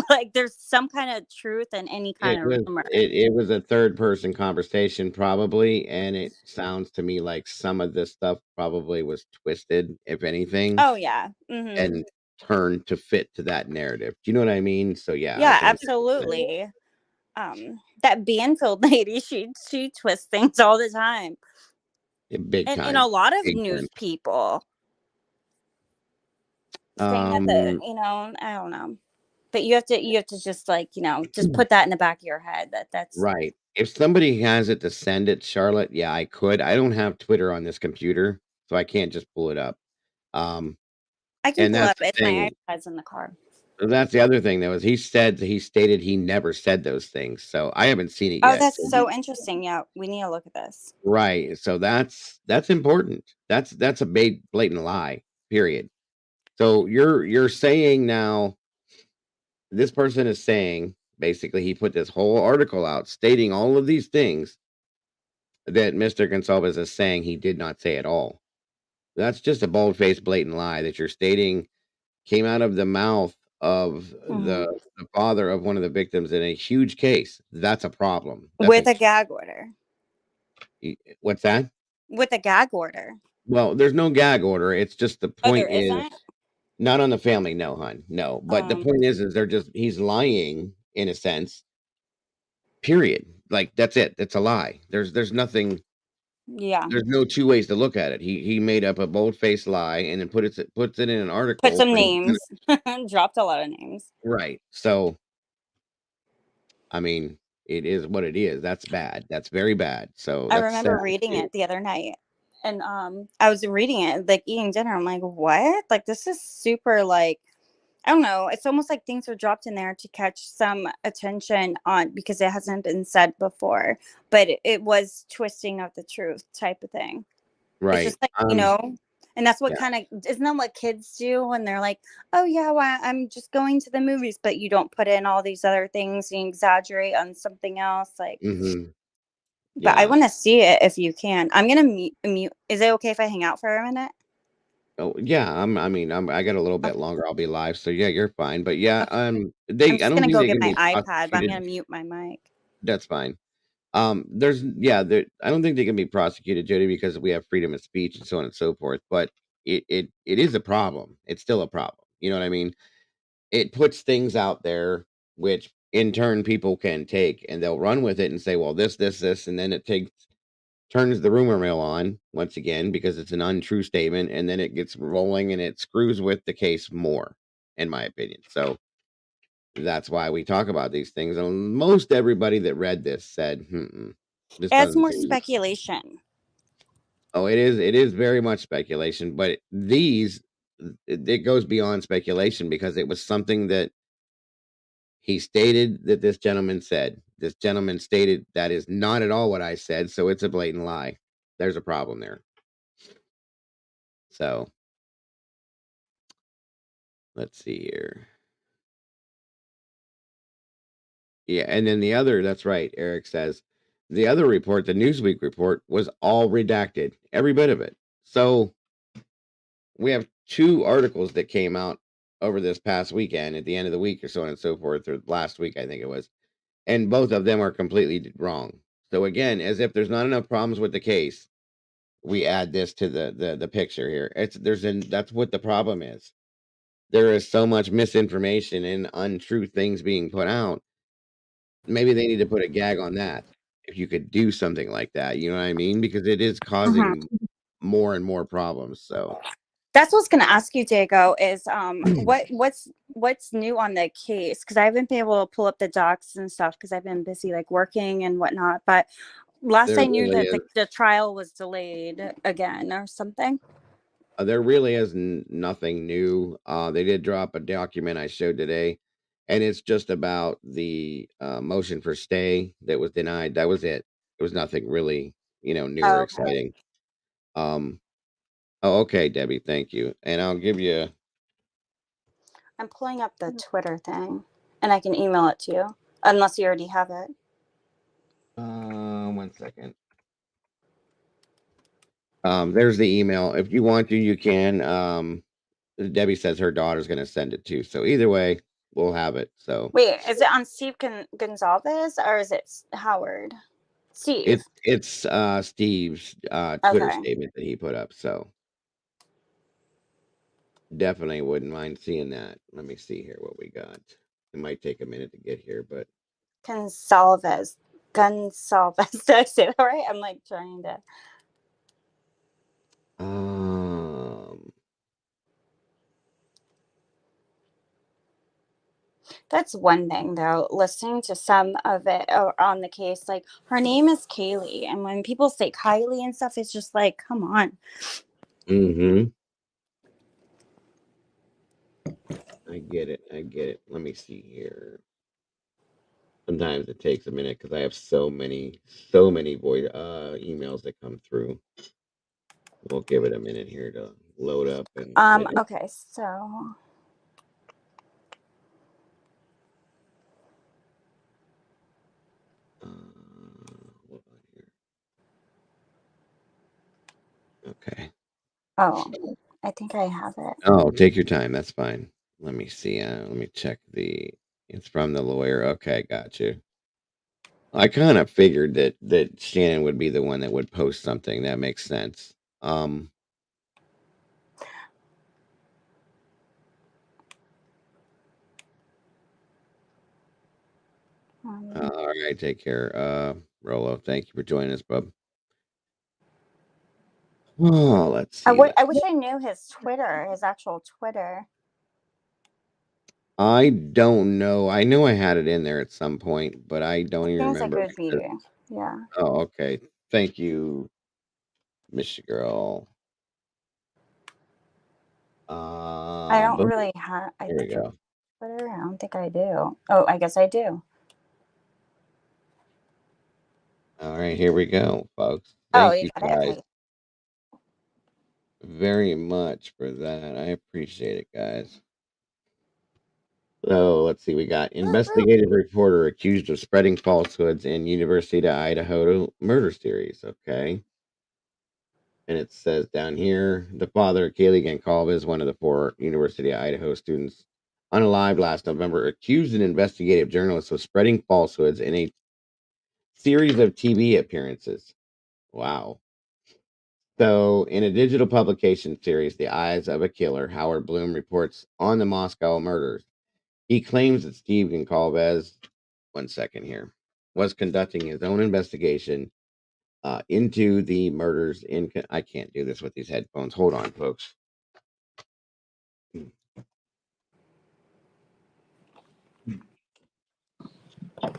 Like, there's some kind of truth in any kind it of was rumor. it was a third person conversation probably, and it sounds to me like some of this stuff probably was twisted, if anything, Oh yeah. and turned to fit to that narrative. Do you know what I mean? So yeah, I Yeah, can understand absolutely. That Banfield lady, she twists things all the time. it big And time. a lot of Big time. news people saying that Um, I don't know. But you have to just, like, just put that in the back of your head that that's right. If somebody has it to send it, Charlotte, yeah, I could. I don't have Twitter on this computer, so I can't just pull it up. Um, I can and pull that's up the if my thing. iPad's in the car. That's the other thing though, is he stated he never said those things. So I haven't seen it Oh, yet. that's so interesting. Yeah, we need to look at this. Right. So that's important. That's a blatant lie. Period. So you're saying now this person is saying basically he put this whole article out stating all of these things that Mr. Gonsalves is saying he did not say at all. That's just a bold-faced, blatant lie that you're stating came out of the mouth of Mhm. the father of one of the victims in a huge case. That's a problem. That's With a a gag order. what's that? With a gag order. Well, there's no gag order. It's just the Oh, there point is isn't? not on the family, no, hon, no. But the Um, point is they're just he's lying in a sense. Period. Like that's it. That's a lie. There's nothing. yeah. There's no two ways to look at it. He made up a bold faced lie and then puts it in an Put article some for names. Dropped a lot of names. right. So I mean, it is what it is. That's bad. That's very bad. So I that's sad remember reading too. it the other night. And I was reading it, like, eating dinner. I'm like, what? Like, this is super, like, I don't know. It's almost like things were dropped in there to catch some attention on, because it hasn't been said before. But it was twisting of the truth type of thing. It's Right. just like, and that's what kind of, isn't that what kids do when they're like, oh yeah, well, I'm just going to the movies, but you don't put in all these other things and exaggerate on something else. Like, Mhm. but I Yeah. want to see it if you can. I'm gonna mute. Is it okay if I hang out for a minute? Oh, yeah, I mean, I got a little bit Okay. longer, I'll be live, so yeah, you're fine, but yeah, Okay. I'm I just don't gonna think go they get can my be iPad, but I'm prosecuted. gonna mute my mic. That's fine. I don't think they can be prosecuted, Jody, because we have freedom of speech and so on and so forth, but it is a problem. It's still a problem. You know what I mean? It puts things out there which in turn people can take and they'll run with it and say, well, this, and then it takes turns the rumor mill on once again because it's an untrue statement, and then it gets rolling and it screws with the case more, in my opinion. So that's why we talk about these things. And most everybody that read this said, this Adds doesn't more seem speculation. oh, it is very much speculation, but it goes beyond speculation because it was something that he stated that this gentleman said. This gentleman stated that is not at all what I said, so it's a blatant lie. There's a problem there. So let's see here. Yeah, and then the other, that's right, Eric says, the other report, the Newsweek report, was all redacted, every bit of it. So we have two articles that came out over this past weekend at the end of the week or so on and so forth, or last week, I think it was. And both of them are completely wrong. So again, as if there's not enough problems with the case, we add this to the picture here. That's what the problem is. There is so much misinformation and untrue things being put out. Maybe they need to put a gag on that. If you could do something like that, you know what I mean? Because it is Mhm. causing more and more problems. So That's what I was gonna ask you, Dago, is what's new on the case? Because I haven't been able to pull up the docs and stuff because I've been busy like working and whatnot. But last there I knew really that is the trial was delayed again or something. there really is nothing new. They did drop a document I showed today, and it's just about the motion for stay that was denied. That was it. It was nothing really, new or Oh, okay. exciting. Um, oh, okay, Debbie, thank you. And I'll give you. I'm pulling up the Twitter thing, and I can email it to you unless you already have it. 1 second. There's the email. If you want to, you can. Debbie says her daughter's going to send it too. So either way, we'll have it. So Wait, is it on Steve Gonzalez or is it Howard? Steve. it's Steve's Twitter Okay. statement that he put up. So definitely wouldn't mind seeing that. Let me see here what we got. It might take a minute to get here, but Gonzalez. Gonzalez. Did I say that right? I'm like trying to. um That's one thing, though. Listening to some of it on the case, like her name is Kaylee, and when people say Kylie and stuff, it's just like, come on. mm-hmm. I get it. I get it. Let me see here. Sometimes it takes a minute because I have so many voice emails that come through. We'll give it a minute here to load up and Okay, so hold on here. Okay. oh, I think I have it. Oh, take your time. That's fine. Let me see. Let me check the. It's from the lawyer. Okay, got you. I kind of figured that Shannon would be the one that would post something. That makes sense. All right, take care. Rolo, thank you for joining us, bub. Oh, let's see. I wish I knew his Twitter, his actual Twitter. I don't know. I know I had it in there at some point, but I don't even Seems like it remember. would be, yeah. Oh, okay. Thank you, Miss Girl. I don't Boom. really have. I There we think go. Twitter. I don't think I do. Oh, I guess I do. All right, here we go, folks. Oh, Thank you you got it. guys Okay. very much for that. I appreciate it, guys. So let's see. We got investigative reporter accused of spreading falsehoods in University of Idaho murder series. Okay. And it says down here, the father, Kaylee Goncalves, is one of the four University of Idaho students unalived last November, accused an investigative journalist of spreading falsehoods in a series of TV appearances. Wow. So, in a digital publication series, The Eyes of a Killer, Howard Bloom reports on the Moscow murders. He claims that Steve Goncalves, 1 second here, was conducting his own investigation into the murders in. I can't do this with these headphones. Hold on, folks.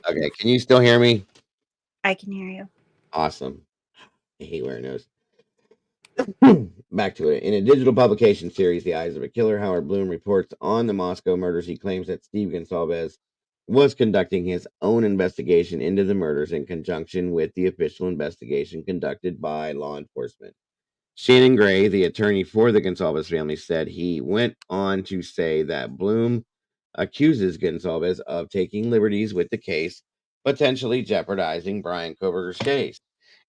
Okay, can you still hear me? I can hear you. Awesome. I hate wearing those. Back to it. In a digital publication series, The Eyes of a Killer, Howard Bloom reports on the Moscow murders. He claims that Steve Gonsalves was conducting his own investigation into the murders in conjunction with the official investigation conducted by law enforcement. Shannon Gray, the attorney for the Gonsalves family, said he went on to say that Bloom accuses Gonsalves of taking liberties with the case, potentially jeopardizing Brian Koberger's case.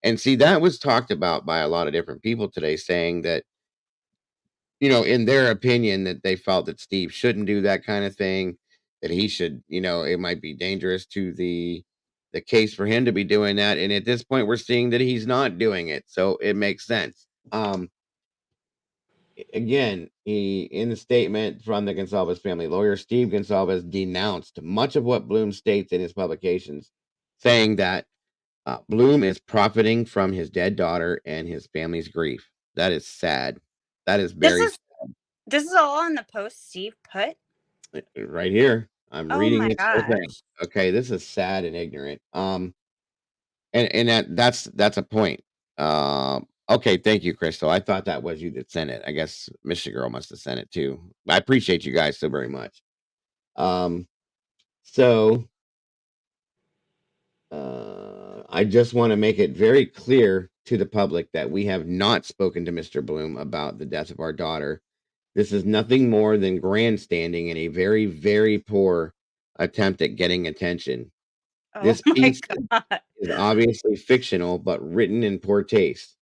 And see, that was talked about by a lot of different people today, saying that, in their opinion, that they felt that Steve shouldn't do that kind of thing, that he should, it might be dangerous to the case for him to be doing that. And at this point, we're seeing that he's not doing it. So it makes sense. Again, he in the statement from the Gonsalves family lawyer, Steve Gonsalves denounced much of what Bloom states in his publications, saying that Bloom is profiting from his dead daughter and his family's grief. That is sad. That is This very is this is all on the post Steve put. right here. I'm Oh reading my this whole thing. gosh. Okay, this is sad and ignorant. And that's a point. Okay, thank you, Crystal. I thought that was you that sent it. I guess Michigan Girl must have sent it too. I appreciate you guys so very much. Um, so I just want to make it very clear to the public that we have not spoken to Mr. Bloom about the death of our daughter. This is nothing more than grandstanding and a very, very poor attempt at getting attention. Oh This my piece god. is obviously fictional, but written in poor taste.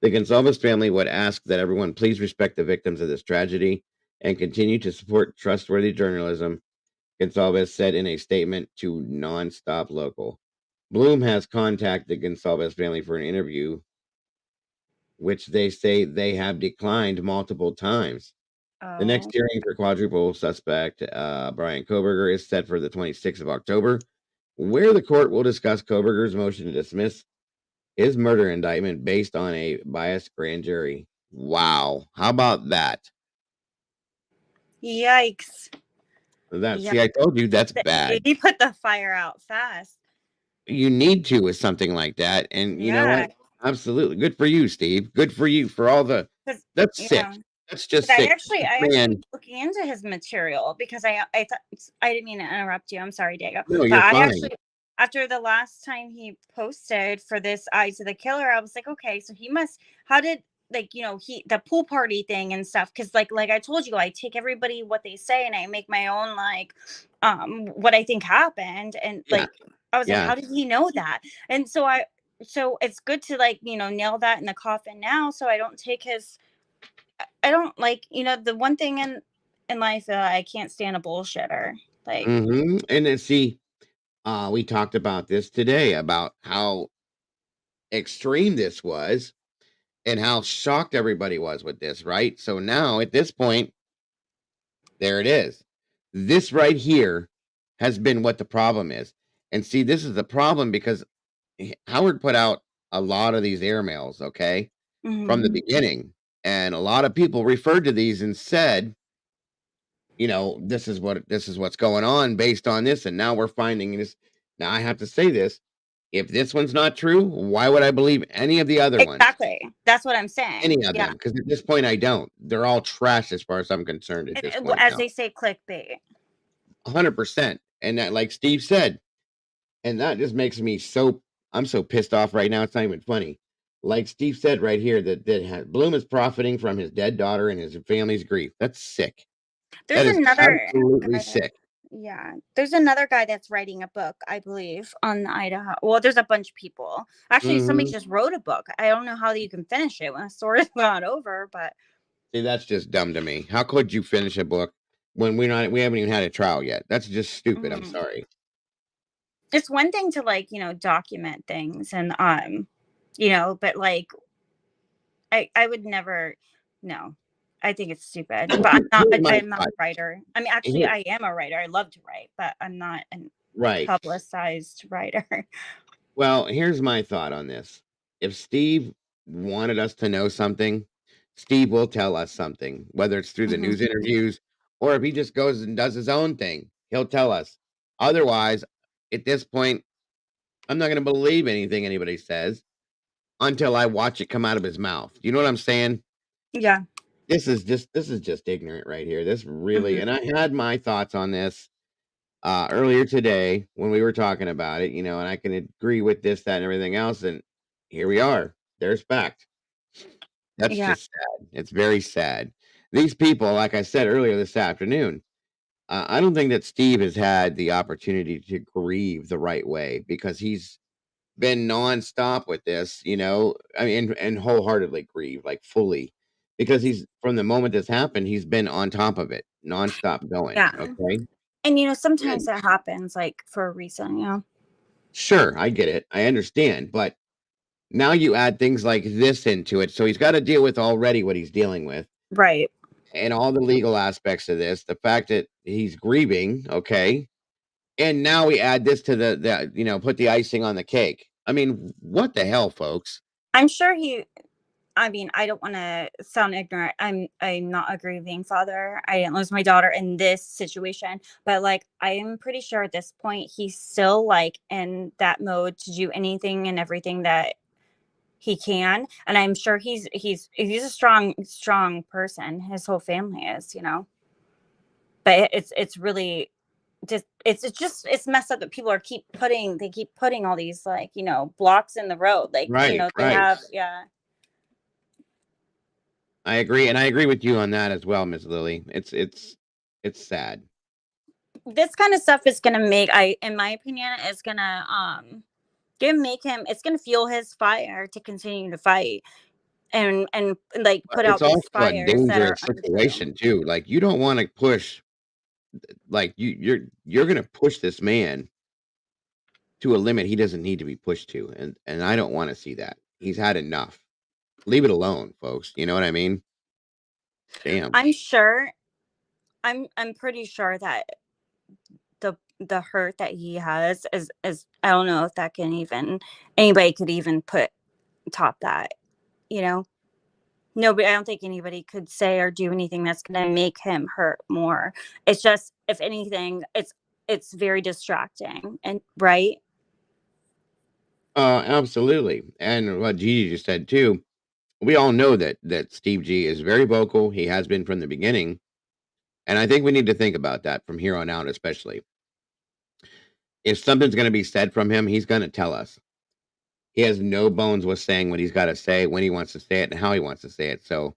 The Gonsalves family would ask that everyone please respect the victims of this tragedy and continue to support trustworthy journalism, Gonsalves said in a statement to Nonstop Local. Bloom has contacted the Gonsalves family for an interview, which they say they have declined multiple times. The Oh. next hearing for quadruple suspect Brian Koberger is set for the 26th of October, where the court will discuss Koberger's motion to dismiss his murder indictment based on a biased grand jury. Wow. How about that? Yikes. Yeah. See, I told you that's bad. He put the fire out fast. You need to with something like that. And you know what? Yeah. Absolutely. Good for you, Steve. Good for you for all the Cause that's yeah. sick. That's just But sick. I actually Man, was looking into his material because I thought I didn't mean to interrupt you. I'm sorry, Dago. no, But you're I fine. actually after the last time he posted for this Eyes of the Killer, I was like, okay, so he must how did like he the pool party thing and stuff because like I told you I take everybody what they say and I make my own like what I think happened and Yeah. like I was like Yeah. how did he know that and so it's good to like nail that in the coffin now so I don't take his I don't like, the one thing in life that I can't stand a bullshitter. Like, And then see, we talked about this today about how extreme this was and how shocked everybody was with this, right? So now at this point, there it is. This right here has been what the problem is. And see, this is the problem because Howard put out a lot of these airmails, okay, from the mhm. beginning. And a lot of people referred to these and said, this is what's going on based on this. And now we're finding this. Now I have to say this. If this one's not true, why would I believe any of the other ones? Exactly. That's what I'm Any saying. of Yeah. them? Because at this point I don't. They're all trash as far as I'm concerned at this point As now. they say, clickbait. 100%. And that, like Steve said, and that just makes me so I'm so pissed off right now. It's not even funny. Like Steve said right here, Bloom is profiting from his dead daughter and his family's grief. That's sick. There's That is another absolutely guy that, sick. yeah, there's another guy that's writing a book, I believe, on Idaho. Well, there's a bunch of people. Actually, somebody Hmm. just wrote a book. I don't know how you can finish it when the story's not over, but See, that's just dumb to me. How could you finish a book when we haven't even had a trial yet? That's just stupid. I'm mhm. sorry. It's one thing to like, document things and but like I would never no. I think it's stupid. But Here's my I'm not thought. a writer. I mean, actually Here- I am a writer. I love to write, but I'm not a right. publicized writer. Well, here's my thought on this. If Steve wanted us to know something, Steve will tell us something, whether it's through the Mhm. news interviews or if he just goes and does his own thing, he'll tell us. Otherwise, at this point, I'm not going to believe anything anybody says until I watch it come out of his mouth. You know what I'm saying? Yeah. This is just ignorant right here. This really, Mhm. and I had my thoughts on this earlier today when we were talking about it, and I can agree with this, that, and everything else. And here we are. There's fact. That's Yeah. just sad. It's very sad. These people, like I said earlier this afternoon, I don't think that Steve has had the opportunity to grieve the right way because he's been nonstop with this, I mean, and wholeheartedly grieve, like fully, because he's from the moment this happened, he's been on top of it, nonstop going. Yeah. Okay. And sometimes that happens like for a reason. Sure, I get it. I understand, but now you add things like this into it, so he's gotta deal with already what he's dealing with, Right. and all the legal aspects of this, the fact that he's grieving, okay, and now we add this to put the icing on the cake. I mean, what the hell, folks? I'm sure he I mean, I don't want to sound ignorant. I'm not a grieving father. I didn't lose my daughter in this situation, but like I'm pretty sure at this point he's still like in that mode to do anything and everything that he can. And I'm sure he's a strong person. His whole family is, you know. But it's really just it's messed up that people are keep putting all these like, you know, blocks in the road. Like, you Right, know, they right. have yeah. I agree, and I agree with you on that as well, Miss Lily. It's sad. This kind of stuff is gonna make I in my opinion is gonna make him it's gonna fuel his fire to continue to fight and like But put it's out also these a fires that are dangerous untrue. situation too. Like you don't want to push like you're gonna push this man to a limit he doesn't need to be pushed to. And I don't want to see that. He's had enough. Leave it alone, folks. You know what I mean? Damn. I'm sure I'm pretty sure that the hurt that he has is I don't know if that can even anybody could even put top that, you know. Nobody, I don't think anybody could say or do anything that's going to make him hurt more. It's just, if anything, it's very distracting and right. Absolutely. And what Gigi just said too, we all know that Steve G is very vocal. He has been from the beginning. And I think we need to think about that from here on out, especially. If something's gonna be said from him, he's gonna tell us. He has no bones with saying what he's gotta say, when he wants to say it, and how he wants to say it. So,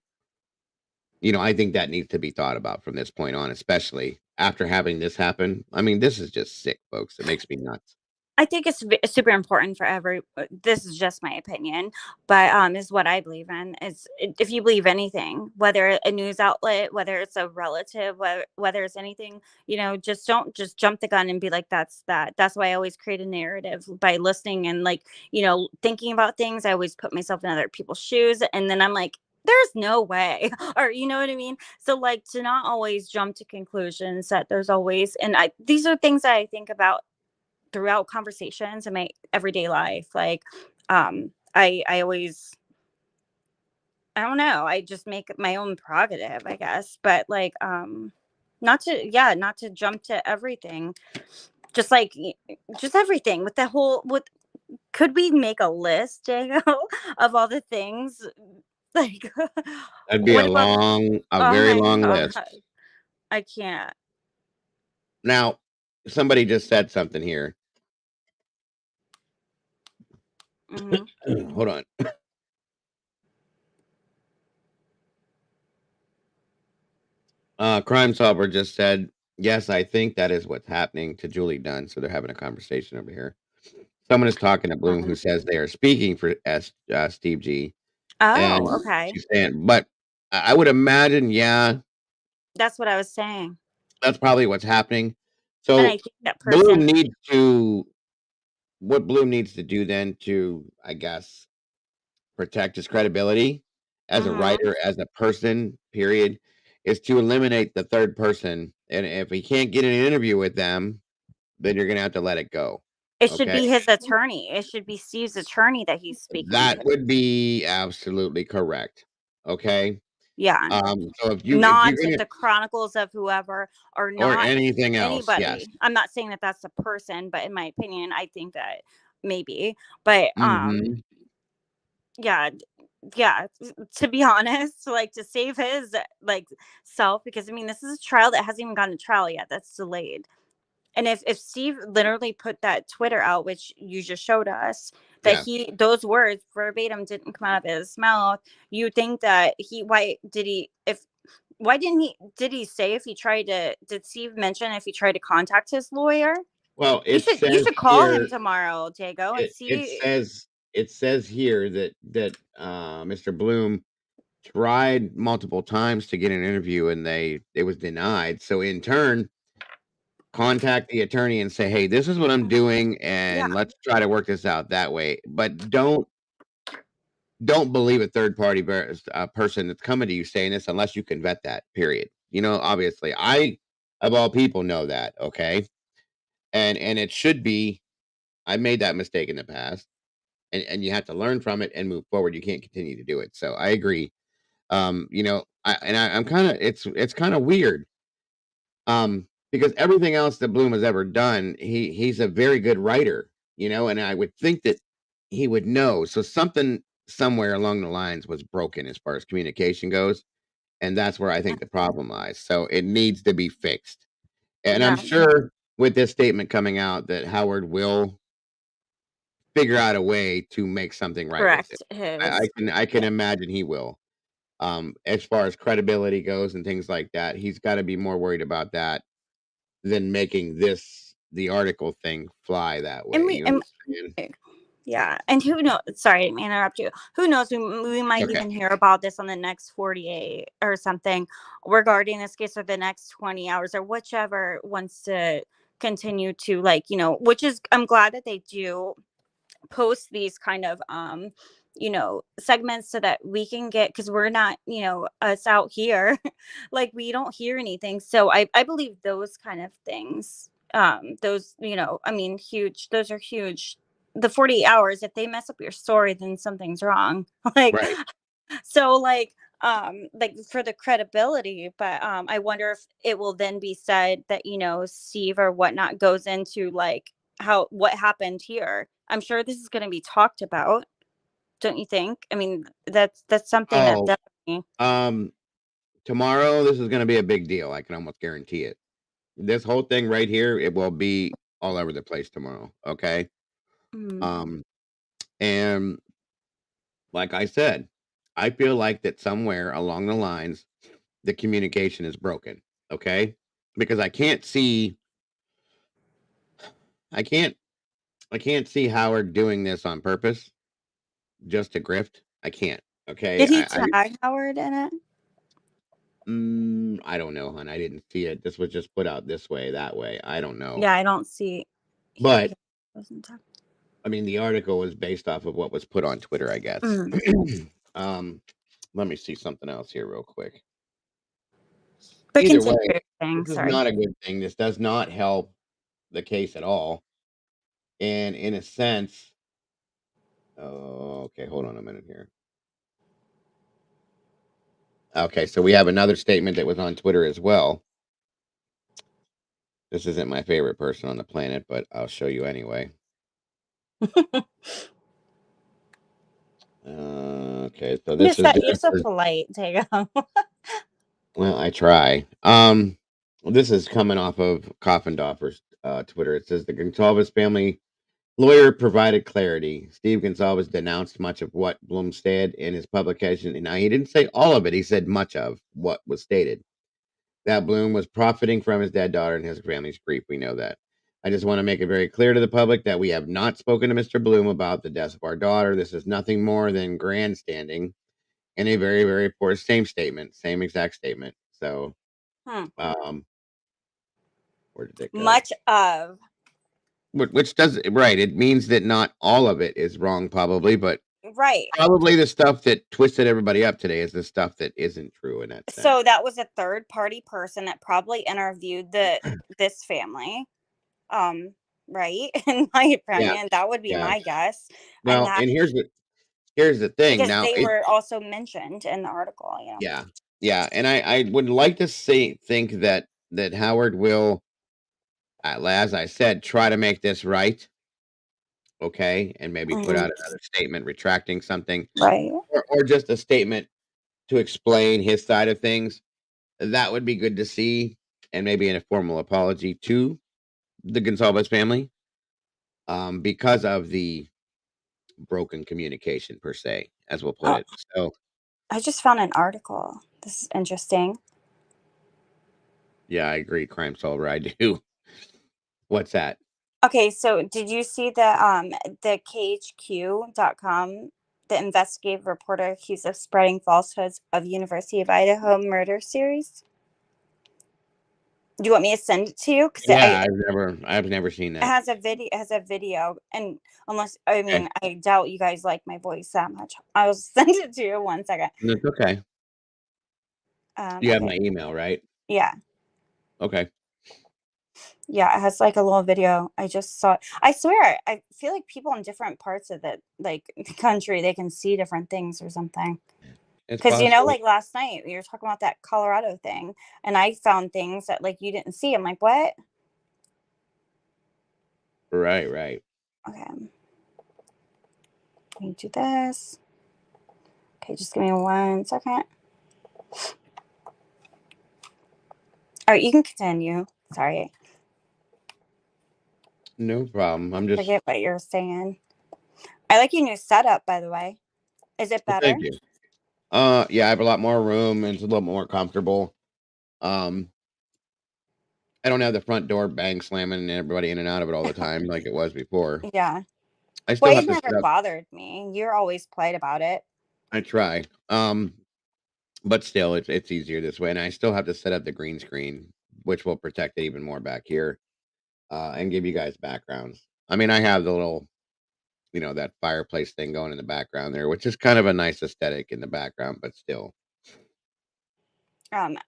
I think that needs to be thought about from this point on, especially after having this happen. I mean, this is just sick, folks. It makes me nuts. I think it's super important for every. This is just my opinion, but is what I believe in. Is if you believe anything, whether a news outlet, whether it's a relative, whether it's anything, you know, just don't just jump the gun and be like, that's that. That's why I always create a narrative by listening and like, you know, thinking about things. I always put myself in other people's shoes, and then I'm like, there's no way, or you know what I mean. So like to not always jump to conclusions that there's always, and I these are things that I think about throughout conversations in my everyday life. Like, I always, I don't know, I just make it my own prerogative, I guess. But like, not to, yeah, not to jump to everything. Just like, just everything with the whole, with, could we make a list, Dago, of all the things? Like, That'd be what about, a oh very my long God, list. I can't. Now, somebody just said something here. Hmm. Hold on. Crime Solver just said, "Yes, I think that is what's happening to Julie Dunn." So they're having a conversation over here. Someone is talking to Bloom who says they are speaking for Steve G, and Oh, okay. she's saying, but I would imagine, yeah, That's what I was saying. that's probably what's happening. And I So think that Bloom person, needs to, what Bloom needs to do then to, I guess, protect his credibility as a mhm. writer, as a person, period, is to eliminate the third person. And if he can't get an interview with them, then you're gonna have to let it go. It should Okay. be his attorney. It should be Steve's attorney that he's speaking That to. would be absolutely correct. Okay. Yeah, So if you're not gonna the chronicles of whoever or or not anything else, yes. anybody. I'm not saying that that's a person, but in my opinion, I think that maybe. But Mhm. yeah, yeah. To be honest, like to save his like self, because I mean, this is a trial that hasn't even gone to trial yet. That's delayed. And if Steve literally put that Twitter out, which you just showed us, that Yeah. he those words verbatim didn't come out of his mouth, you think that he why did he if why didn't he did he say if he tried to did Steve mention if he tried to contact his lawyer? Well, You it should says call him here tomorrow, Diego, and it see. says here that Mr. Bloom tried multiple times to get an interview and it was denied. So in turn, contact the attorney and say, "Hey, this is what I'm doing Yeah, and let's try to work this out that way." But don't believe a third party person that's coming to you saying this unless you can vet that. Period. Obviously, I of all people know that. Okay, and it should be. I made that mistake in the past. and you have to learn from it and move forward. You can't continue to do it. So I agree. I'm kind of it's kind of weird. Because everything else that Bloom has ever done, he's a very good writer, and I would think that he would know. So something somewhere along the lines was broken as far as communication goes, and that's where I think the problem lies. So it needs to be fixed. And I'm Yeah, sure with this statement coming out that Howard will figure out a way to make something right with it. correct. I can Yeah. imagine he will. As far as credibility goes and things like that, he's got to be more worried about that than making the article thing fly that And way. we You and understand? yeah, and who knows? Sorry, I didn't mean to interrupt you. Who knows? We might Okay. even hear about this on the next 48 or something regarding this case, or the next 20 hours, or whichever wants to continue to, like, which is, I'm glad that they do post these kind of segments so that we can get, because we're not, us out here, like, we don't hear anything. So I believe those kind of things, those, I mean, huge, those are huge. The 48 hours, if they mess up your story, then something's wrong. Like, Right. so, like for the credibility. But I wonder if it will then be said that, Steve or whatnot goes into, like, what happened here. I'm sure this is going to be talked about, don't you think? I mean, that's something that Oh, definitely. um, tomorrow this is going to be a big deal. I can almost guarantee it. This whole thing right here, it will be all over the place tomorrow. Okay. Mm. Um, and like I said, I feel like that somewhere along the lines, the communication is broken. Okay. Because I can't, I can't see Howard doing this on purpose just to grift. I can't. Okay. Did he tag Howard in it? I don't know, hon. I didn't see it. This was just put out this way, that way. I don't know. Yeah, I don't see. But He wasn't tagged. I mean, the article was based off of what was put on Twitter, I guess. Mm. um, Let me see something else here real quick. But Either continue way, your thing. this is Sorry. not a good thing. This does not help the case at all. And in a sense, oh, okay, hold on a minute here. Okay, so we have another statement that was on Twitter as well. This isn't my favorite person on the planet, but I'll show you anyway. Okay, so this is You're so Jennifer. polite, Dago. Well, I try. This is coming off of Coffindoffer's Twitter. It says the Gonsalves family lawyer provided clarity. Steve Gonsalves denounced much of what Bloom said in his publication. And now he didn't say all of it. He said much of what was stated. That Bloom was profiting from his dead daughter and his family's grief. We know that. I just want to make it very clear to the public that we have not spoken to Mr. Bloom about the death of our daughter. This is nothing more than grandstanding and a very, very poor same statement, same exact statement. So, Hmm. um, where did it go? Much of. Which does right. It means that not all of it is wrong, probably, but Right. probably the stuff that twisted everybody up today is the stuff that isn't true in that sense. So that was a third party person that probably interviewed this family. Um, right? In my Yeah, opinion, that would be yeah. my guess. And Well, that, and here's the thing. because Now, they were also mentioned in the article. yeah, yeah, and I would like to think that Howard will, as I said, try to make this right. Okay, and maybe put Mhm. out another statement retracting something, Right. or just a statement to explain his side of things. That would be good to see, and maybe in a formal apology to the Gonsalves family, because of the broken communication per se, as we'll put Oh, it. So, I just found an article. This is interesting. yeah, I agree. Crime solver, I do. What's that? Okay, so did you see the KHQ.com, the investigative reporter accused of spreading falsehoods of University of Idaho murder series? Do you want me to send it to you? Because Yeah, I've never seen it that. has a video. It has a video, and unless, I Okay, mean, I doubt you guys like my voice that much. I'll send it to you. 1 second. that's okay. You have Okay. my email, right? Yeah. Okay. Yeah, it has like a little video. I just saw it. I swear, I feel like people in different parts of the like the country, they can see different things or something. It's Because possible. like last night we were talking about that Colorado thing, and I found things that like you didn't see. I'm like, what? Right, right. Okay, let me do this. Okay, just give me 1 second. All right, you can continue. Sorry, No problem. I'm just forget what you're saying. I like your new setup, by the way. Is it well, better? thank you. Yeah, I have a lot more room and it's a little more comfortable. Um, I don't have the front door bang slamming and everybody in and out of it all the time like it was before. Yeah. I Well, still it have to never set up. bothered me. You're always polite about it. I try. But still, it's easier this way, and I still have to set up the green screen, which will protect it even more back here, and give you guys backgrounds. I mean, I have the little, that fireplace thing going in the background there, which is kind of a nice aesthetic in the background, but still, Um,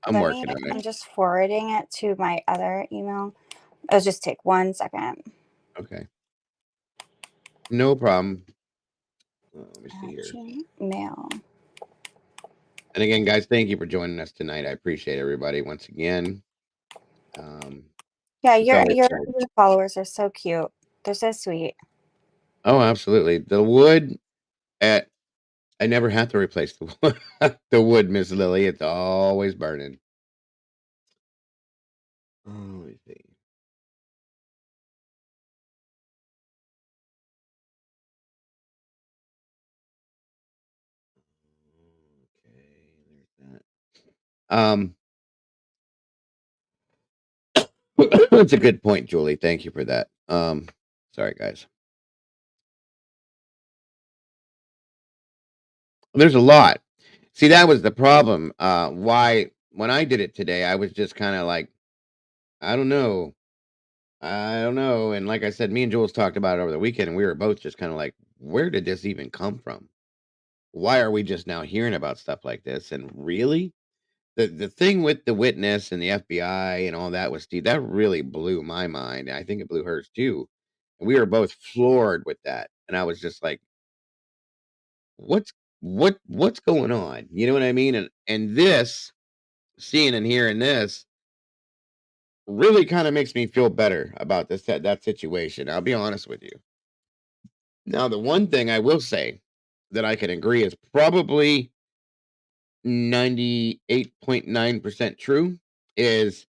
I'm Let me. working on it. I'm just forwarding it to my other email. It'll just take 1 second. Okay, no problem. Let me see here. Gmail. And again, guys, thank you for joining us tonight. I appreciate everybody once again. Um, Yeah, it's always your followers are so cute. They're so sweet. oh, absolutely. The wood at I never have to replace the wood, the wood, Miss Lily. It's always burning. Oh, let me see. Okay, there's that. That's a good point, Julie. Thank you for that. Sorry, guys. There's a lot. See, that was the problem. Why when I did it today, I was just kind of like, I don't know. I don't know. And like I said, me and Jules talked about it over the weekend, and we were both just kind of like, where did this even come from? Why are we just now hearing about stuff like this? And really? The thing with the witness and the FBI and all that with Steve, that really blew my mind. I think it blew hers too. And we were both floored with that. And I was just like, what's what's going on? You know what I mean? And this, seeing and hearing this really kind of makes me feel better about that situation. I'll be honest with you. Now, the one thing I will say that I can agree is probably 98.9% true is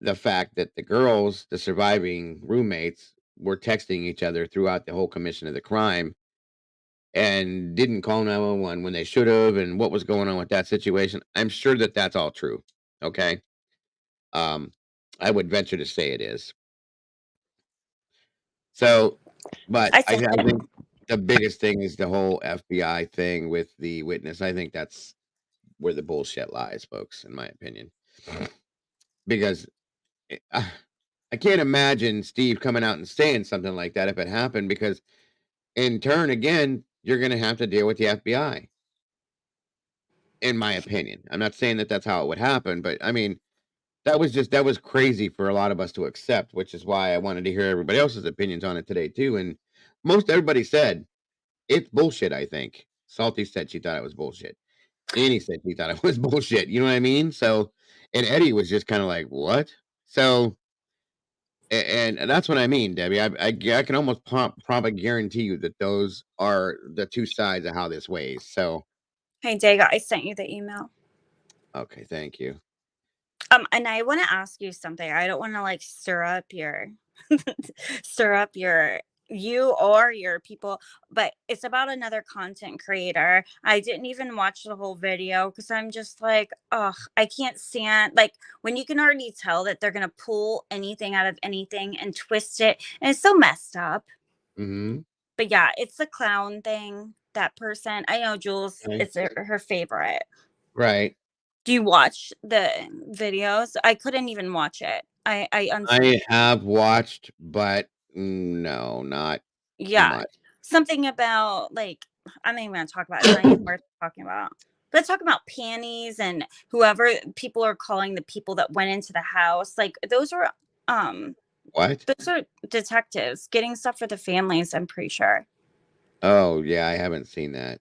the fact that the girls, the surviving roommates, were texting each other throughout the whole commission of the crime and didn't call 911 when they should have, and what was going on with that situation. I'm sure that that's all true. Okay. Um, I would venture to say it is. So, but I I, think. I think the biggest thing is the whole FBI thing with the witness. I think that's where the bullshit lies, folks, in my opinion. Because I can't imagine Steve coming out and saying something like that if it happened, because in turn, again, you're going to have to deal with the FBI, in my opinion. I'm not saying that that's how it would happen, but I mean, that was crazy for a lot of us to accept, which is why I wanted to hear everybody else's opinions on it today, too. And most everybody said it's bullshit, I think. Salty said she thought it was bullshit. Annie said she thought it was bullshit. You know what I mean? So, and Eddie was just kind of like, what? So, and that's what I mean, Debbie. I can almost probably guarantee you that those are the two sides of how this weighs. So, Hey, Dago, I sent you the email. okay, thank you. And I want to ask you something. I don't want to like stir up your you or your people, but it's about another content creator. I didn't even watch the whole video because I'm just like, oh, I can't stand like when you can already tell that they're gonna pull anything out of anything and twist it, and it's so messed up. Hmm. But yeah, it's the clown thing. That person, I know Jules, Okay. it's her favorite. Right. Do you watch the videos? I couldn't even watch it. I unsubscribed. I have watched, but no, not too Yeah, much. something about like I'm not even gonna talk about it. It's not even worth talking about. let's talk about panties and whoever people are calling the people that went into the house. Like um What? those are detectives getting stuff for the families, I'm pretty sure. Oh, yeah, I haven't seen that,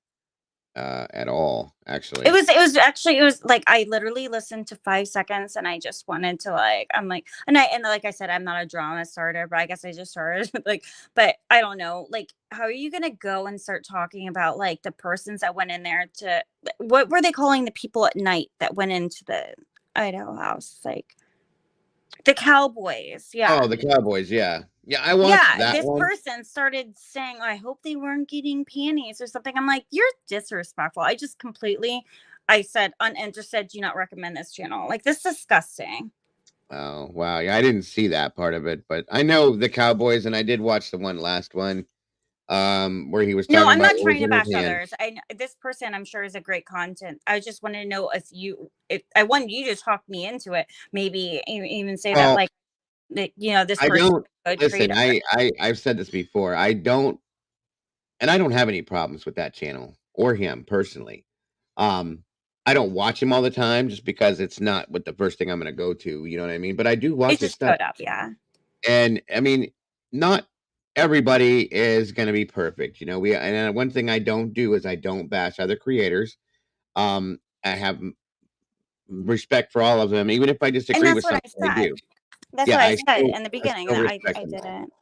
at all, It actually. was it was actually it was like I literally listened to 5 seconds and I just wanted to like I'm like and like I said, I'm not a drama starter, but I guess I just started like but I don't know, like how are you gonna go and start talking about like the persons that went in there to what were they calling the people at night that went into the Idaho house? Like the cowboys, Oh, yeah. the Cowboys, yeah. Yeah, I watched Yeah, that this one. person started saying, "I hope they weren't getting panties or something." I'm like, "You're disrespectful." I just completely I said uninterested, do not recommend this channel. Like this is disgusting. Oh, wow, yeah, I didn't see that part of it, but I know the Cowboys, and I did watch the last one, where he was No, talking I'm about not what was trying to in his bash hand. others. This person I'm sure is a great content. I just wanted to know if I wanted you to talk me into it, maybe even say that Well, like that this I person don't is a good listen, creator. I've said this before, I don't have any problems with that channel or him personally. Um, I don't watch him all the time just because it's not what the first thing I'm gonna go to, you know what I mean? But I do It watch his just stuff. showed up, yeah. And I mean, not everybody is gonna be perfect, one thing I don't do is I don't bash other creators. I have respect for all of them, even if I And disagree that's with what I something, I said. do. That's Yeah, what I said in the I beginning still that respect I them. didn't.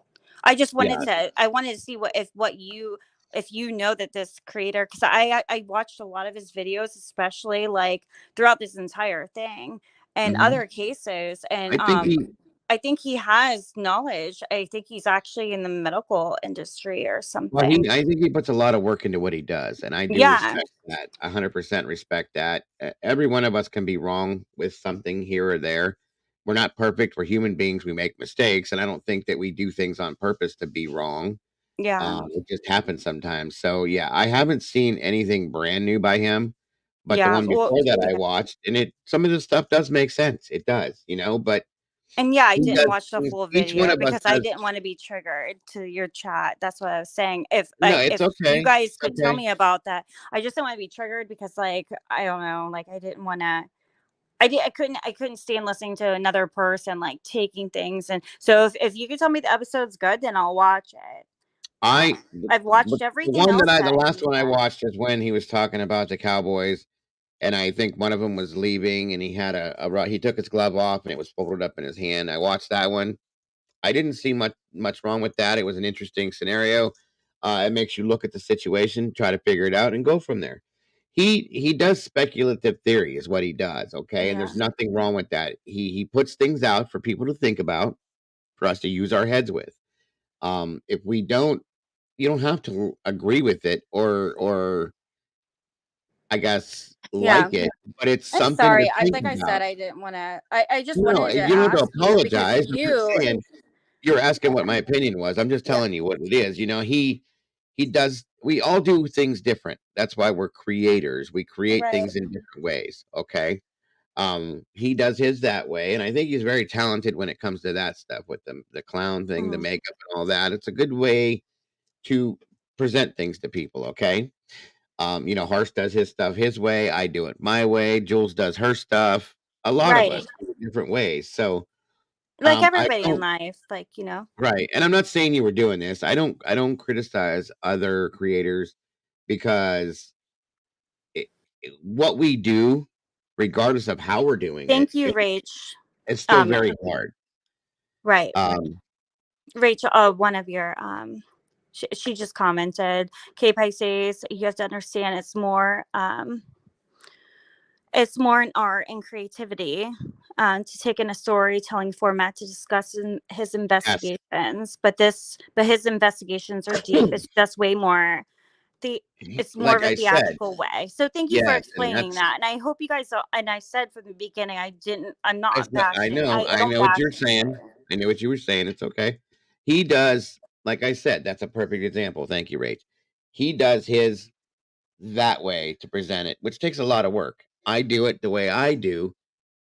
I just wanted Yeah. to see what if you know that this creator because I watched a lot of his videos, especially like throughout this entire thing and Mhm. other cases. And I think he I think he has knowledge. I think he's actually in the medical industry or Well, something. I think he puts a lot of work into what he does, and I do Yeah. respect that, 100% respect that. Every one of us can be wrong with something here or there. We're not perfect, we're human beings, we make mistakes, and I don't think that we do things on purpose to be wrong. Yeah. It just happens sometimes. So, yeah, I haven't seen anything brand new by him, but the Yeah. one Well, before that I yeah. watched, and some of the stuff does make sense. It does, but And yeah, I he didn't does watch the things full each one video of us because I does. didn't want to be triggered to your chat. That's what I was saying. If No, like it's if you okay. guys It's could tell okay. me about that, I just didn't want to be triggered because like I don't know, like I didn't want to. I couldn't stand listening to another person like taking things and so if you could tell me the episode's good, then I'll watch it. I the I've watched the everything one that else the that last he's one I done. watched is when he was talking about the Cowboys, and I think one of them was leaving, and he had he took his glove off, and it was folded up in his hand. I watched that one. I didn't see much wrong with that. It was an interesting scenario. It makes you look at the situation, try to figure it out, and go from there. He does speculative theory is what he does, okay? And Yeah. there's nothing wrong with that. He puts things out for people to think about, for us to use our heads with. If we don't You don't have to agree with it or I guess Yeah. like it, but it's I'm something to sorry. I think like I said, about. I didn't want to. I just No, wanted to you don't have to ask you because apologize. I'm just you. saying you're asking what my opinion was. I'm just Yeah. telling you what it is. He does we all do things different. That's why we're creators. We create Right. things in different ways, okay? He does his that way, and I think he's very talented when it comes to that stuff with the clown thing, the Mhm. makeup and all that. It's a good way to present things to people, okay? Harsh does his stuff his way, I do it my way, Jules does her stuff. A lot of Right. us do it different ways. So, Like I everybody in don't life, right, and I'm not saying you were doing this. I don't criticize other creators because what we do, regardless of how we're doing Thank it, you, Rach. it's still very Thank you. hard. Right. Um, Rachel, one of your she just commented, K Pisces, you have to understand it's more an art and creativity to take in a storytelling format to discuss his yes. investigations. But his investigations are deep. It's just way more the it's more Like of a I said, theatrical way. So thank you for yes, and explaining that. And I hope you guys and I said from the beginning I'm not I bashing. know, I I don't know what bash you're saying. anything. I know what you were saying, it's okay. He does like I said, that's a perfect example, thank you, Rach. He does his that way to present it, which takes a lot of work. I do it the way I do.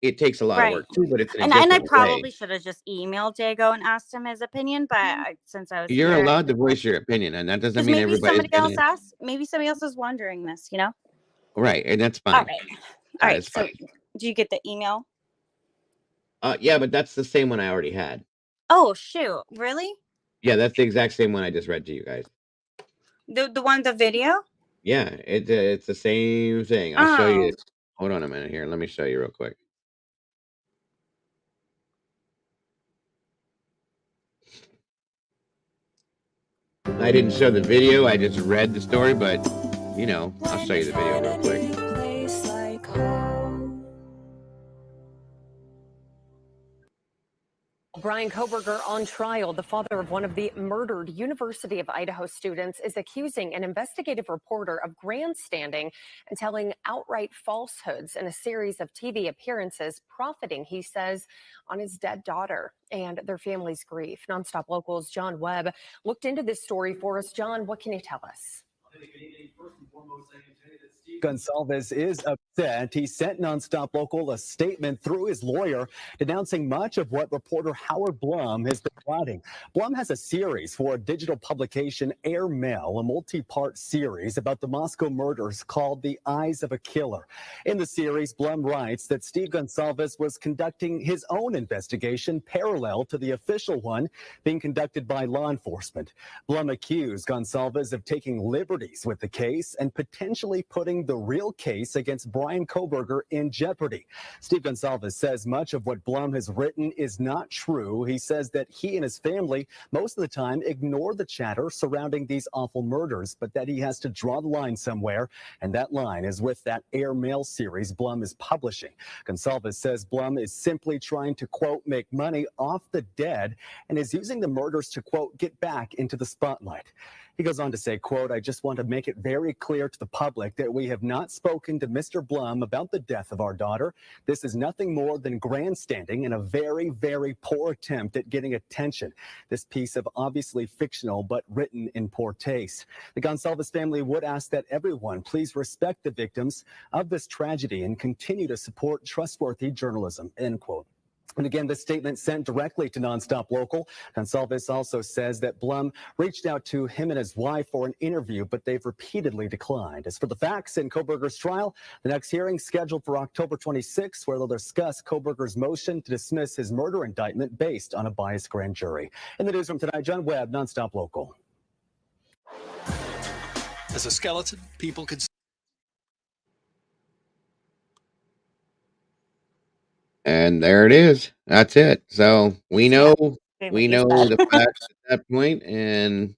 It takes a lot of Right. work too, but it's in a And I different way. probably should have just emailed Dago and asked him his opinion, but since I was You're here, allowed to voice your opinion, and that doesn't because mean everybody's gonna maybe somebody else is wondering this. Right, and that's All fine. right. All That right. is So, fine. do you get the email? Yeah, but that's the same one I already had. Oh shoot! Really? Yeah, that's the exact same one I just read to you guys. The one with the video? Yeah, it's the same thing. I'll show you. Oh, Hold on a minute here. Let me show you real quick. I didn't show the video. I just read the story, but I'll show you the video real quick. Brian Koberger on trial. The father of one of the murdered University of Idaho students is accusing an investigative reporter of grandstanding and telling outright falsehoods in a series of TV appearances, profiting, he says, on his dead daughter and their family's grief. Nonstop Local's John Webb looked into this story for us. John, what can you tell us? Gonsalves is upset. He sent Nonstop Local a statement through his lawyer denouncing much of what reporter Howard Blum has been writing. Blum has a series for a digital publication, Airmail, a multi-part series about the Moscow murders called The Eyes of a Killer. In the series, Blum writes that Steve Gonsalves was conducting his own investigation parallel to the official one being conducted by law enforcement. Blum accused Gonsalves of taking liberties with the case and potentially putting the real case against Brian Koberger in jeopardy. Steve Gonsalves says much of what Blum has written is not true. He says that he and his family most of the time ignore the chatter surrounding these awful murders, but that he has to draw the line somewhere, and that line is with that Airmail series Blum is publishing. Gonsalves says Blum is simply trying to, quote, make money off the dead and is using the murders to, quote, get back into the spotlight. He goes on to say, quote, I just want to make it very clear to the public that we have not spoken to Mr. Blum about the death of our daughter. This is nothing more than grandstanding and a very, very poor attempt at getting attention. This piece of obviously fictional but written in poor taste. The Gonsalves family would ask that everyone please respect the victims of this tragedy and continue to support trustworthy journalism, end quote. And again, this statement sent directly to Nonstop Local. Gonsalves also says that Blum reached out to him and his wife for an interview, but they've repeatedly declined. As for the facts in Koberger's trial, the next hearing scheduled for October 26, where they'll discuss Koberger's motion to dismiss his murder indictment based on a biased grand jury. In the newsroom tonight, John Webb, Nonstop Local. As a skeleton, people could. And there it is. That's it. So we yeah. know Say what we you know said. the facts at that point, and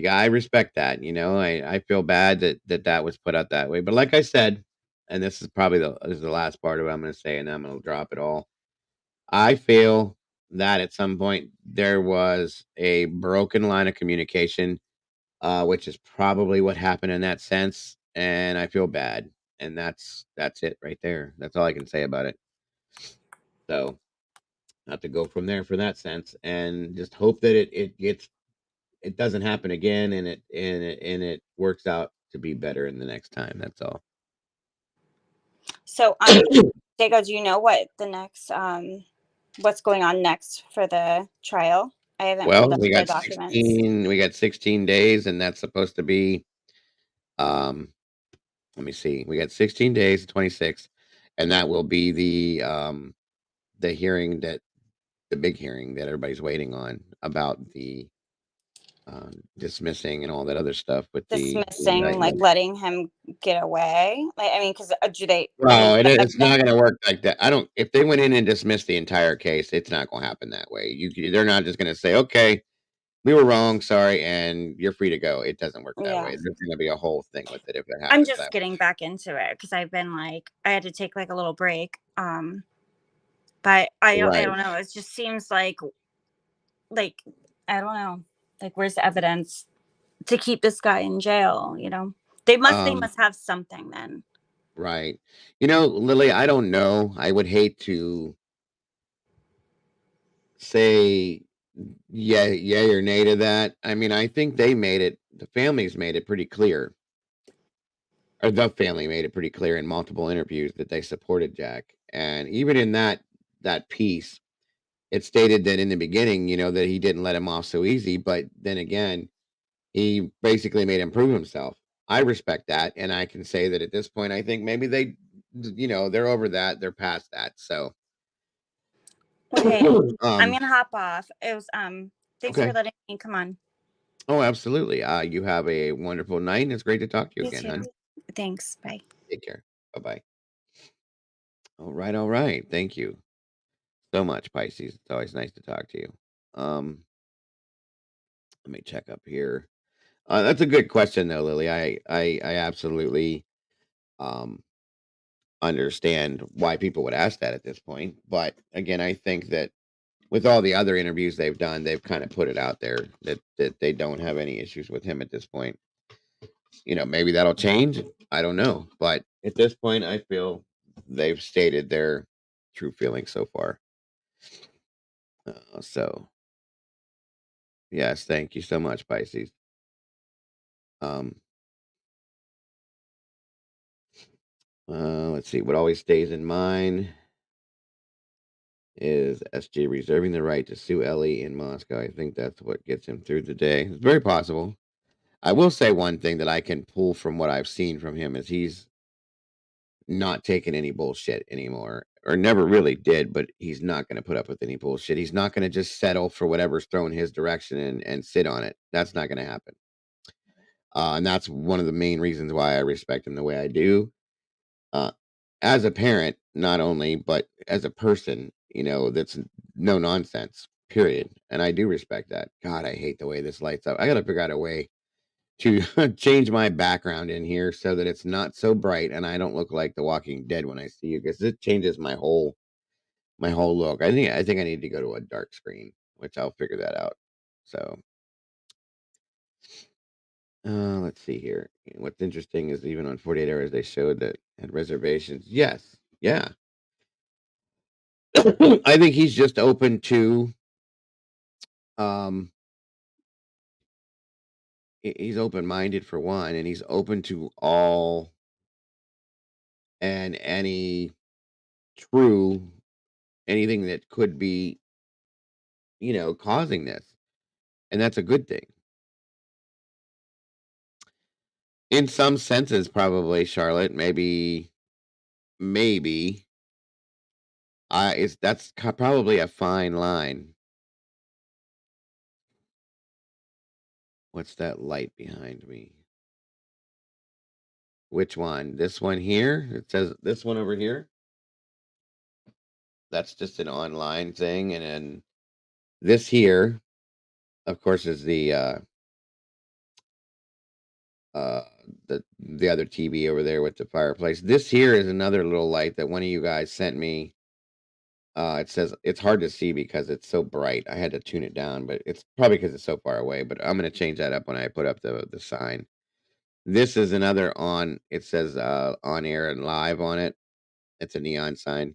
I respect that. I feel bad that was put out that way. But like I said, and this is probably the last part of what I'm going to say, and then I'm going to drop it all. I feel that at some point there was a broken line of communication, which is probably what happened in that sense, and I feel bad. And that's it right there. That's all I can say about it. So not to go from there for that sense, and just hope that it doesn't happen again, and it works out to be better in the next time. That's all. So, Dago, do you know what the next what's going on next for the trial? I haven't pulled Well, up the documents. we got 16 days, and that's supposed to be um let me see. We got 16 days, 26, and that will be the hearing the big hearing that everybody's waiting on about the dismissing and all that other stuff with the Dismissing, like indictment. letting him get away. Like, I mean, because do they? I mean, No, the it's not evidence. gonna work like that. I don't If they went in and dismissed the entire case, it's not gonna happen that way. They're not just gonna say, "Okay, we were wrong, sorry, and you're free to go." It doesn't work that Yeah, way. There's gonna be a whole thing with it if it I'm happens just that getting back into it because I've been like, I had to take like a little break. But way. I Right. don't know. It just seems like I don't know. Like, where's the evidence to keep this guy in jail? They Um, must have something then. right. Lily, I don't know. I would hate to say yay or nay to that. I mean, I think the families made it pretty clear, or the family made it pretty clear in multiple interviews that they supported Jack. And even in that piece, it stated that in the beginning, that he didn't let him off so easy, but then again, he basically made him prove himself. I respect that, and I can say that at this point, I think maybe they're over that, they're past that. So, Okay, I'm um, gonna hop off. It was thanks for okay. letting me come on. Oh, absolutely. You have a wonderful night, and it's great to talk to you You again, too. hon. Thanks. Bye. Take care. Bye bye. All right, all right. Thank you so much, Pisces. It's always nice to talk to you. Um, let me check up here. That's a good question, though, Lily. I absolutely um understand why people would ask that at this point. But again, I think that with all the other interviews they've done, they've kind of put it out there that they don't have any issues with him at this point. Maybe that'll change. I don't know. But at this point, I feel they've stated their true feelings so far. So, yes, thank you so much, Pisces. Um, let's see. What always stays in mind is SJ reserving the right to sue Ellie in Moscow. I think that's what gets him through the day. It's very possible. I will say one thing that I can pull from what I've seen from him is he's not taking any bullshit anymore, or never really did, but he's not going to put up with any bullshit. He's not going to just settle for whatever's thrown his direction and sit on it. That's not going to happen. And that's one of the main reasons why I respect him the way I do. Uh, as a parent, not only, but as a person, that's no nonsense, period. And I do respect that. God, I hate the way this lights up. I got to figure out a way to change my background in here so that it's not so bright and I don't look like The Walking Dead when I see you, because it changes my whole look. I think I need to go to a dark screen, which I'll figure that out. So, let's see here. What's interesting is even on 48 hours they showed that had reservations. Yes, yeah. I think he's just open to um he's open-minded for one, and he's open to all and any true anything that could be, causing this. And that's a good thing. In some senses, probably, Charlotte, maybe probably a fine line. What's that light behind me? Which one? This one here? It says this one over here. That's just an online thing. And then this here, of course, is uh the other TV over there with the fireplace. This here is another little light that one of you guys sent me. It says it's hard to see because it's so bright. I had to tune it down, but it's probably because it's so far away. But I'm gonna change that up when I put up the sign. This is another on. It says on air and live on it. It's a neon sign.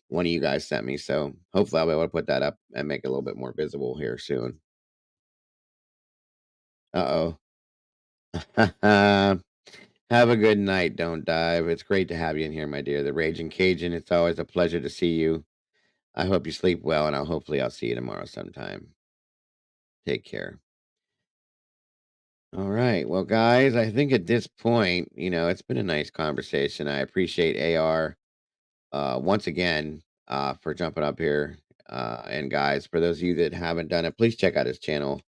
One of you guys sent me, so hopefully I'll be able to put that up and make it a little bit more visible here soon. Uh-oh. Have a good night, Don't Dive. It's great to have you in here, my dear. The Raging Cajun, it's always a pleasure to see you. I hope you sleep well, and hopefully I'll see you tomorrow sometime. Take care. All right. Well, guys, I think at this point, it's been a nice conversation. I appreciate AR once again for jumping up here. And guys, for those of you that haven't done it, please check out his channel.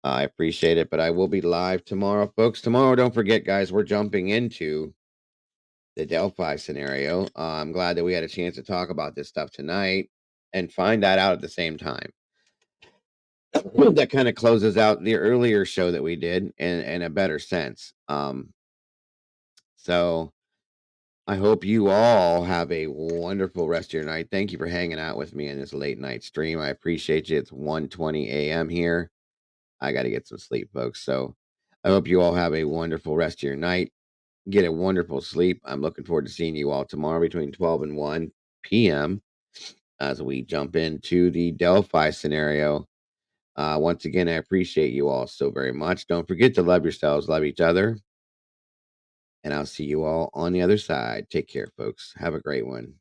I appreciate it. But I will be live tomorrow, folks. Tomorrow, don't forget, guys, we're jumping into the Delphi scenario. I'm glad that we had a chance to talk about this stuff tonight and find that out at the same time. That kind of closes out the earlier show that we did in a better sense. So I hope you all have a wonderful rest of your night. Thank you for hanging out with me in this late night stream. I appreciate you. It's 1:20 a.m. here. I got to get some sleep, folks. So I hope you all have a wonderful rest of your night. Get a wonderful sleep. I'm looking forward to seeing you all tomorrow between 12 and 1 p.m. as we jump into the Delphi scenario. Once again, I appreciate you all so very much. Don't forget to love yourselves, love each other. And I'll see you all on the other side. Take care, folks. Have a great one.